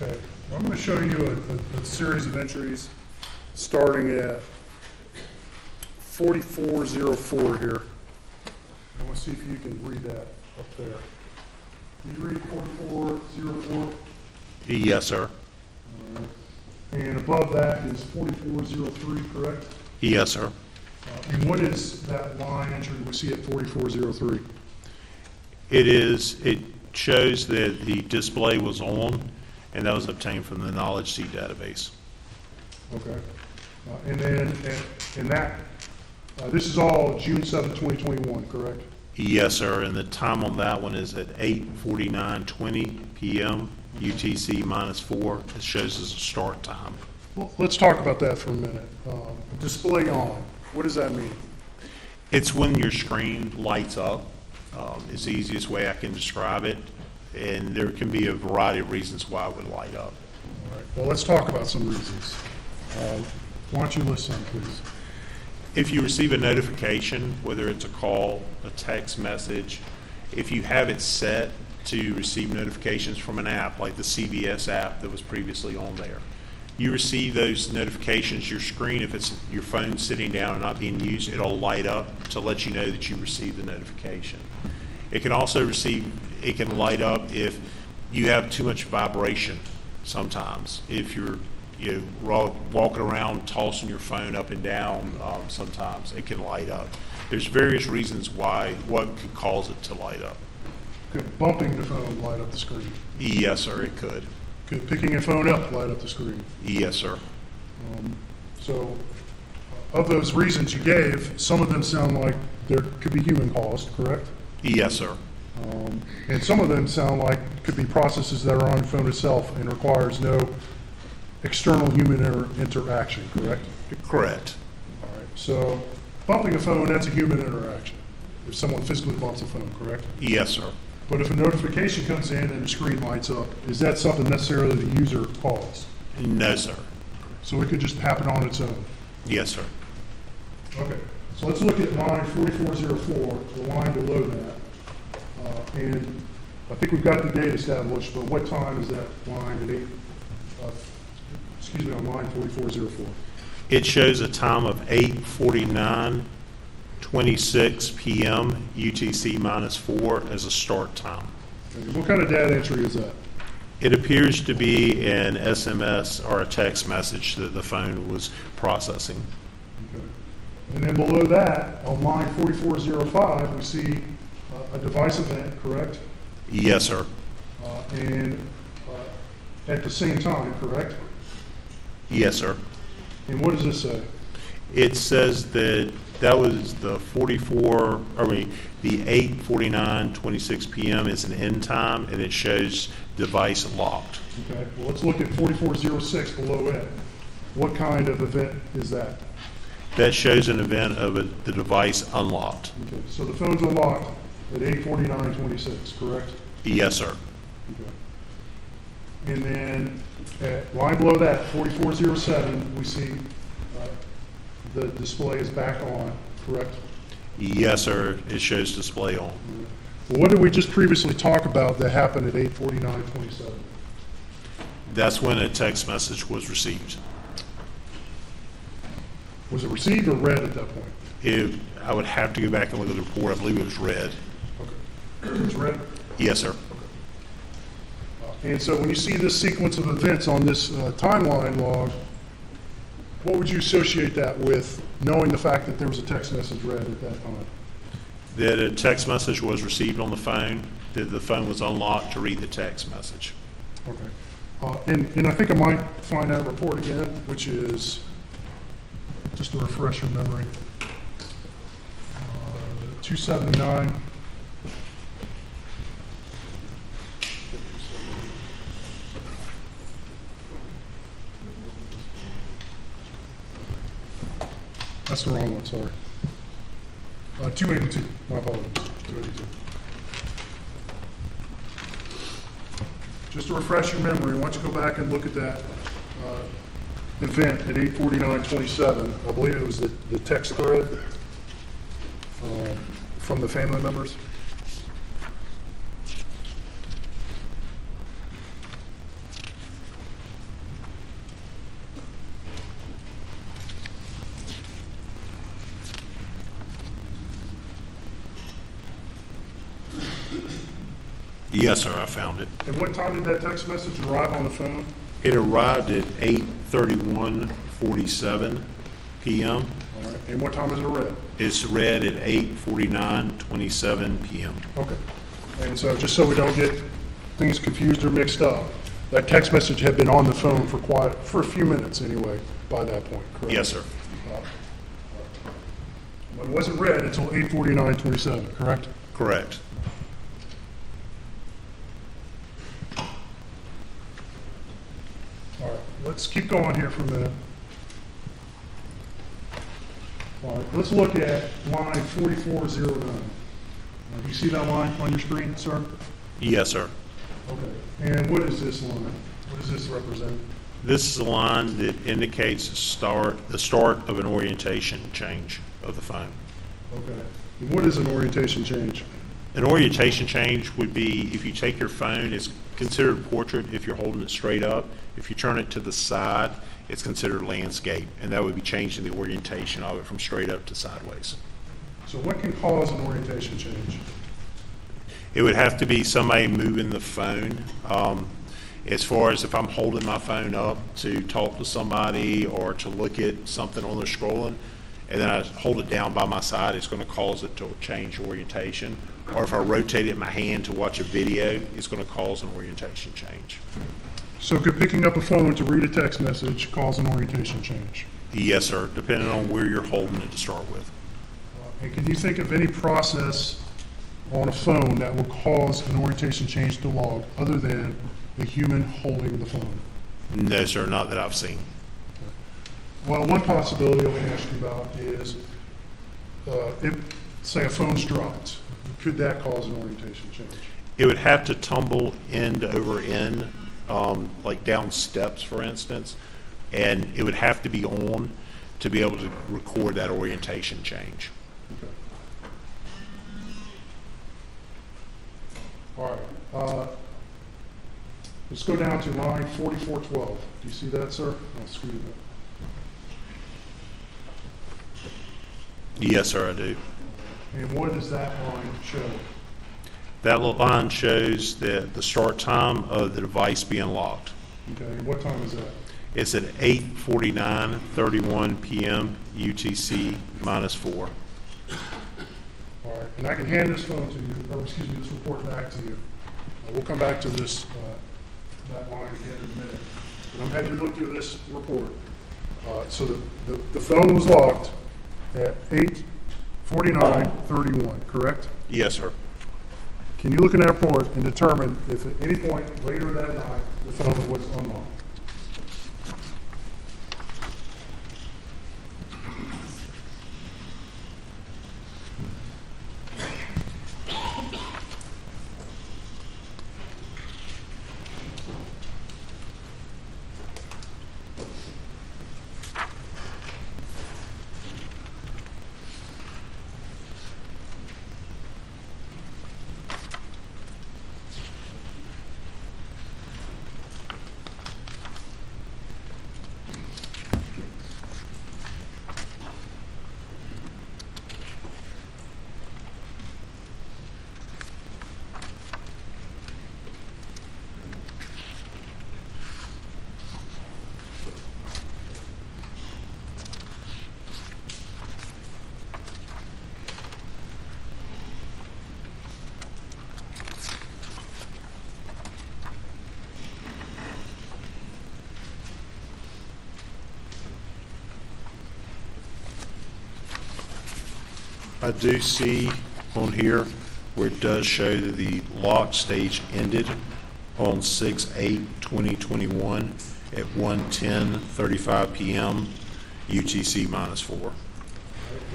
Okay, well, I'm going to show you a series of entries starting at 4404 here. I want to see if you can read that up there. Can you read 4404? Yes, sir. And above that is 4403, correct? Yes, sir. And what is that line entry we see at 4403? It shows that the display was on, and that was obtained from the knowledge seed database. Okay. And then, and that, this is all June 7, 2021, correct? Yes, sir, and the time on that one is at 8:49:20 p.m. UTC -4. It shows as a start time. Well, let's talk about that for a minute. Display on, what does that mean? It's when your screen lights up. It's the easiest way I can describe it, and there can be a variety of reasons why it would light up. All right, well, let's talk about some reasons. Why don't you list some, please? If you receive a notification, whether it's a call, a text message, if you have it set to receive notifications from an app, like the CVS app that was previously on there, you receive those notifications, your screen, if it's your phone sitting down and not being used, it'll light up to let you know that you received the notification. It can also it can light up if you have too much vibration sometimes. If you're walking around tossing your phone up and down, sometimes it can light up. There's various reasons what could cause it to light up. Could bumping the phone light up the screen? Yes, sir, it could. Could picking a phone up light up the screen? Yes, sir. So, of those reasons you gave, some of them sound like there could be human caused, correct? Yes, sir. And some of them sound like could be processes that are on the phone itself and requires no external human interaction, correct? Correct. All right, so bumping a phone, that's a human interaction. If someone physically bumps a phone, correct? Yes, sir. But if a notification comes in and the screen lights up, is that something necessarily the user caused? No, sir. So it could just happen on its own? Yes, sir. Okay, so let's look at line 4404, the line below that. And I think we've got the date established, but what time is that line on line 4404? It shows a time of 8:49:26 p.m. UTC -4 as a start time. Okay, what kind of data entry is that? It appears to be an SMS or a text message that the phone was processing. Okay. And then below that, on line 4405, we see a device event, correct? Yes, sir. And at the same time, correct? Yes, sir. And what does this say? It says that was the 8:49:26 p.m. is an end time, and it shows device locked. Okay, well, let's look at 4406 below it. What kind of event is that? That shows an event of the device unlocked. Okay, so the phone's unlocked at 8:49:26, correct? Yes, sir. Okay. And then at line below that, 4407, we see the display is back on, correct? Yes, sir. It shows display on. Well, what did we just previously talk about that happened at 8:49:27? That's when a text message was received. Was it received or read at that point? I would have to go back and look at the report. I believe it was read. Okay. It was read? Yes, sir. And so when you see this sequence of events on this timeline log, what would you associate that with, knowing the fact that there was a text message read at that time? That a text message was received on the phone, that the phone was unlocked to read the text message. Okay. And I think I might find that report again, which is, just to refresh your memory, 279. That's the wrong one, sorry. 282, my apologies, 282. Just to refresh your memory, why don't you go back and look at that event at 8:49:27. I believe it was the text thread from the family members. Yes, sir, I found it. And what time did that text message arrive on the phone? It arrived at 8:31:47 p.m. All right. And what time is it read? It's read at 8:49:27 p.m. Okay. And so just so we don't get things confused or mixed up, that text message had been on the phone for a few minutes anyway by that point, correct? Yes, sir. But it wasn't read until 8:49:27, correct? Correct. All right, let's keep going here for a minute. All right, let's look at line 4409. Do you see that line on your screen, sir? Yes, sir. Okay. And what is this line? What does this represent? This is a line that indicates the start of an orientation change of the phone. Okay. And what is an orientation change? An orientation change would be if you take your phone, it's considered portrait if you're holding it straight up. If you turn it to the side, it's considered landscape, and that would be changing the orientation of it from straight up to sideways. So what can cause an orientation change? It would have to be somebody moving the phone. As far as if I'm holding my phone up to talk to somebody or to look at something on the scrolling, and then I hold it down by my side, it's going to cause it to change orientation. Or if I rotate it in my hand to watch a video, it's going to cause an orientation change. So could picking up a phone to read a text message cause an orientation change? Yes, sir, depending on where you're holding it to start with. And can you think of any process on a phone that will cause an orientation change to log other than a human holding the phone? No, sir, not that I've seen. Well, one possibility I want to ask you about is, if, say, a phone's dropped, could that cause an orientation change? It would have to tumble end over end, like down steps, for instance, and it would have to be on to be able to record that orientation change. Okay. All right. Let's go down to line 4412. Do you see that, sir? I'll screw it up. Yes, sir, I do. And what does that line show? That line shows the start time of the device being locked. Okay, and what time is that? It's at 8:49:31 p.m. UTC -4. All right, and I can hand this phone to you, or excuse me, this report back to you. We'll come back to this, that line again in a minute. But I'm having you look through this report. So the phone was locked at 8:49:31, correct? Yes, sir. Can you look in that report and determine if at any point later that night the phone was unlocked? I do see on here where it does show that the lock stage ended on 6/8/2021 at 1:10:35 p.m. UTC -4.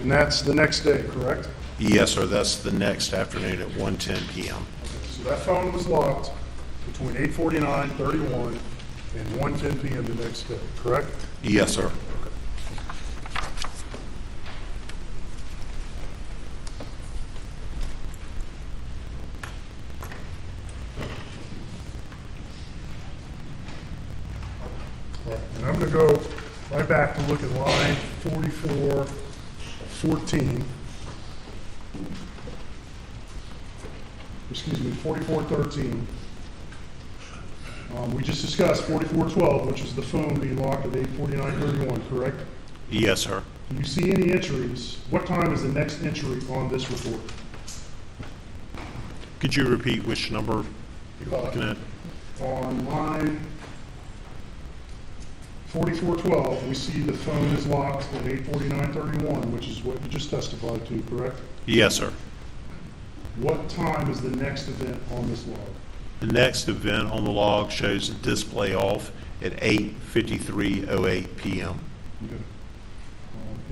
And that's the next day, correct? Yes, sir, that's the next afternoon at 1:10 p.m. So that phone was locked between 8:49:31 and 1:10 p.m. the next day, correct? Yes, sir. And I'm going to go right back to look at line 4414. 4413. We just discussed 4412, which is the phone being locked at 8:49:31, correct? Yes, sir. Do you see any entries? What time is the next entry on this report? Could you repeat which number you're looking at? On line 4412, we see the phone is locked at 8:49:31, which is what you just testified to, correct? Yes, sir. What time is the next event on this log? The next event on the log shows the display off at 8:53:08 p.m. Okay.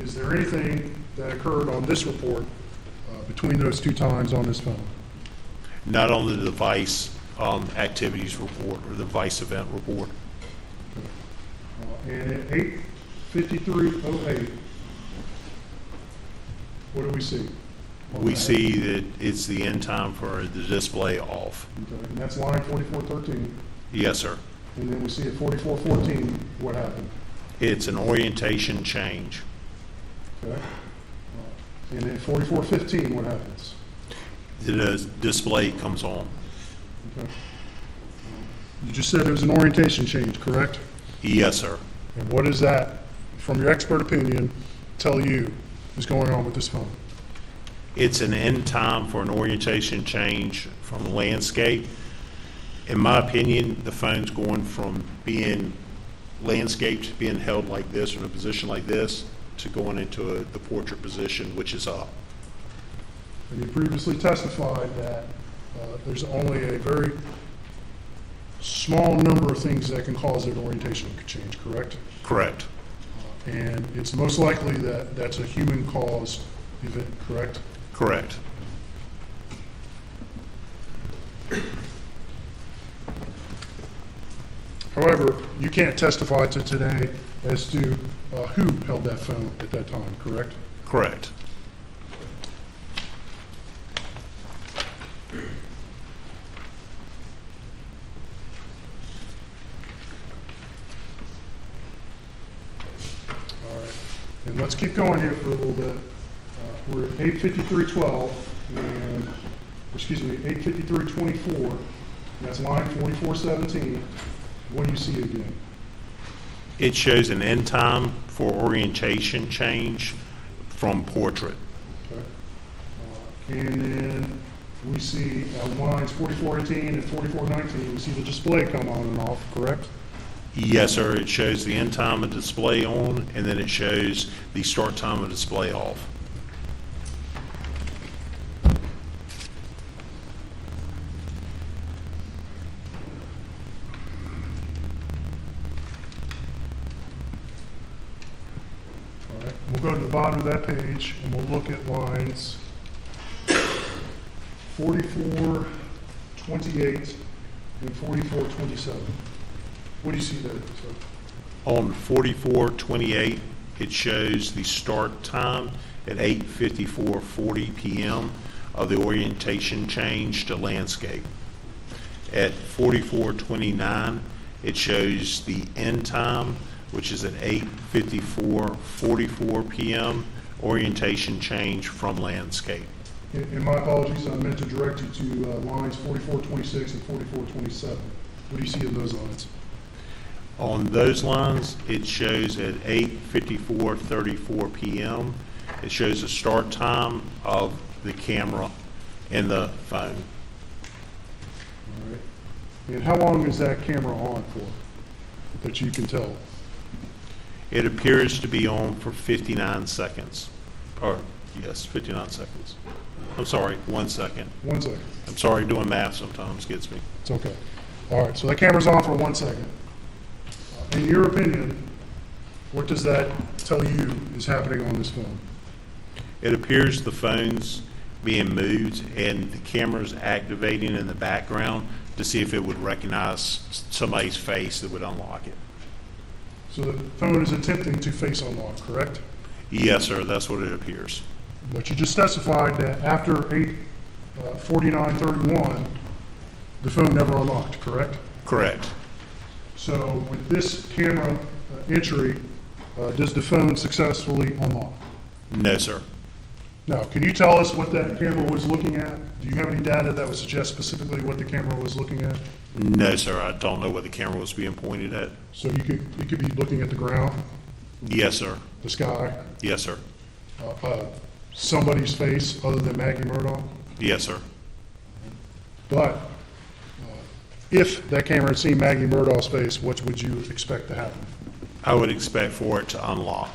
Is there anything that occurred on this report between those two times on this phone? Not on the device activities report or the device event report. And at 8:53:08, what do we see? We see that it's the end time for the display off. Okay, and that's line 4413. Yes, sir. And then we see at 4414, what happened? It's an orientation change. Okay. And then 4415, what happens? The display comes on. Okay. You just said it was an orientation change, correct? Yes, sir. And what does that, from your expert opinion, tell you is going on with this phone? It's an end time for an orientation change from landscape. In my opinion, the phone's going from being landscaped, being held like this or in a position like this, to going into the portrait position, which is up. And you previously testified that there's only a very small number of things that can cause an orientation change, correct? Correct. And it's most likely that that's a human-caused event, correct? Correct. However, you can't testify to today as to who held that phone at that time, correct? Correct. All right. And let's keep going here for a little bit. We're at 8:53:12, and, excuse me, 8:53:24. That's line 4417. What do you see again? It shows an end time for orientation change from portrait. Okay. And then we see lines 4418 and 4419, we see the display come on and off, correct? Yes, sir. It shows the end time of display on, and then it shows the start time of display off. All right. We'll go to the bottom of that page, and we'll look at lines 4428 and 4427. What do you see there, sir? On 4428, it shows the start time at 8:54:40 p.m. of the orientation change to landscape. At 4429, it shows the end time, which is at 8:54:44 p.m. orientation change from landscape. And my apologies, I meant to direct you to lines 4426 and 4427. What do you see in those lines? On those lines, it shows at 8:54:34 p.m. It shows the start time of the camera in the phone. All right. And how long is that camera on for, that you can tell? It appears to be on for 59 seconds. Or, yes, 59 seconds. I'm sorry, 1 second. 1 second. I'm sorry, doing math sometimes gets me. It's okay. All right, so that camera's on for 1 second. In your opinion, what does that tell you is happening on this phone? It appears the phone's being moved and the camera's activating in the background to see if it would recognize somebody's face that would unlock it. So the phone is attempting to face unlock, correct? Yes, sir, that's what it appears. But you just specified that after 8:49:31, the phone never unlocked, correct? Correct. So with this camera entry, does the phone successfully unlock? No, sir. Now, can you tell us what that camera was looking at? Do you have any data that would suggest specifically what the camera was looking at? No, sir, I don't know what the camera was being pointed at. So you could be looking at the ground, Yes, sir. the sky, Yes, sir. somebody's face other than Maggie Murdaugh? Yes, sir. But if that camera had seen Maggie Murdaugh's face, what would you expect to happen? I would expect for it to unlock.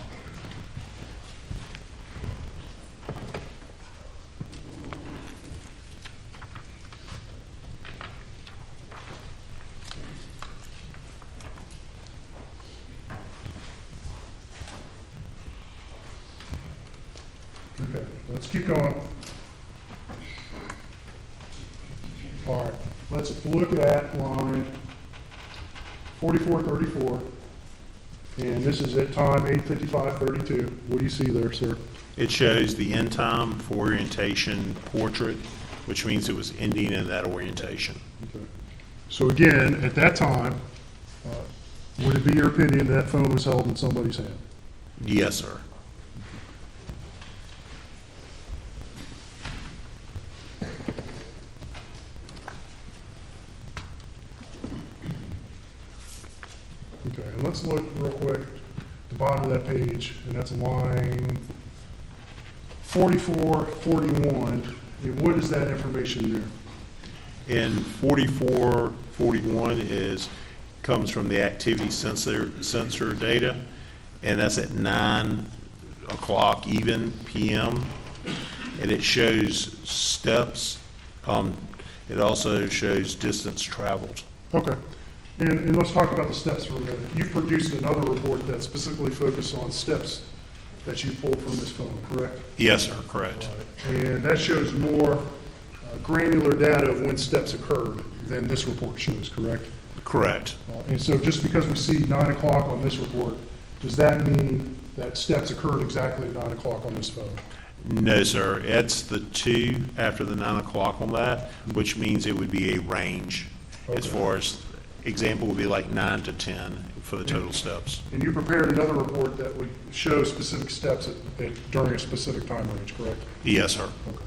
Okay, let's keep going. All right, let's look at line 4434. And this is at time 8:55:32. What do you see there, sir? It shows the end time for orientation portrait, which means it was ending in that orientation. Okay. So again, at that time, would it be your opinion that phone was held in somebody's hand? Yes, sir. Okay, and let's look real quick at the bottom of that page, and that's line 4441. And what is that information there? And 4441 comes from the activity sensor data, and that's at 9 o'clock even PM, and it shows steps. It also shows distance traveled. Okay. And let's talk about the steps for a minute. You produced another report that specifically focused on steps that you pulled from this phone, correct? Yes, sir, correct. And that shows more granular data of when steps occurred than this report shows, correct? Correct. And so just because we see 9 o'clock on this report, does that mean that steps occurred exactly at 9 o'clock on this phone? No, sir. It's the 2 after the 9 o'clock on that, which means it would be a range. As far as, example would be like 9 to 10 for the total steps. And you prepared another report that would show specific steps during a specific time range, correct? Yes, sir. Okay.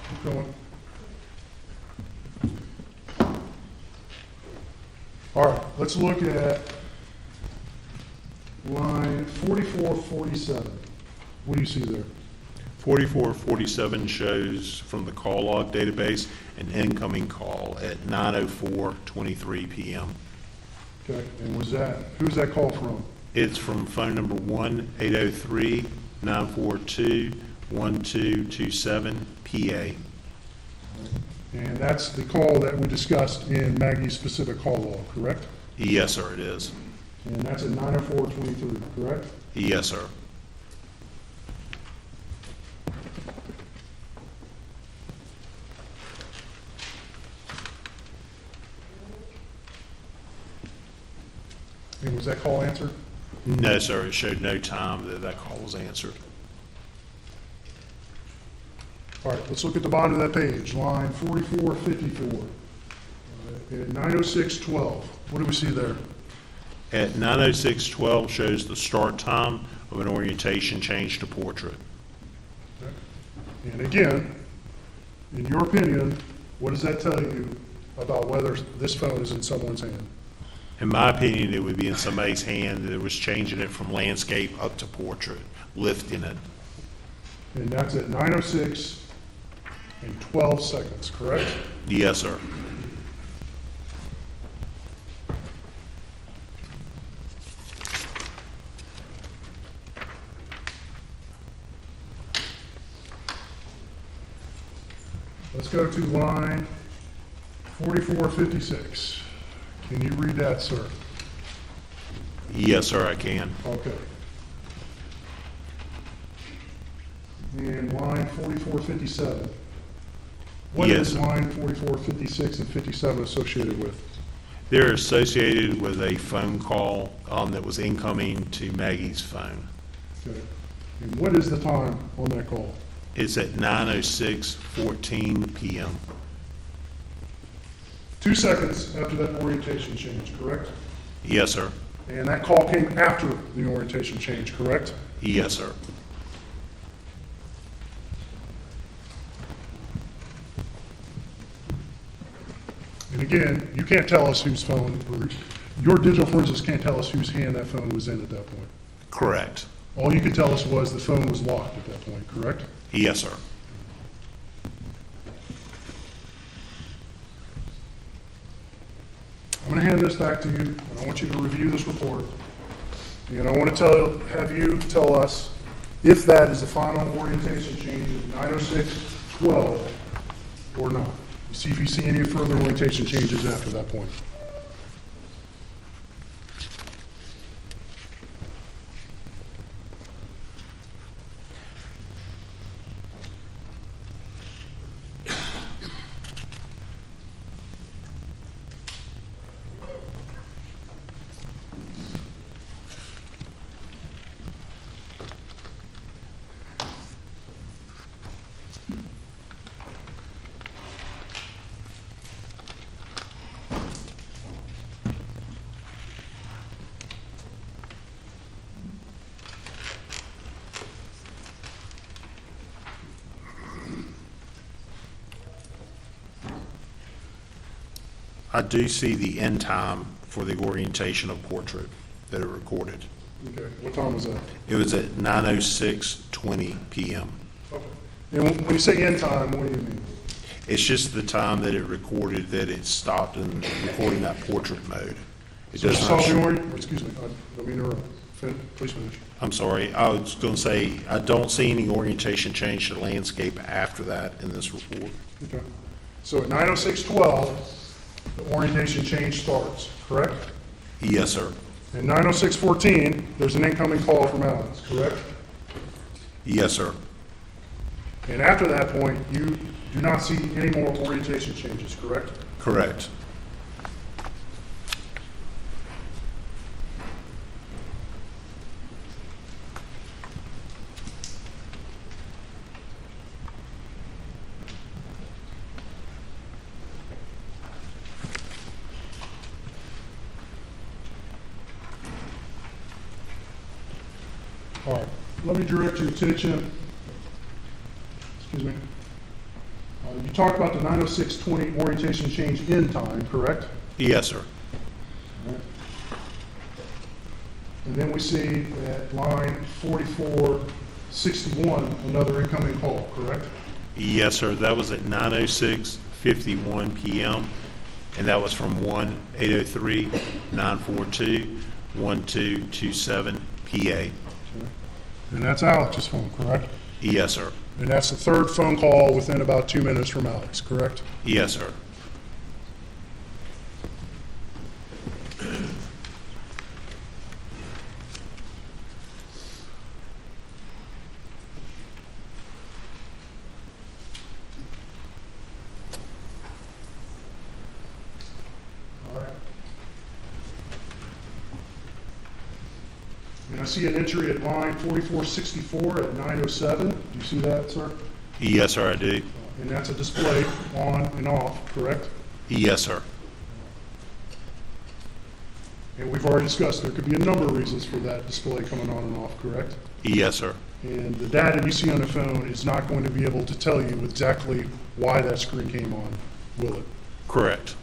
Keep going. All right, let's look at line 4447. What do you see there? 4447 shows from the call log database an incoming call at 9:04:23 PM. Okay, and who's that call from? It's from phone number 1-803-942-1227 PA. And that's the call that we discussed in Maggie's specific call log, correct? Yes, sir, it is. And that's at 9:04:23, correct? Yes, sir. And was that call answered? No, sir, it showed no time that that call was answered. All right, let's look at the bottom of that page, line 4454. At 9:06:12, what do we see there? At 9:06:12 shows the start time of an orientation change to portrait. And again, in your opinion, what does that tell you about whether this phone is in someone's hand? In my opinion, it would be in somebody's hand that was changing it from landscape up to portrait, lifting it. And that's at 9:06:12, correct? Yes, sir. Let's go to line 4456. Can you read that, sir? Yes, sir, I can. Okay. And line 4457. What Yes. is line 4456 and 57 associated with? They're associated with a phone call that was incoming to Maggie's phone. Okay. And what is the time on that call? It's at 9:06:14 p.m. 2 seconds after that orientation change, correct? Yes, sir. And that call came after the orientation change, correct? Yes, sir. And again, you can't tell us whose phone, or your digital forensics can't tell us whose hand that phone was in at that point. Correct. All you can tell us was the phone was locked at that point, correct? Yes, sir. I'm going to hand this back to you, and I want you to review this report. And I want to have you tell us if that is the final orientation change at 9:06:12 or not. See if you see any further orientation changes after that point. I do see the end time for the orientation of portrait that it recorded. Okay, what time was that? It was at 9:06:20 p.m. Okay. And when you say end time, what do you mean? It's just the time that it recorded that it stopped in recording that portrait mode. It So does you not. saw the excuse me, I don't mean to interrupt. Please finish. I'm sorry. I was going to say I don't see any orientation change to landscape after that in this report. Okay. So at 9:06:12, the orientation change starts, correct? Yes, sir. At 9:06:14, there's an incoming call from Alex, correct? Yes, sir. And after that point, you do not see any more orientation changes, correct? Correct. All right, let me direct your attention. Excuse me. You talked about the 9:06:20 orientation change in time, correct? Yes, sir. And then we see at line 4461, another incoming call, correct? Yes, sir. That was at 9:06:51 p.m. and that was from 1-803-942-1227 PA. And that's Alex's phone, correct? Yes, sir. And that's the third phone call within about 2 minutes from Alex, correct? Yes, sir. All right. And I see an entry at line 4464 at 9:07. Do you see that, sir? Yes, sir, I do. And that's a display on and off, correct? Yes, sir. And we've already discussed there could be a number of reasons for that display coming on and off, correct? Yes, sir. And the data you see on the phone is not going to be able to tell you exactly why that screen came on, will it? Correct.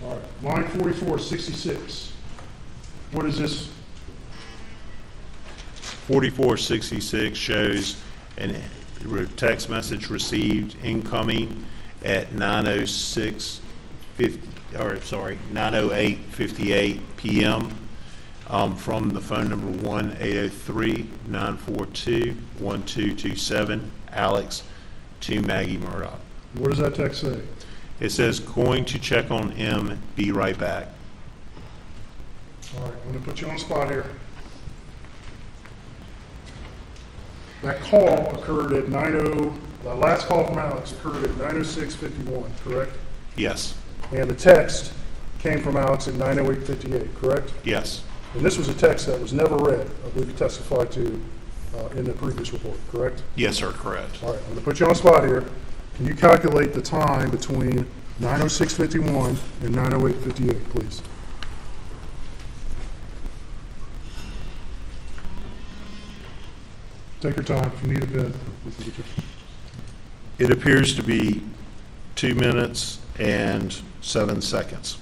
All right, line 4466. What is this? 4466 shows a text message received incoming at 9:08:58 p.m. From the phone number 1-803-942-1227, Alex, to Maggie Murdaugh. What does that text say? It says, going to check on M, be right back. All right, I'm going to put you on the spot here. That call occurred at the last call from Alex occurred at 9:06:51, correct? Yes. And the text came from Alex at 9:08:58, correct? Yes. And this was a text that was never read, I believe you testified to in the previous report, correct? Yes, sir, correct. All right, I'm going to put you on the spot here. Can you calculate the time between 9:06:51 and 9:08:58, please? Take your time. If you need a pen, we can get you. It appears to be 2 minutes and 7 seconds.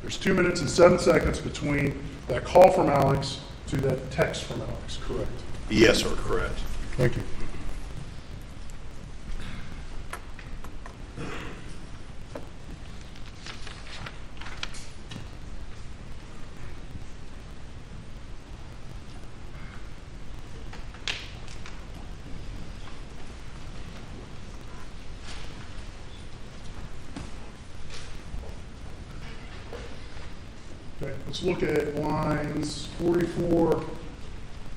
There's 2 minutes and 7 seconds between that call from Alex to that text from Alex, correct? Yes, sir, correct. Thank you. Okay, let's look at lines 44,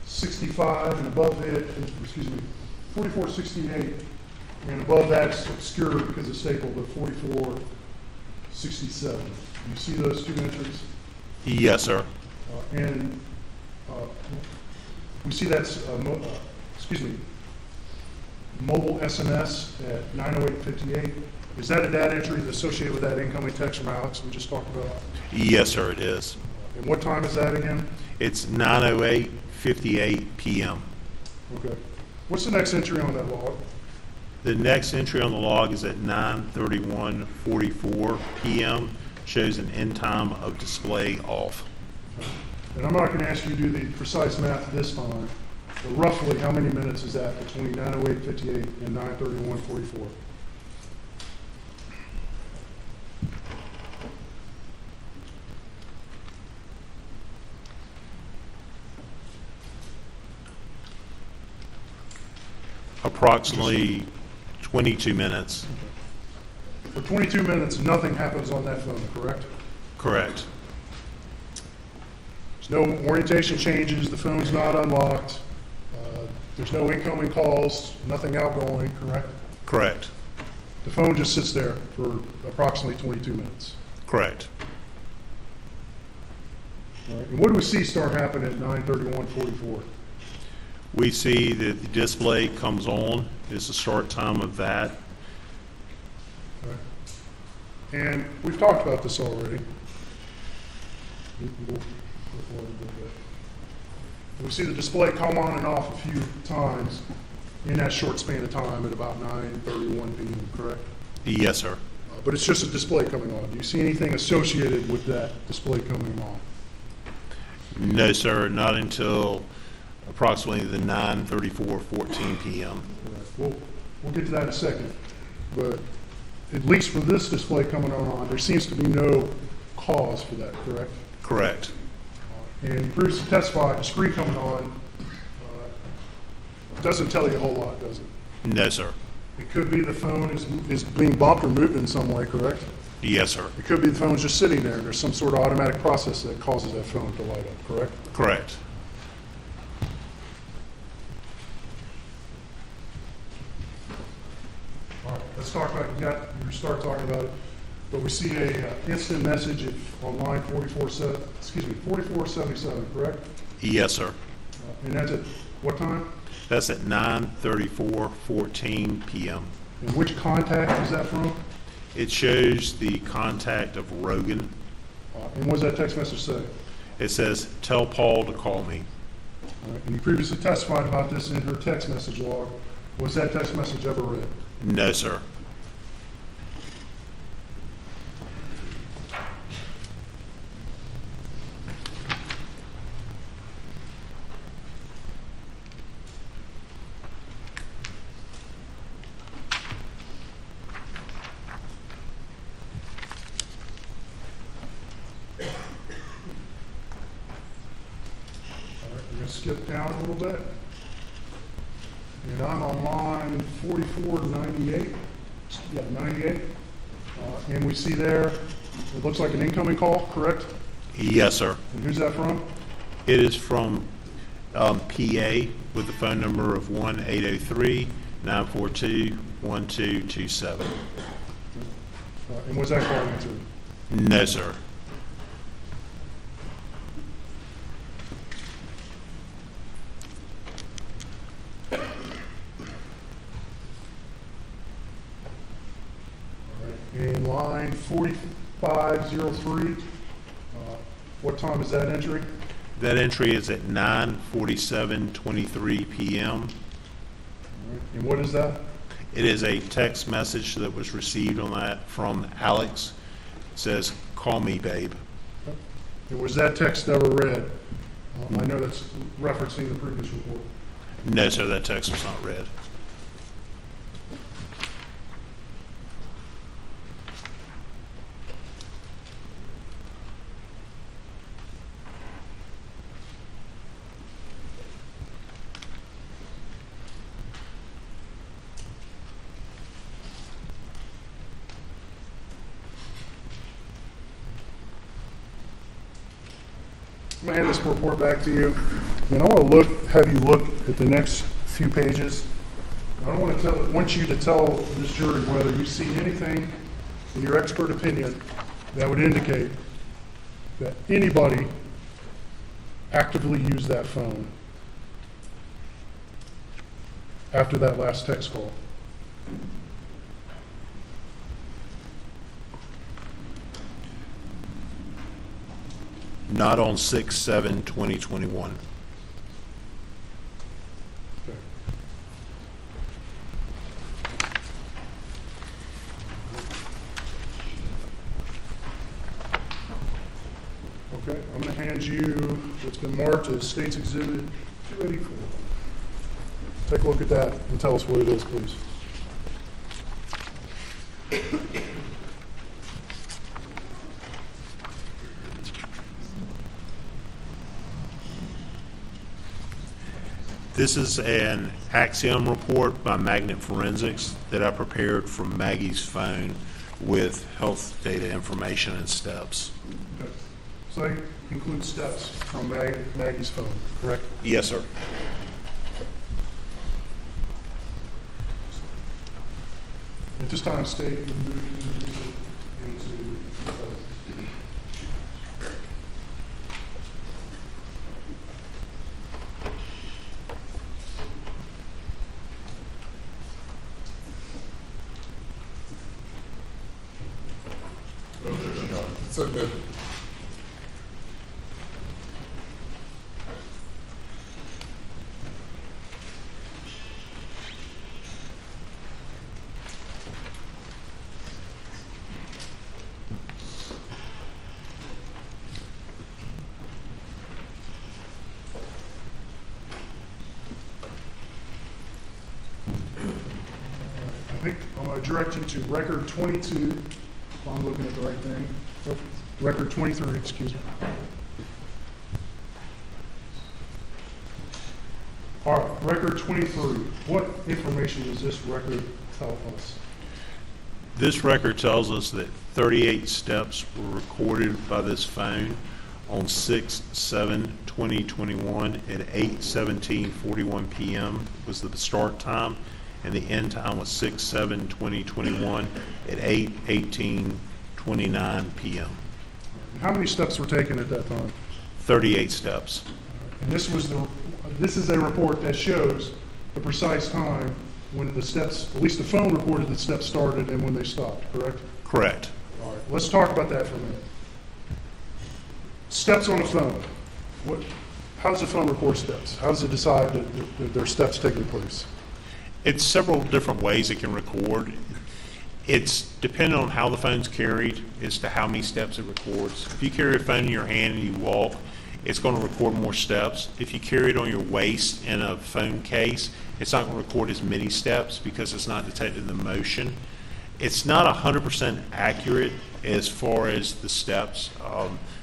65, and above it, 44, 68, and above that's obscure because it's stapled, but 44, 67. You see those two entries? Yes, sir. And we see that's, mobile SMS at 9:08:58. Is that a data entry associated with that incoming text from Alex we just talked about? Yes, sir, it is. And what time is that again? It's 9:08:58 p.m. Okay. What's the next entry on that log? The next entry on the log is at 9:31:44 p.m. Shows an end time of display off. And I'm not going to ask you to do the precise math this time, but roughly how many minutes is that between 9:08:58 and 9:31:44? Approximately 22 minutes. For 22 minutes, nothing happens on that phone, correct? Correct. There's no orientation changes, the phone's not unlocked, there's no incoming calls, nothing outgoing, correct? Correct. The phone just sits there for approximately 22 minutes. Correct. All right. And what do we see start happening at 9:31:44? We see that the display comes on, is the start time of that. And we've talked about this already. We see the display come on and off a few times in that short span of time at about 9:31 p.m., correct? Yes, sir. But it's just a display coming on. Do you see anything associated with that display coming on? No, sir, not until approximately the 9:34:14 p.m. We'll get to that in a second. But at least for this display coming on, there seems to be no cause for that, correct? Correct. And you previously testified, the screen coming on doesn't tell you a whole lot, does it? No, sir. It could be the phone is being bumped or moved in some way, correct? Yes, sir. It could be the phone's just sitting there, and there's some sort of automatic process that causes that phone to light up, correct? Correct. All right, let's talk about, you start talking about it, but we see a instant message on line 4477, correct? Yes, sir. And that's at what time? That's at 9:34:14 p.m. And which contact is that from? It shows the contact of Rogan. And what does that text message say? It says, "Tell Paul to call me." All right, and you previously testified about this in her text message log. Was that text message ever read? No, sir. Skip down a little bit. And I'm on line 4498. Yeah, 98. And we see there, it looks like an incoming call, correct? Yes, sir. And who's that from? It is from PA with the phone number of 1-803-942-1227. And was that call answered? No, sir. In line 4503, what time is that entry? That entry is at 9:47:23 p.m. And what is that? It is a text message that was received on that from Alex. It says, "Call me, babe." And was that text ever read? I know that's referencing the previous report. No, sir, that text was not read. I'm going to hand this report back to you, and I want to have you look at the next few pages. I don't want you to tell this jury whether you see anything in your expert opinion that would indicate that anybody actively used that phone after that last text call. Not on 6/7/2021. Okay, I'm going to hand you what's been marked as State's Exhibit 284. Take a look at that and tell us what it is, please. This is an Axiom report by Magnet Forensics that I prepared from Maggie's phone with health data information and steps. Okay. So that includes steps from Maggie's phone, correct? Yes, sir. At this time, State, you can move into So good. I think I'm going to direct you to record 22, if I'm looking at the right thing. Oh, record 23, excuse me. All right, record 23. What information does this record tell us? This record tells us that 38 steps were recorded by this phone on 6/7/2021 at 8:17:41 p.m. was the start time, and the end time was 6/7/2021 at 8:18:29 p.m. How many steps were taken at that time? 38 steps. And this is a report that shows the precise time when the steps, at least the phone recorded the steps started and when they stopped, correct? Correct. All right, let's talk about that for a minute. Steps on a phone. How does the phone record steps? How does it decide that there are steps taking place? It's several different ways it can record. It's dependent on how the phone's carried as to how many steps it records. If you carry a phone in your hand and you walk, it's going to record more steps. If you carry it on your waist in a phone case, it's not going to record as many steps because it's not detecting the motion. It's not 100% accurate as far as the steps.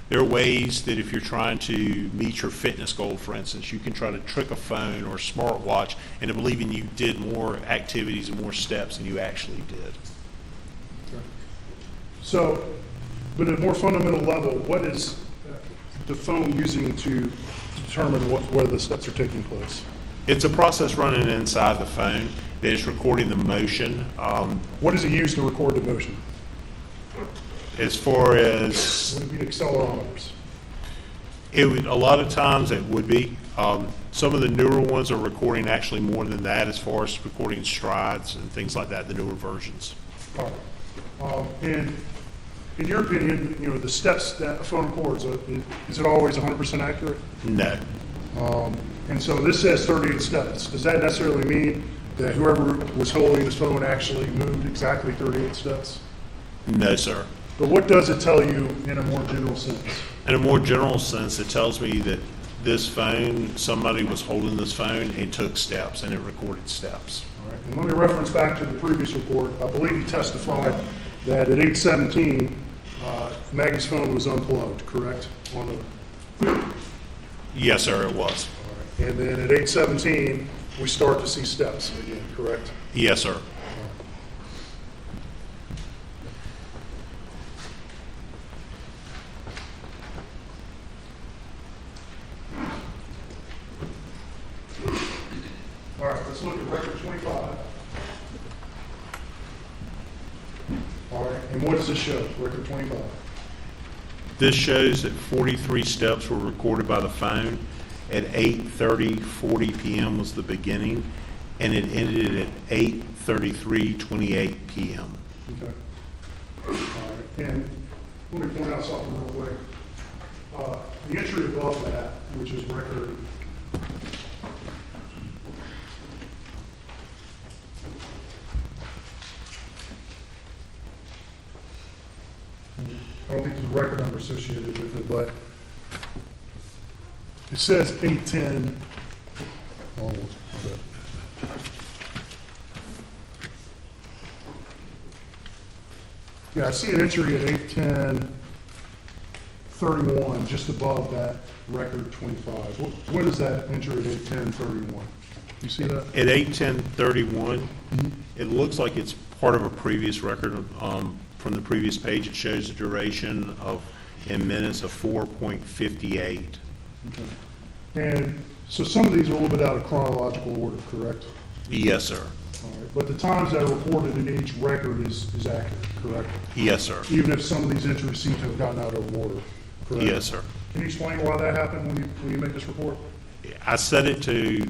There are ways that if you're trying to meet your fitness goal, for instance, you can try to trick a phone or a smartwatch into believing you did more activities and more steps than you actually did. So, but at a more fundamental level, what is the phone using to determine where the steps are taking place? It's a process running inside the phone that is recording the motion. What does it use to record the motion? As far as Would it be accelerometers? a lot of times it would be. Some of the newer ones are recording actually more than that as far as recording strides and things like that, the newer versions. All right. And in your opinion, you know, the steps that a phone records, is it always 100% accurate? No. And so this says 38 steps. Does that necessarily mean that whoever was holding this phone actually moved exactly 38 steps? No, sir. But what does it tell you in a more general sense? In a more general sense, it tells me that this phone, somebody was holding this phone and took steps, and it recorded steps. All right. And let me reference back to the previous report. I believe you testified that at 8:17, Maggie's phone was unplugged, correct? Yes, sir, it was. And then at 8:17, we start to see steps again, correct? Yes, sir. All right, let's look at record 25. All right, and what does this show, record 25? This shows that 43 steps were recorded by the phone. At 8:40 p.m. was the beginning, and it ended at 8:33:28 p.m. Okay. All right, and let me point out something real quick. The entry above that, which is record, I don't think there's a record number associated with it, but it says 810. Oh, okay. Yeah, I see an entry at 810:31, just above that record 25. What is that entry at 810:31? You see that? At 8:10:31, it looks like it's part of a previous record. From the previous page, it shows the duration in minutes of 4.58. Okay. And so some of these are a little bit out of chronological order, correct? Yes, sir. All right. But the times that are reported in each record is accurate, correct? Yes, sir. Even if some of these entries seem to have gotten out of order, correct? Yes, sir. Can you explain why that happened when you make this report? I set it to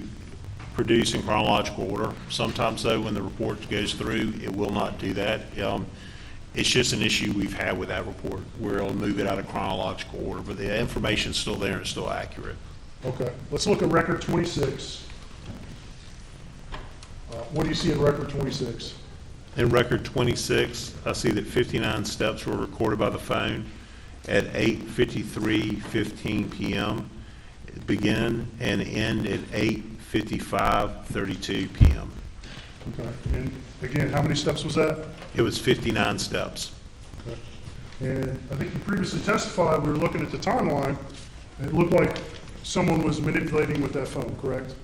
produce in chronological order. Sometimes, though, when the report goes through, it will not do that. It's just an issue we've had with that report, where it'll move it out of chronological order, but the information's still there and it's still accurate. Okay, let's look at record 26. What do you see in record 26? In record 26, I see that 59 steps were recorded by the phone at 8:53:15 p.m. Begin and end at 8:55:32 p.m. Okay, and again, how many steps was that? It was 59 steps. Okay. And I think you previously testified, we were looking at the timeline, it looked like someone was manipulating with that phone, correct?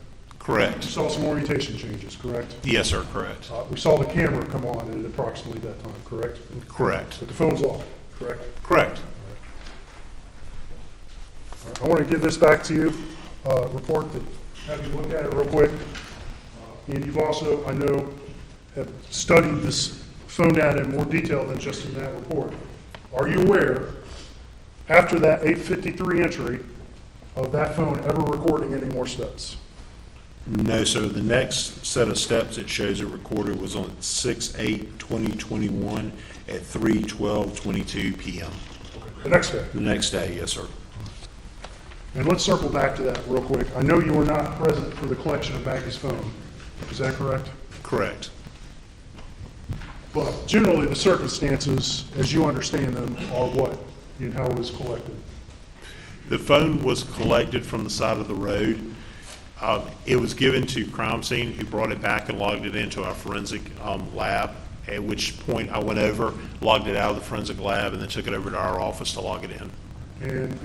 Correct. You saw some orientation changes, correct? Yes, sir, correct. We saw the camera come on at approximately that time, correct? Correct. But the phone's off, correct? Correct. I want to give this back to you, report, that have you look at it real quick. And you've also, I know, have studied this phone data in more detail than just in that report. Are you aware, after that 8:53 entry, of that phone ever recording any more steps? No, sir. The next set of steps it shows it recorded was on 6/8/2021 at 3:12:22 p.m. The next day. The next day, yes, sir. And let's circle back to that real quick. I know you were not present for the collection of Maggie's phone. Is that correct? Correct. But generally, the circumstances, as you understand them, are what and how it was collected? The phone was collected from the side of the road. It was given to crime scene, who brought it back and logged it into our forensic lab, at which point I went over, logged it out of the forensic lab, and then took it over to our office to log it in. And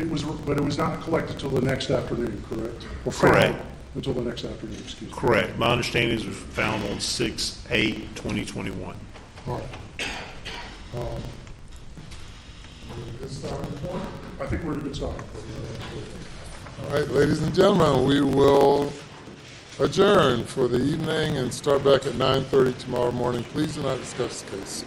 but it was not collected until the next afternoon, correct? Or found Correct. Until the next afternoon, excuse me. Correct. My understanding is it was found on 6/8/2021. All right. I think we're at a good start. All right, ladies and gentlemen, we will adjourn for the evening and start back at 9:30 tomorrow morning. Please do not discuss the case.